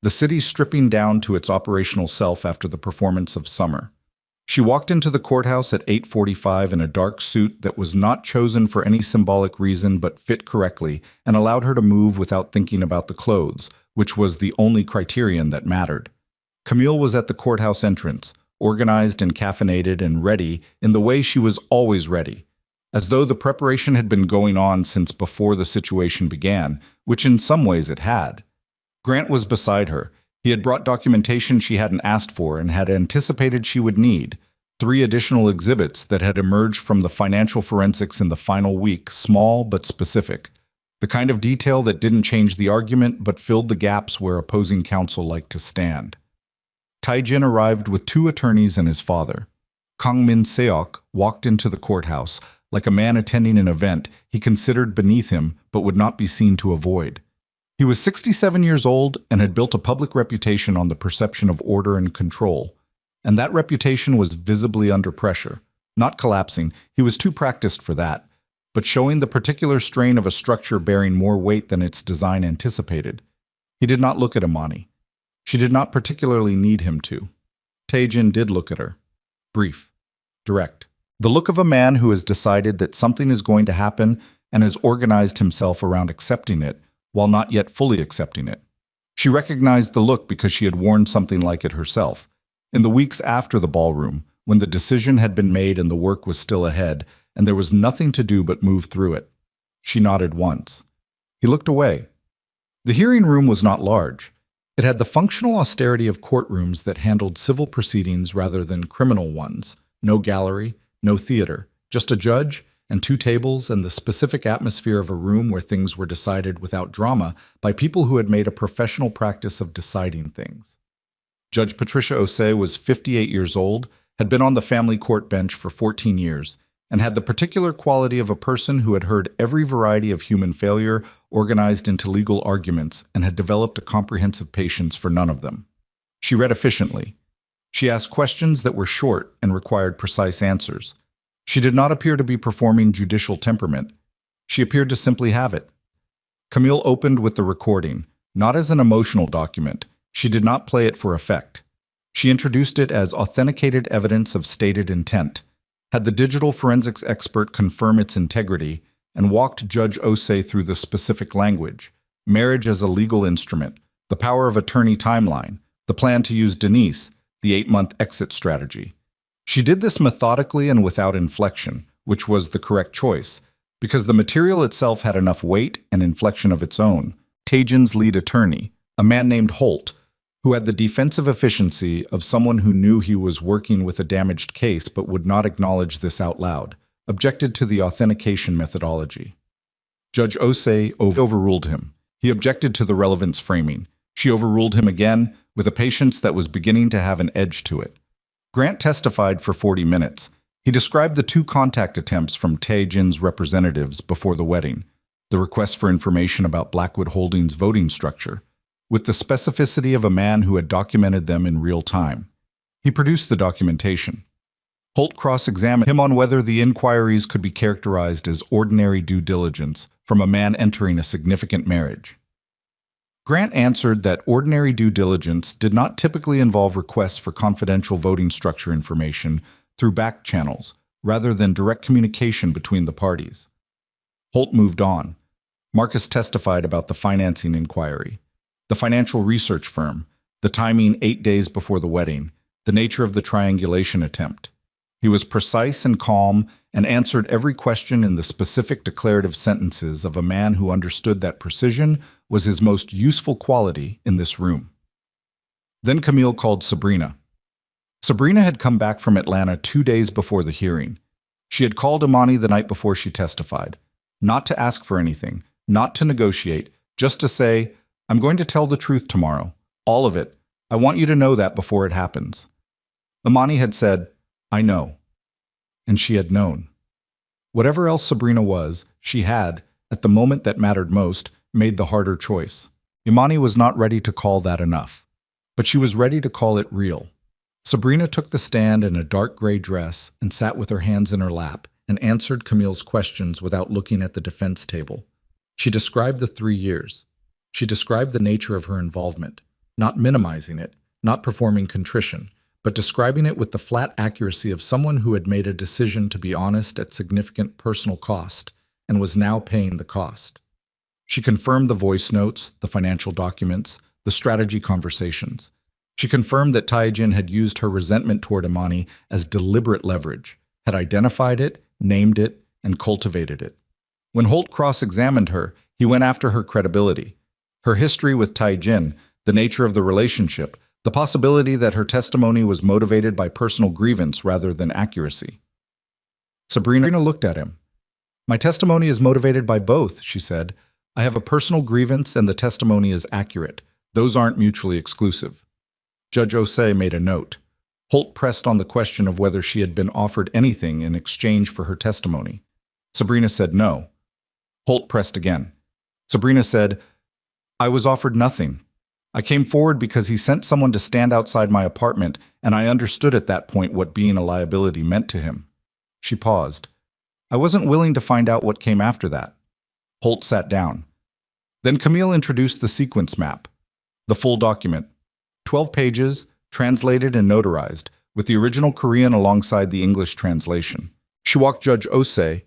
The city stripping down to its operational self after the performance of summer. She walked into the courthouse at 8:45 in a dark suit that was not chosen for any symbolic reason but fit correctly and allowed her to move without thinking about the clothes, which was the only criterion that mattered. Camille was at the courthouse entrance, organized and caffeinated and ready in the way she was always ready, as though the preparation had been going on since before the situation began, which in some ways it had. Grant was beside her. He had brought documentation she hadn't asked for and had anticipated she would need, 3 additional exhibits that had emerged from the financial forensics in the final week, small but specific, the kind of detail that didn't change the argument but filled the gaps where opposing counsel liked to stand. Taijin arrived with 2 attorneys and his father. Kang Min Seok walked into the courthouse, like a man attending an event he considered beneath him but would not be seen to avoid. He was 67 years old and had built a public reputation on the perception of order and control. And that reputation was visibly under pressure. Not collapsing, he was too practiced for that, but showing the particular strain of a structure bearing more weight than its design anticipated. He did not look at Imani. She did not particularly need him to. Taejin did look at her. Brief. Direct. The look of a man who has decided that something is going to happen and has organized himself around accepting it, while not yet fully accepting it. She recognized the look because she had worn something like it herself. In the weeks after the ballroom, when the decision had been made and the work was still ahead, and there was nothing to do but move through it. She nodded once. He looked away. The hearing room was not large. It had the functional austerity of courtrooms that handled civil proceedings rather than criminal ones. No gallery, no theater, just a judge and 2 tables and the specific atmosphere of a room where things were decided without drama by people who had made a professional practice of deciding things. Judge Patricia Osei was 58 years old, had been on the family court bench for 14 years, and had the particular quality of a person who had heard every variety of human failure organized into legal arguments and had developed a comprehensive patience for none of them. She read efficiently. She asked questions that were short and required precise answers. She did not appear to be performing judicial temperament. She appeared to simply have it. Camille opened with the recording, not as an emotional document. She did not play it for effect. She introduced it as authenticated evidence of stated intent, had the digital forensics expert confirm its integrity, and walked Judge Osei through the specific language, marriage as a legal instrument, the power of attorney timeline, the plan to use Denise, the 8-month exit strategy. She did this methodically and without inflection, which was the correct choice, because the material itself had enough weight and inflection of its own. Tajin's lead attorney, a man named Holt, who had the defensive efficiency of someone who knew he was working with a damaged case but would not acknowledge this out loud, objected to the authentication methodology. Judge Osei overruled him. He objected to the relevance framing. She overruled him again, with a patience that was beginning to have an edge to it. Grant testified for 40 minutes. He described the 2 contact attempts from Tajin's representatives before the wedding, the request for information about Blackwood Holdings' voting structure, with the specificity of a man who had documented them in real time. He produced the documentation. Holt cross-examined him on whether the inquiries could be characterized as ordinary due diligence from a man entering a significant marriage. Grant answered that ordinary due diligence did not typically involve requests for confidential voting structure information through back channels, rather than direct communication between the parties. Holt moved on. Marcus testified about the financing inquiry, the financial research firm, the timing 8 days before the wedding, the nature of the triangulation attempt. He was precise and calm and answered every question in the specific declarative sentences of a man who understood that precision was his most useful quality in this room. Then Camille called Sabrina. Sabrina had come back from Atlanta 2 days before the hearing. She had called Imani the night before she testified, not to ask for anything, not to negotiate, just to say, "I'm going to tell the truth tomorrow, all of it. I want you to know that before it happens." Imani had said, "I know." And she had known. Whatever else Sabrina was, she had, at the moment that mattered most, made the harder choice. Imani was not ready to call that enough, but she was ready to call it real. Sabrina took the stand in a dark gray dress and sat with her hands in her lap and answered Camille's questions without looking at the defense table. She described the 3 years. She described the nature of her involvement, not minimizing it, not performing contrition, but describing it with the flat accuracy of someone who had made a decision to be honest at significant personal cost and was now paying the cost. She confirmed the voice notes, the financial documents, the strategy conversations. She confirmed that Taijin had used her resentment toward Imani as deliberate leverage, had identified it, named it, and cultivated it. When Holt cross-examined her, he went after her credibility, her history with Taijin, the nature of the relationship, the possibility that her testimony was motivated by personal grievance rather than accuracy. Sabrina looked at him. "My testimony is motivated by both," she said. "I have a personal grievance and the testimony is accurate. Those aren't mutually exclusive." Judge Osei made a note. Holt pressed on the question of whether she had been offered anything in exchange for her testimony. Sabrina said no. Holt pressed again. Sabrina said, "I was offered nothing. I came forward because he sent someone to stand outside my apartment, and I understood at that point what being a liability meant to him." She paused. "I wasn't willing to find out what came after that." Holt sat down. Then Camille introduced the sequence map, the full document, 12 pages, translated and notarized, with the original Korean alongside the English translation. She walked Judge Osei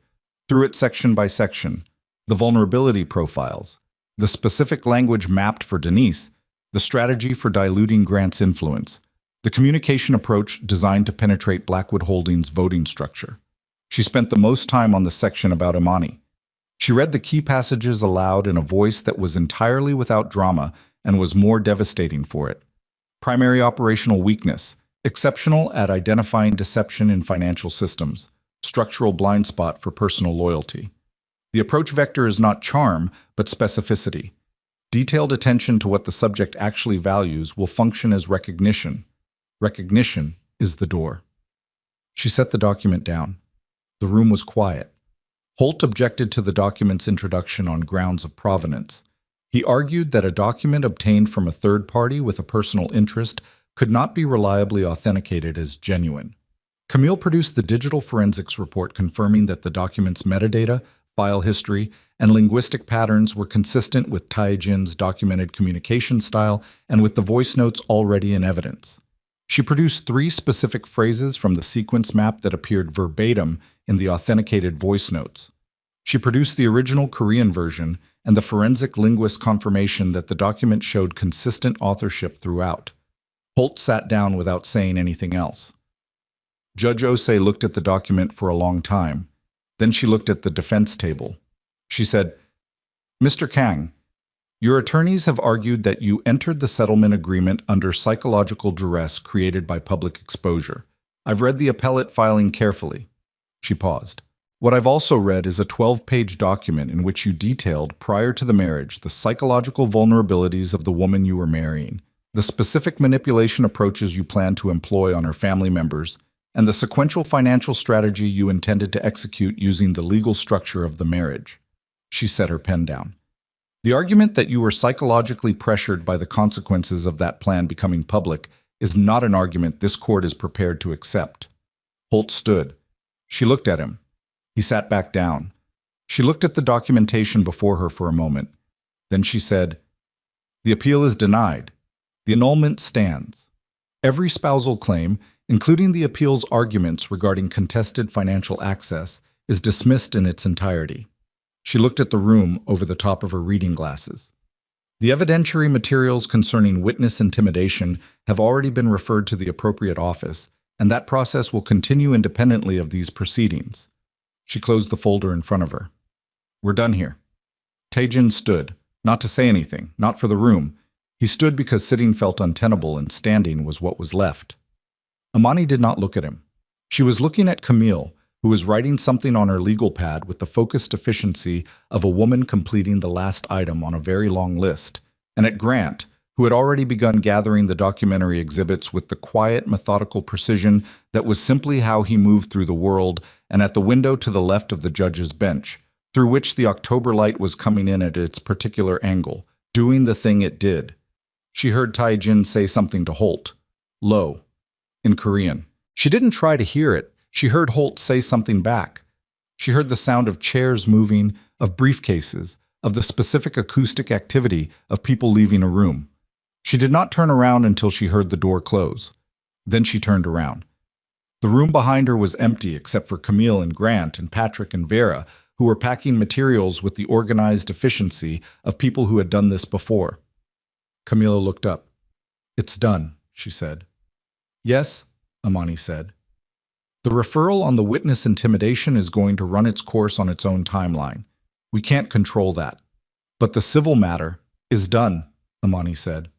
through it section by section, the vulnerability profiles, the specific language mapped for Denise, the strategy for diluting Grant's influence, the communication approach designed to penetrate Blackwood Holdings' voting structure. She spent the most time on the section about Imani. She read the key passages aloud in a voice that was entirely without drama and was more devastating for it. Primary operational weakness, exceptional at identifying deception in financial systems, structural blind spot for personal loyalty. The approach vector is not charm, but specificity. Detailed attention to what the subject actually values will function as recognition. Recognition is the door. She set the document down. The room was quiet. Holt objected to the document's introduction on grounds of provenance. He argued that a document obtained from a third party with a personal interest could not be reliably authenticated as genuine. Camille produced the digital forensics report confirming that the document's metadata, file history, and linguistic patterns were consistent with Taijin's documented communication style and with the voice notes already in evidence. She produced 3 specific phrases from the sequence map that appeared verbatim in the authenticated voice notes. She produced the original Korean version and the forensic linguist's confirmation that the document showed consistent authorship throughout. Holt sat down without saying anything else. Judge Osei looked at the document for a long time. Then she looked at the defense table. She said, "Mr. Kang, your attorneys have argued that you entered the settlement agreement under psychological duress created by public exposure. I've read the appellate filing carefully." She paused. "What I've also read is a 12-page document in which you detailed, prior to the marriage, the psychological vulnerabilities of the woman you were marrying, the specific manipulation approaches you planned to employ on her family members, and the sequential financial strategy you intended to execute using the legal structure of the marriage." She set her pen down. "The argument that you were psychologically pressured by the consequences of that plan becoming public is not an argument this court is prepared to accept." Holt stood. She looked at him. He sat back down. She looked at the documentation before her for a moment. Then she said, "The appeal is denied. The annulment stands. Every spousal claim, including the appeal's arguments regarding contested financial access, is dismissed in its entirety." She looked at the room over the top of her reading glasses. "The evidentiary materials concerning witness intimidation have already been referred to the appropriate office, and that process will continue independently of these proceedings." She closed the folder in front of her. "We're done here." Taejin stood, not to say anything, not for the room. He stood because sitting felt untenable and standing was what was left. Imani did not look at him. She was looking at Camille, who was writing something on her legal pad with the focused efficiency of a woman completing the last item on a very long list, and at Grant, who had already begun gathering the documentary exhibits with the quiet, methodical precision that was simply how he moved through the world, and at the window to the left of the judge's bench, through which the October light was coming in at its particular angle, doing the thing it did. She heard Taijin say something to Holt, low, in Korean. She didn't try to hear it. She heard Holt say something back. She heard the sound of chairs moving, of briefcases, of the specific acoustic activity of people leaving a room. She did not turn around until she heard the door close. Then she turned around. The room behind her was empty except for Camille and Grant and Patrick and Vera, who were packing materials with the organized efficiency of people who had done this before. Camilla looked up. "It's done," she said. "Yes," Imani said. "The referral on the witness intimidation is going to run its course on its own timeline. We can't control that. But the civil matter is done," Imani said.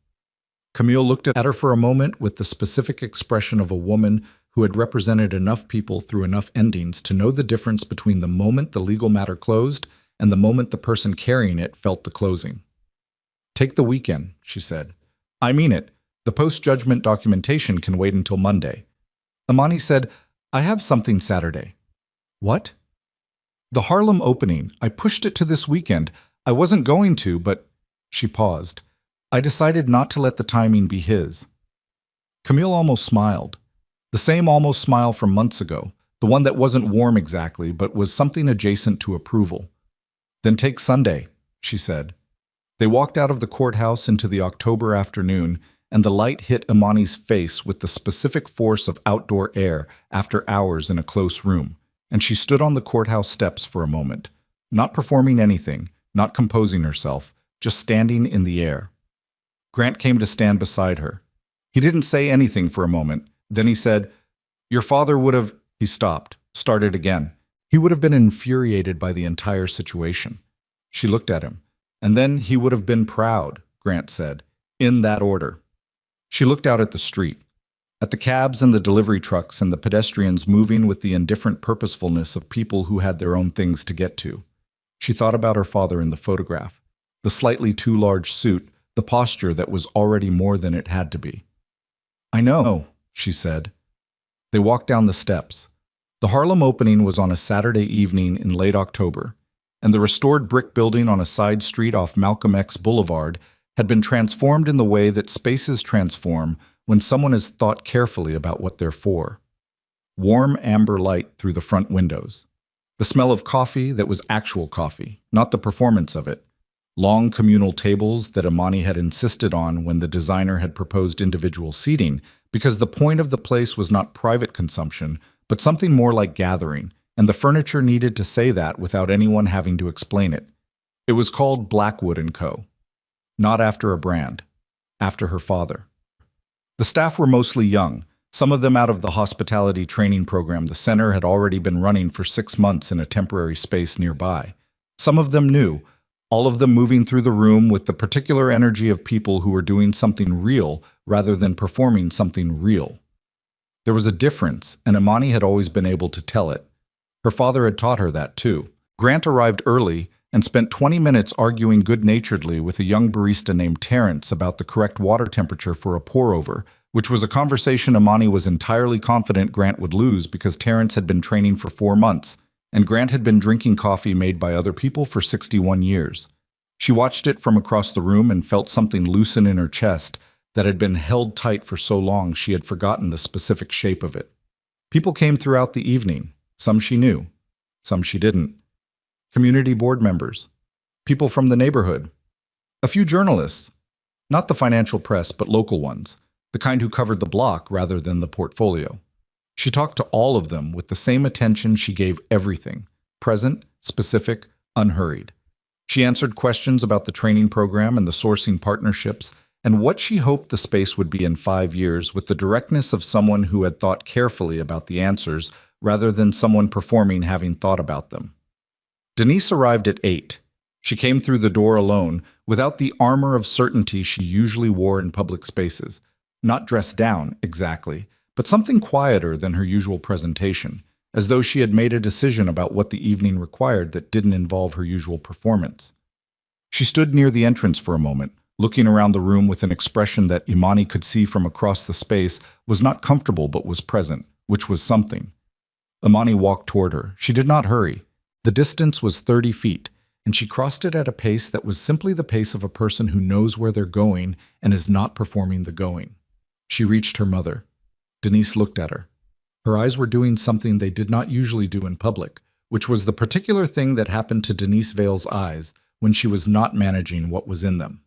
Camille looked at her for a moment with the specific expression of a woman who had represented enough people through enough endings to know the difference between the moment the legal matter closed and the moment the person carrying it felt the closing. "Take the weekend," she said. "I mean it. The post-judgment documentation can wait until Monday." Imani said, "I have something Saturday." "What?" "The Harlem opening. I pushed it to this weekend. I wasn't going to, but—" She paused. "I decided not to let the timing be his." Camille almost smiled. The same almost smile from months ago, the one that wasn't warm exactly, but was something adjacent to approval. "Then take Sunday," she said. They walked out of the courthouse into the October afternoon, and the light hit Imani's face with the specific force of outdoor air after hours in a close room, and she stood on the courthouse steps for a moment, not performing anything, not composing herself, just standing in the air. Grant came to stand beside her. He didn't say anything for a moment. Then he said, "Your father would have—" He stopped, started again. He would have been infuriated by the entire situation. She looked at him. "And then he would have been proud," Grant said, in that order. She looked out at the street, at the cabs and the delivery trucks and the pedestrians moving with the indifferent purposefulness of people who had their own things to get to. She thought about her father in the photograph, the slightly too large suit, the posture that was already more than it had to be. "I know," she said. They walked down the steps. The Harlem opening was on a Saturday evening in late October, and the restored brick building on a side street off Malcolm X Boulevard had been transformed in the way that spaces transform when someone has thought carefully about what they're for. Warm amber light through the front windows. The smell of coffee that was actual coffee, not the performance of it. Long communal tables that Imani had insisted on when the designer had proposed individual seating, because the point of the place was not private consumption, but something more like gathering, and the furniture needed to say that without anyone having to explain it. It was called Blackwood & Co. Not after a brand, after her father. The staff were mostly young, some of them out of the hospitality training program the center had already been running for 6 months in a temporary space nearby. Some of them new, all of them moving through the room with the particular energy of people who were doing something real rather than performing something real. There was a difference, and Imani had always been able to tell it. Her father had taught her that too. Grant arrived early and spent 20 minutes arguing good-naturedly with a young barista named Terrence about the correct water temperature for a pour-over, which was a conversation Imani was entirely confident Grant would lose because Terrence had been training for 4 months, and Grant had been drinking coffee made by other people for 61 years. She watched it from across the room and felt something loosen in her chest that had been held tight for so long she had forgotten the specific shape of it. People came throughout the evening. Some she knew, some she didn't. Community board members, people from the neighborhood, a few journalists, not the financial press but local ones, the kind who covered the block rather than the portfolio. She talked to all of them with the same attention she gave everything, present, specific, unhurried. She answered questions about the training program and the sourcing partnerships and what she hoped the space would be in 5 years with the directness of someone who had thought carefully about the answers rather than someone performing having thought about them. Denise arrived at 8. She came through the door alone, without the armor of certainty she usually wore in public spaces. Not dressed down, exactly, but something quieter than her usual presentation, as though she had made a decision about what the evening required that didn't involve her usual performance. She stood near the entrance for a moment, looking around the room with an expression that Imani could see from across the space was not comfortable but was present, which was something. Imani walked toward her. She did not hurry. The distance was 30 feet, and she crossed it at a pace that was simply the pace of a person who knows where they're going and is not performing the going. She reached her mother. Denise looked at her. Her eyes were doing something they did not usually do in public, which was the particular thing that happened to Denise Vale's eyes when she was not managing what was in them.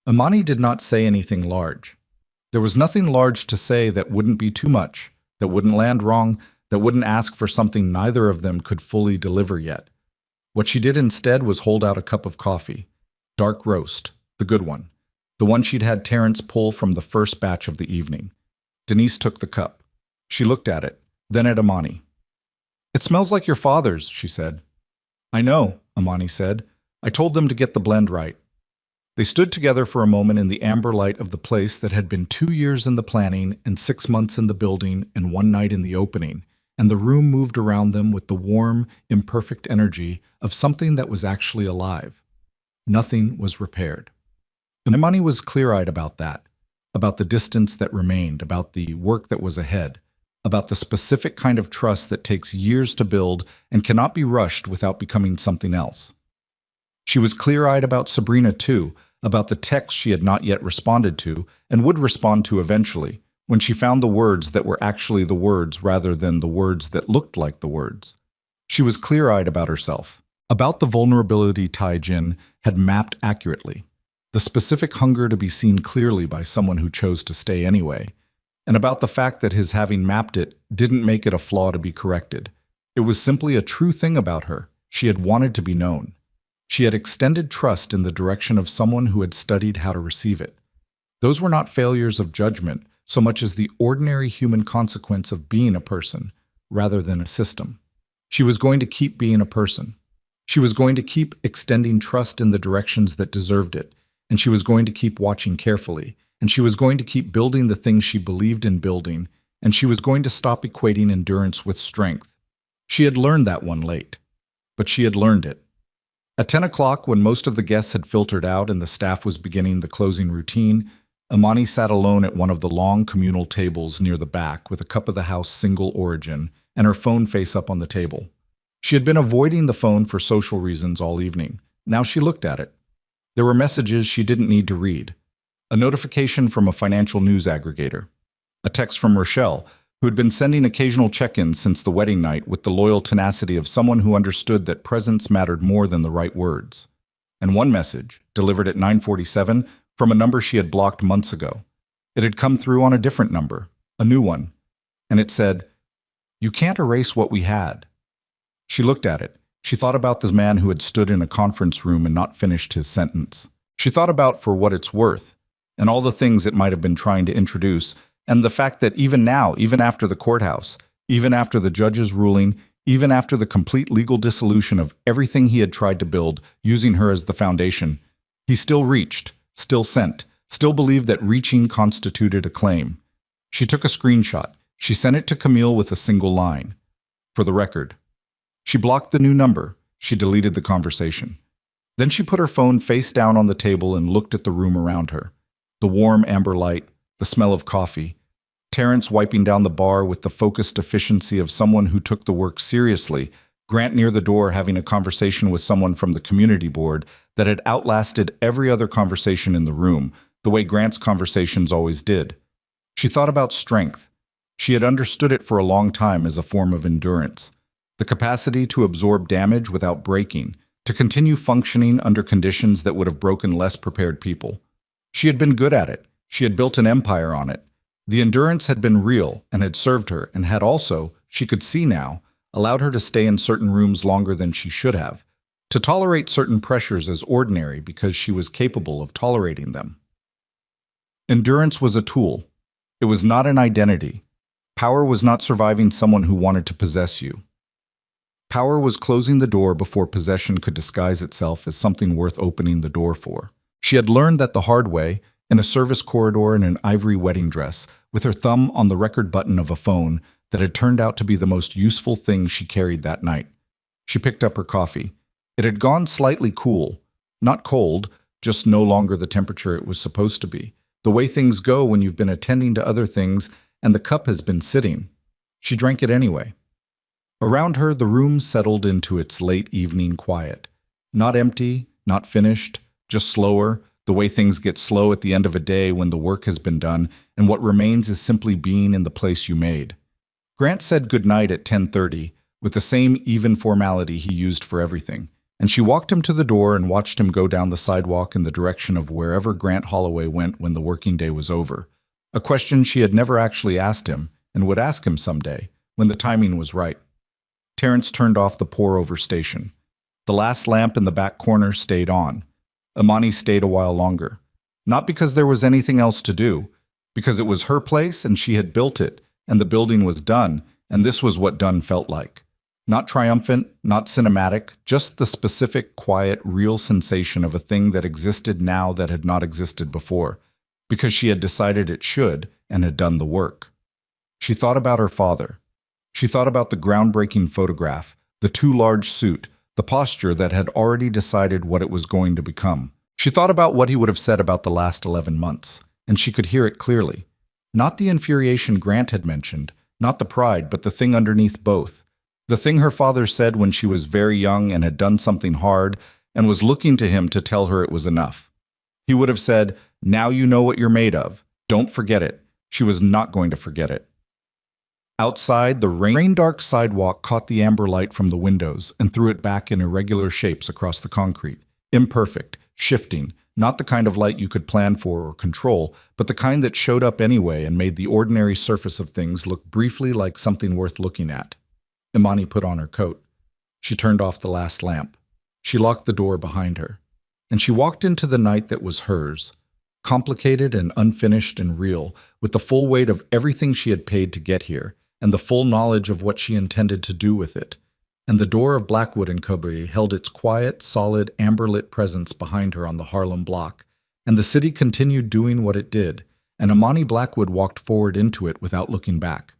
Imani did not say anything large. There was nothing large to say that wouldn't be too much, that wouldn't land wrong, that wouldn't ask for something neither of them could fully deliver yet. What she did instead was hold out a cup of coffee. Dark roast, the good one. The one she'd had Terrence pull from the first batch of the evening. Denise took the cup. She looked at it, then at Imani. "It smells like your father's," she said. "I know," Imani said. "I told them to get the blend right." They stood together for a moment in the amber light of the place that had been 2 years in the planning and 6 months in the building and 1 night in the opening, and the room moved around them with the warm, imperfect energy of something that was actually alive. Nothing was repaired. Imani was clear-eyed about that, about the distance that remained, about the work that was ahead, about the specific kind of trust that takes years to build and cannot be rushed without becoming something else. She was clear-eyed about Sabrina too, about the text she had not yet responded to and would respond to eventually, when she found the words that were actually the words rather than the words that looked like the words. She was clear-eyed about herself, about the vulnerability Tai Jin had mapped accurately, the specific hunger to be seen clearly by someone who chose to stay anyway, and about the fact that his having mapped it didn't make it a flaw to be corrected. It was simply a true thing about her. She had wanted to be known. She had extended trust in the direction of someone who had studied how to receive it. Those were not failures of judgment so much as the ordinary human consequence of being a person, rather than a system. She was going to keep being a person. She was going to keep extending trust in the directions that deserved it, and she was going to keep watching carefully, and she was going to keep building the things she believed in building, and she was going to stop equating endurance with strength. She had learned that one late, but she had learned it. At 10 o'clock, when most of the guests had filtered out and the staff was beginning the closing routine, Imani sat alone at one of the long communal tables near the back with a cup of the house single origin and her phone face up on the table. She had been avoiding the phone for social reasons all evening. Now she looked at it. There were messages she didn't need to read. A notification from a financial news aggregator. A text from Rochelle, who had been sending occasional check-ins since the wedding night with the loyal tenacity of someone who understood that presence mattered more than the right words. And one message, delivered at 9:47, from a number she had blocked months ago. It had come through on a different number, a new one, and it said, "You can't erase what we had." She looked at it. She thought about the man who had stood in a conference room and not finished his sentence. She thought about For What It's Worth, and all the things it might have been trying to introduce, and the fact that even now, even after the courthouse, even after the judge's ruling, even after the complete legal dissolution of everything he had tried to build, using her as the foundation, he still reached, still sent, still believed that reaching constituted a claim. She took a screenshot. She sent it to Camille with a single line. For the record. She blocked the new number. She deleted the conversation. Then she put her phone face down on the table and looked at the room around her. The warm amber light, the smell of coffee, Terrence wiping down the bar with the focused efficiency of someone who took the work seriously, Grant near the door having a conversation with someone from the community board that had outlasted every other conversation in the room, the way Grant's conversations always did. She thought about strength. She had understood it for a long time as a form of endurance. The capacity to absorb damage without breaking, to continue functioning under conditions that would have broken less prepared people. She had been good at it. She had built an empire on it. The endurance had been real and had served her and had also, she could see now, allowed her to stay in certain rooms longer than she should have, to tolerate certain pressures as ordinary because she was capable of tolerating them. Endurance was a tool. It was not an identity. Power was not surviving someone who wanted to possess you. Power was closing the door before possession could disguise itself as something worth opening the door for. She had learned that the hard way, in a service corridor in an ivory wedding dress, with her thumb on the record button of a phone that had turned out to be the most useful thing she carried that night. She picked up her coffee. It had gone slightly cool. Not cold, just no longer the temperature it was supposed to be. The way things go when you've been attending to other things and the cup has been sitting. She drank it anyway. Around her, the room settled into its late evening quiet. Not empty, not finished, just slower, the way things get slow at the end of a day when the work has been done and what remains is simply being in the place you made. Grant said goodnight at 10:30 with the same even formality he used for everything, and she walked him to the door and watched him go down the sidewalk in the direction of wherever Grant Holloway went when the working day was over. A question she had never actually asked him and would ask him someday, when the timing was right. Terrence turned off the pour-over station. The last lamp in the back corner stayed on. Imani stayed a while longer. Not because there was anything else to do, because it was her place and she had built it, and the building was done, and this was what done felt like. Not triumphant, not cinematic, just the specific, quiet, real sensation of a thing that existed now that had not existed before, because she had decided it should and had done the work. She thought about her father. She thought about the groundbreaking photograph, the too large suit, the posture that had already decided what it was going to become. She thought about what he would have said about the last 11 months, and she could hear it clearly. Not the infuriation Grant had mentioned, not the pride, but the thing underneath both. The thing her father said when she was very young and had done something hard and was looking to him to tell her it was enough. He would have said, "Now you know what you're made of. Don't forget it." She was not going to forget it. Outside, the rain-dark sidewalk caught the amber light from the windows and threw it back in irregular shapes across the concrete. Imperfect, shifting, not the kind of light you could plan for or control, but the kind that showed up anyway and made the ordinary surface of things look briefly like something worth looking at. Imani put on her coat. She turned off the last lamp. She locked the door behind her. And she walked into the night that was hers, complicated and unfinished and real, with the full weight of everything she had paid to get here, and the full knowledge of what she intended to do with it. And the door of Blackwood and Cobry held its quiet, solid, amber-lit presence behind her on the Harlem block, and the city continued doing what it did, and Imani Blackwood walked forward into it without looking back.